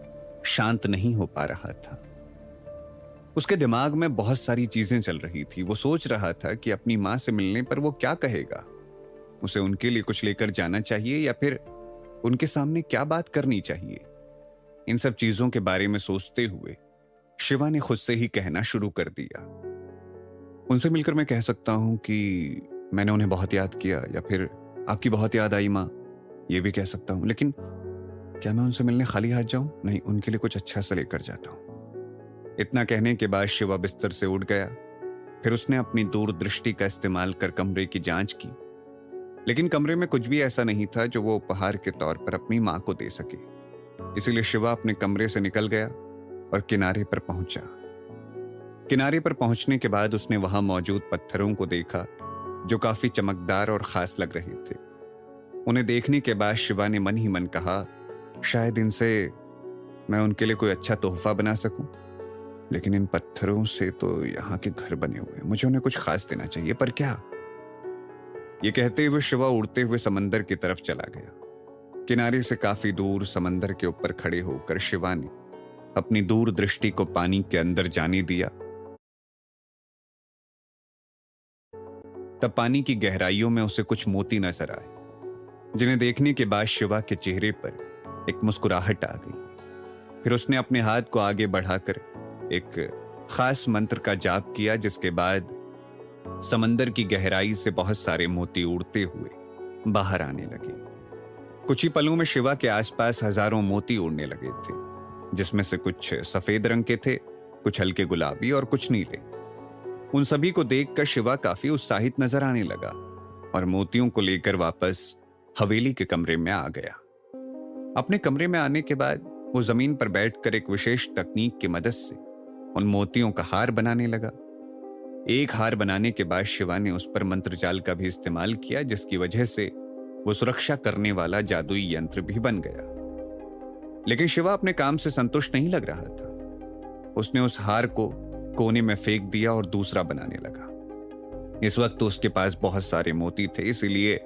शांत नहीं हो पा रहा था। उसके दिमाग में बहुत सारी चीजें चल रही थी। वो सोच रहा था कि अपनी मां से मिलने पर वो क्या कहेगा, उसे उनके लिए कुछ लेकर जाना चाहिए या फिर उनके सामने क्या बात करनी चाहिए। इन सब चीजों के बारे में सोचते हुए शिवा ने खुद से ही कहना शुरू कर दिया। उनसे मिलकर मैं कह सकता हूं कि मैंने उन्हें बहुत याद किया, या फिर आपकी बहुत याद आई मां, ये भी कह सकता हूं। लेकिन क्या मैं उनसे मिलने खाली हाथ जाऊं? नहीं, उनके लिए कुछ अच्छा सा लेकर जाता हूं। इतना कहने के बाद शिवा बिस्तर से उठ गया। फिर उसने अपनी दूरदृष्टि का इस्तेमाल कर कमरे की जांच की, लेकिन कमरे में कुछ भी ऐसा नहीं था जो वो उपहार के तौर पर अपनी मां को दे सके। इसीलिए शिवा अपने कमरे से निकल गया और किनारे पर पहुंचा। किनारे पर पहुंचने के बाद उसने वहां मौजूद पत्थरों को देखा जो काफी चमकदार और खास लग रहे थे। उन्हें देखने के बाद शिवा ने मन ही मन कहा, शायद इनसे मैं उनके लिए कोई अच्छा तोहफा बना सकूं। लेकिन इन पत्थरों से तो यहाँ के घर बने हुए हैं, मुझे उन्हें कुछ खास देना चाहिए, पर क्या? ये कहते हुए शिवा उड़ते हुए समंदर की तरफ चला गया। किनारे से काफी दूर समंदर के ऊपर खड़े होकर शिवा ने अपनी दूरदृष्टि को पानी के अंदर जाने दिया। तब पानी की गहराइयों में उसे कुछ मोती नजर आए, जिन्हें देखने के बाद शिवा के चेहरे पर एक मुस्कुराहट आ गई। फिर उसने अपने हाथ को आगे बढ़ाकर एक खास मंत्र का जाप किया, जिसके बाद समंदर की गहराई से बहुत सारे मोती उड़ते हुए बाहर आने लगे। कुछ ही पलों में शिवा के आसपास हजारों मोती उड़ने लगे थे, जिसमें से कुछ सफेद रंग के थे, कुछ हल्के गुलाबी और कुछ नीले। उन सभी को देखकर शिवा काफी उत्साहित नजर आने लगा और मोतियों को लेकर वापस हवेली के कमरे में आ गया। अपने कमरे में आने के बाद वो जमीन पर बैठकर एक विशेष तकनीक की मदद से उन मोतियों का हार बनाने लगा। एक हार बनाने के बाद शिवा ने उस पर मंत्रजाल का भी इस्तेमाल किया, जिसकी वजह से वो सुरक्षा करने वाला जादुई यंत्र भी बन गया। लेकिन शिवा अपने काम से संतुष्ट नहीं लग रहा था। उसने उस हार को कोने में फेंक दिया और दूसरा बनाने लगा। इस वक्त तो उसके पास बहुत सारे मोती थे, इसीलिए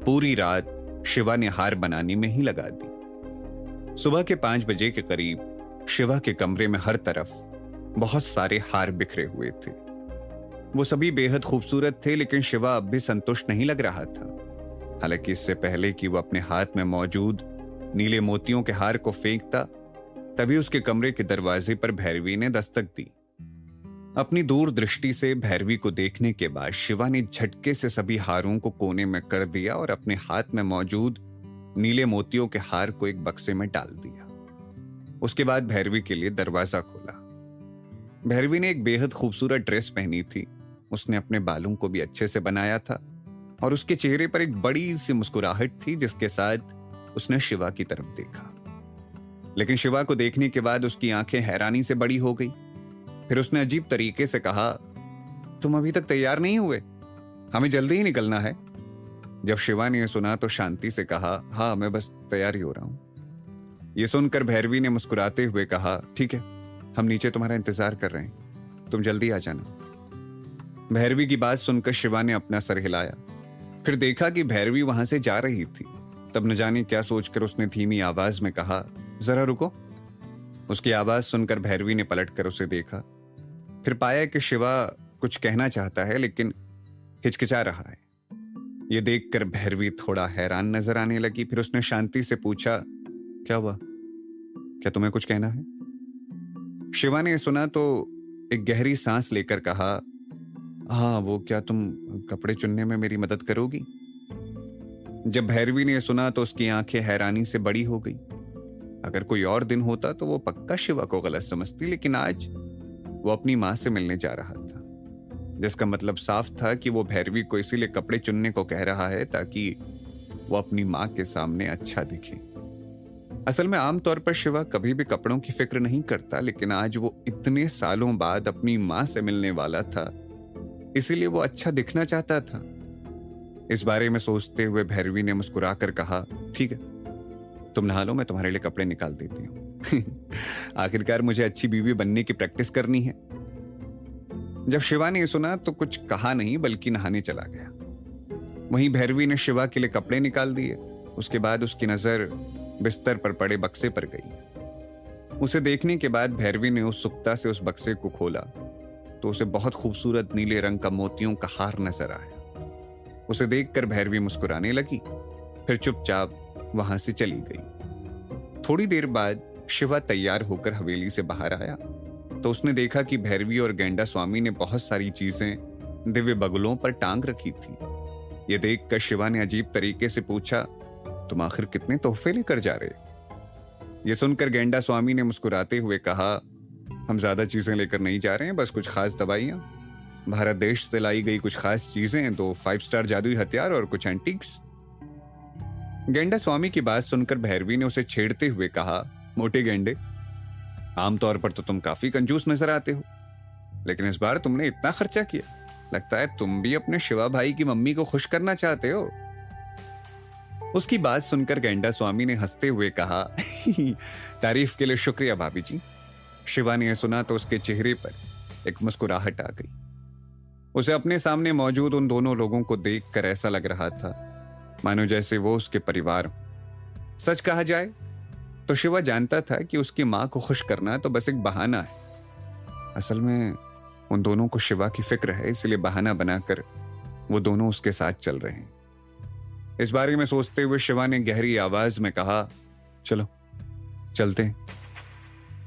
पूरी रात शिवा ने हार बनाने में ही लगा दी। सुबह के 5 बजे के करीब शिवा के कमरे में हर तरफ बहुत सारे हार बिखरे हुए थे। वो सभी बेहद खूबसूरत थे, लेकिन शिवा अब भी संतुष्ट नहीं लग रहा था। हालांकि इससे पहले कि वो अपने हाथ में मौजूद नीले मोतियों के हार को फेंकता, तभी उसके कमरे के दरवाजे पर भैरवी ने दस्तक दी। अपनी दूरदृष्टि से भैरवी को देखने के बाद शिवा ने झटके से सभी हारों को कोने में कर दिया और अपने हाथ में मौजूद नीले मोतियों के हार को एक बक्से में डाल दिया। उसके बाद भैरवी के लिए दरवाजा खोला। भैरवी ने एक बेहद खूबसूरत ड्रेस पहनी थी। उसने अपने बालों को भी अच्छे से बनाया था और उसके चेहरे पर एक बड़ी सी मुस्कुराहट थी, जिसके साथ उसने शिवा की तरफ देखा। लेकिन शिवा को देखने के बाद उसकी आंखें हैरानी से बड़ी हो गई। फिर उसने अजीब तरीके से कहा, तुम अभी तक तैयार नहीं हुए? हमें जल्दी ही निकलना है। जब शिवा ने यह सुना तो शांति से कहा, हाँ, मैं बस तैयार ही हो रहा हूं। यह सुनकर भैरवी ने मुस्कुराते हुए कहा, ठीक है, हम नीचे तुम्हारा इंतजार कर रहे हैं, तुम जल्दी आ जाना। भैरवी की बात सुनकर शिवा ने अपना सर हिलाया। फिर देखा कि भैरवी वहां से जा रही थी। तब न जाने क्या सोचकर उसने धीमी आवाज में कहा, जरा रुको। उसकी आवाज सुनकर भैरवी ने पलटकर उसे देखा। फिर पाया कि शिवा कुछ कहना चाहता है, लेकिन हिचकिचा रहा है। यह देखकर भैरवी थोड़ा हैरान नजर आने लगी। फिर उसने शांति से पूछा, क्या हुआ? क्या तुम्हें कुछ कहना है? शिवा ने सुना तो एक गहरी सांस लेकर कहा, हाँ, वो क्या तुम कपड़े चुनने में मेरी मदद करोगी? जब भैरवी ने सुना तो उसकी आंखें हैरानी से बड़ी हो गई। अगर कोई और दिन होता तो वो पक्का शिवा को गलत समझती, लेकिन आज वो अपनी मां से मिलने जा रहा था, जिसका मतलब साफ था कि वो भैरवी को इसीलिए कपड़े चुनने को कह रहा है ताकि वो अपनी मां के सामने अच्छा दिखे। असल में आमतौर पर शिवा कभी भी कपड़ों की फिक्र नहीं करता, लेकिन आज वो इतने सालों बाद अपनी मां से मिलने वाला था, इसीलिए वो अच्छा दिखना चाहता था। इस बारे में सोचते हुए भैरवी ने मुस्कुराकर कहा, ठीक है, तुम नहा लो, मैं तुम्हारे लिए कपड़े निकाल देती हूँ। आखिरकार मुझे अच्छी बीवी बनने की प्रैक्टिस करनी है। जब शिवा ने ये सुना तो कुछ कहा नहीं, बल्कि नहाने चला गया। वहीं भैरवी ने शिवा के लिए कपड़े निकाल दिए। उसके बाद उसकी नजर बिस्तर पर पड़े बक्से पर गई। उसे देखने के बाद भैरवी ने उत्सुकता से उस बक्से को खोला तो उसे बहुत खूबसूरत नीले रंग का मोतियों का हार नजर आया। उसे देखकर भैरवी मुस्कुराने लगी, फिर चुपचाप वहां से चली गई। थोड़ी देर बाद शिवा तैयार होकर हवेली से बाहर आया तो उसने देखा कि भैरवी और गेंडा स्वामी ने बहुत सारी चीजें दिव्य बगुलों पर टांग रखी थी। ये देखकर शिवा ने अजीब तरीके से पूछा, तुम आखिर कितने तोहफे लेकर जा रहे? ये सुनकर गेंडा स्वामी ने मुस्कुराते हुए कहा, हम ज्यादा चीजें लेकर नहीं जा रहे हैं, बस कुछ खास दवाइयां, भारत देश से लाई गई कुछ खास चीजें, 2 5 स्टार जादुई हथियार और कुछ एंटीक्स। गेंडा स्वामी की बात सुनकर भैरवी ने उसे छेड़ते हुए कहा, मोटे गेंडे, आमतौर पर तो तुम काफी कंजूस नजर आते हो, लेकिन इस बार तुमने इतना खर्चा किया, लगता है तुम भी अपने शिवा भाई की मम्मी को खुश करना चाहते हो। उसकी बात सुनकर गेंडा स्वामी ने हंसते हुए कहा, तारीफ के लिए शुक्रिया भाभी जी। शिवा ने यह सुना तो उसके चेहरे पर एक मुस्कुराहट आ गई। उसे अपने सामने मौजूद उन दोनों लोगों को देखकर ऐसा लग रहा था मानो जैसे वो उसके परिवार हो। सच कहा जाए तो शिवा जानता था कि उसकी मां को खुश करना तो बस एक बहाना है। असल में उन दोनों को शिवा की फिक्र है, इसलिए बहाना बनाकर वो दोनों उसके साथ चल रहे हैं। इस बारे में सोचते हुए शिवा ने गहरी आवाज में कहा, चलो चलते हैं।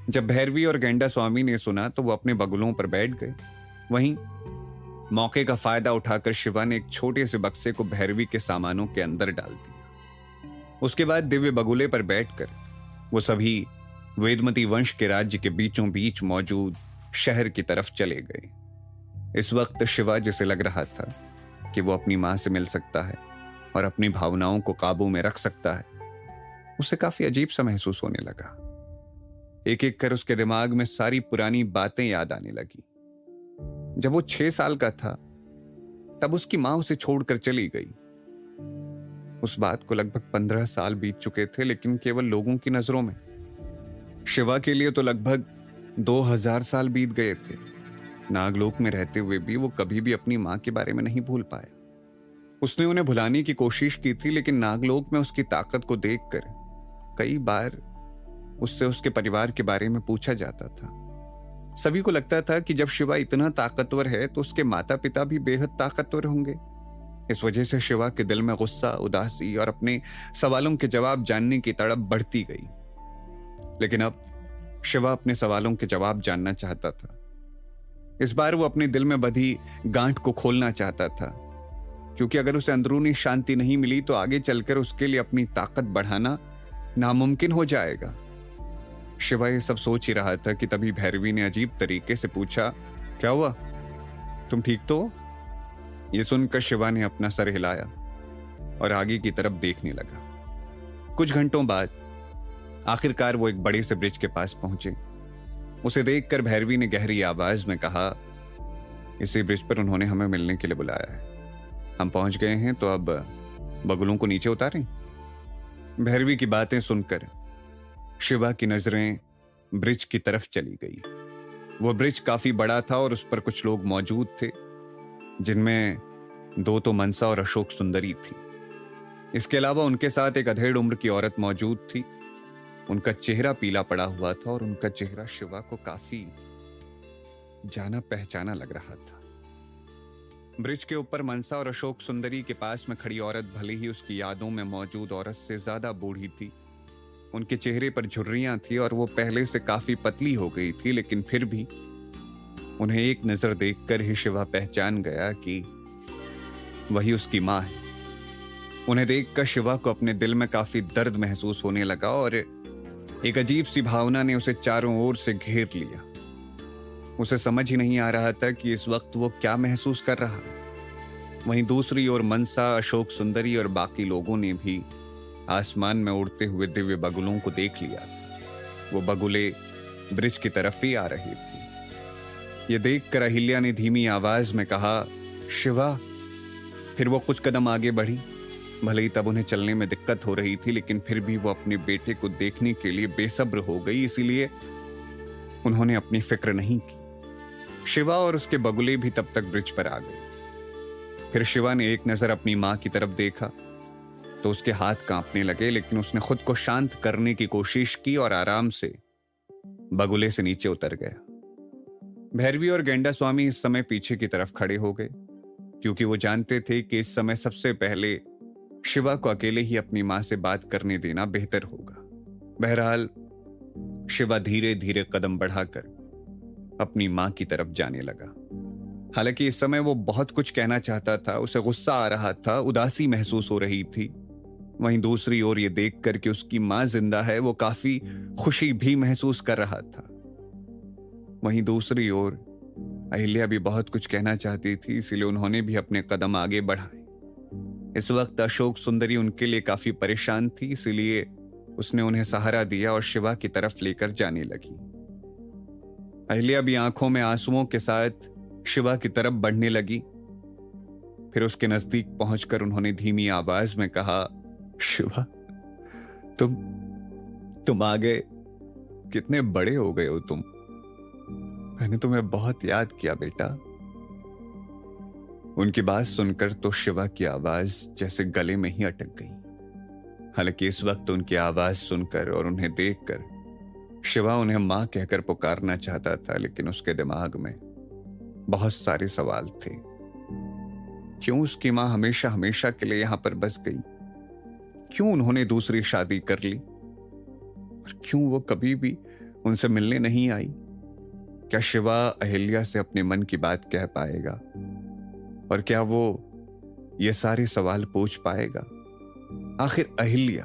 जब भैरवी और गेंडा स्वामी ने सुना तो वो अपने बगुलों पर बैठ गए। वहीं मौके का फायदा उठाकर शिवा ने एक छोटे से बक्से को भैरवी के सामानों के अंदर डाल दिया। उसके बाद दिव्य बगुले पर बैठकर वो सभी वेदमती वंश के राज्य के बीचों बीच मौजूद शहर की तरफ चले गए। इस वक्त शिवा जिसे लग रहा था कि वो अपनी मां से मिल सकता है और अपनी भावनाओं को काबू में रख सकता है, उसे काफी अजीब सा महसूस होने लगा। एक एक कर उसके दिमाग में सारी पुरानी बातें याद आने लगी। जब वो 6 साल का था तब उसकी मां उसे छोड़कर चली गई। उस बात को लगभग 15 साल बीत चुके थे, लेकिन केवल लोगों की नजरों में शिवा के लिए तो लगभग 2000 साल बीत गए थे। नागलोक में रहते हुए भी वो कभी भी अपनी मां के बारे में नहीं भूल पाया। उसने उन्हें भुलाने की कोशिश की थी, लेकिन नागलोक में उसकी ताकत को देखकर कई बार उससे उसके परिवार के बारे में पूछा जाता था। सभी को लगता था कि जब शिवा इतना ताकतवर है तो उसके माता पिता भी बेहद ताकतवर होंगे। इस वजह से शिवा के दिल में गुस्सा, उदासी और अपने सवालों के जवाब जानने की तड़प बढ़ती गई। लेकिन अब शिवा अपने सवालों के जवाब जानना चाहता था। इस बार वो अपने दिल में बधी गांठ को खोलना चाहता था, क्योंकि अगर उसे अंदरूनी शांति नहीं मिली तो आगे चलकर उसके लिए अपनी ताकत बढ़ाना नामुमकिन हो जाएगा। शिवा ये सब सोच ही रहा था कि तभी भैरवी ने अजीब तरीके से पूछा, क्या हुआ, तुम ठीक तो हो? ये सुनकर शिवा ने अपना सर हिलाया और आगे की तरफ देखने लगा। कुछ घंटों बाद आखिरकार वो एक बड़े से ब्रिज के पास पहुंचे। उसे देखकर भैरवी ने गहरी आवाज में कहा, इसी ब्रिज पर उन्होंने हमें मिलने के लिए बुलाया है। हम पहुंच गए हैं, तो अब बगुलों को नीचे उतारें। भैरवी की बातें सुनकर शिवा की नजरें ब्रिज की तरफ चली गई। वो ब्रिज काफी बड़ा था और उस पर कुछ लोग मौजूद थे, जिनमें 2 तो मनसा और अशोक सुंदरी थी। इसके अलावा उनके साथ एक अधेड़ उम्र की औरत मौजूद थी। उनका चेहरा पीला पड़ा हुआ था और उनका चेहरा शिवा को काफी जाना पहचाना लग रहा था। ब्रिज के ऊपर मनसा और अशोक सुंदरी के पास में खड़ी औरत भले ही उसकी यादों में मौजूद औरत से ज्यादा बूढ़ी थी। उनके चेहरे पर झुर्रियां थी और वो पहले से काफी पतली हो गई थी, लेकिन फिर भी उन्हें एक नजर देखकर ही शिवा पहचान गया कि वही उसकी मां है। उन्हें देखकर शिवा को अपने दिल में काफी दर्द महसूस होने लगा और एक अजीब सी भावना ने उसे चारों ओर से घेर लिया। उसे समझ ही नहीं आ रहा था कि इस वक्त वो क्या महसूस कर रहा है। वहीं दूसरी ओर मनसा, अशोक सुंदरी और बाकी लोगों ने भी आसमान में उड़ते हुए दिव्य बगुलों को देख लिया था। वो बगुले ब्रिज की तरफ ही आ रही थी। ये देखकर अहिल्या ने धीमी आवाज में कहा, शिवा। फिर वो कुछ कदम आगे बढ़ी। भले ही तब उन्हें चलने में दिक्कत हो रही थी, लेकिन फिर भी वो अपने बेटे को देखने के लिए बेसब्र हो गई, इसीलिए उन्होंने अपनी फिक्र नहीं की। शिवा और उसके बगुले भी तब तक ब्रिज पर आ गए। फिर शिवा ने एक नजर अपनी मां की तरफ देखा तो उसके हाथ कांपने लगे, लेकिन उसने खुद को शांत करने की कोशिश की और आराम से बगुले से नीचे उतर गया। भैरवी और गेंडा स्वामी इस समय पीछे की तरफ खड़े हो गए, क्योंकि वो जानते थे कि इस समय सबसे पहले शिवा को अकेले ही अपनी मां से बात करने देना बेहतर होगा। बहरहाल शिवा धीरे धीरे कदम बढ़ाकर अपनी मां की तरफ जाने लगा। हालांकि इस समय वो बहुत कुछ कहना चाहता था, उसे गुस्सा आ रहा था, उदासी महसूस हो रही थी। वहीं दूसरी ओर ये देखकर कि उसकी मां जिंदा है, वो काफी खुशी भी महसूस कर रहा था। वहीं दूसरी ओर अहिल्या भी बहुत कुछ कहना चाहती थी, इसीलिए उन्होंने भी अपने कदम आगे बढ़ाए। इस वक्त अशोक सुंदरी उनके लिए काफी परेशान थी, इसीलिए उसने उन्हें सहारा दिया और शिवा की तरफ लेकर जाने लगी। अहिल्या भी आंखों में आंसुओं के साथ शिवा की तरफ बढ़ने लगी। फिर उसके नजदीक पहुंचकर उन्होंने धीमी आवाज में कहा, शिवा, तुम आ गए। कितने बड़े हो गए हो तुम। मैंने तुम्हें बहुत याद किया बेटा। उनकी बात सुनकर तो शिवा की आवाज जैसे गले में ही अटक गई। हालांकि इस वक्त उनकी आवाज सुनकर और उन्हें देखकर शिवा उन्हें मां कहकर पुकारना चाहता था, लेकिन उसके दिमाग में बहुत सारे सवाल थे। क्यों उसकी मां हमेशा हमेशा के लिए यहां पर बस गई? क्यों उन्होंने दूसरी शादी कर ली? और क्यों वो कभी भी उनसे मिलने नहीं आई? क्या शिवा अहिल्या से अपने मन की बात कह पाएगा? और क्या वो ये सारे सवाल पूछ पाएगा? आखिर अहिल्या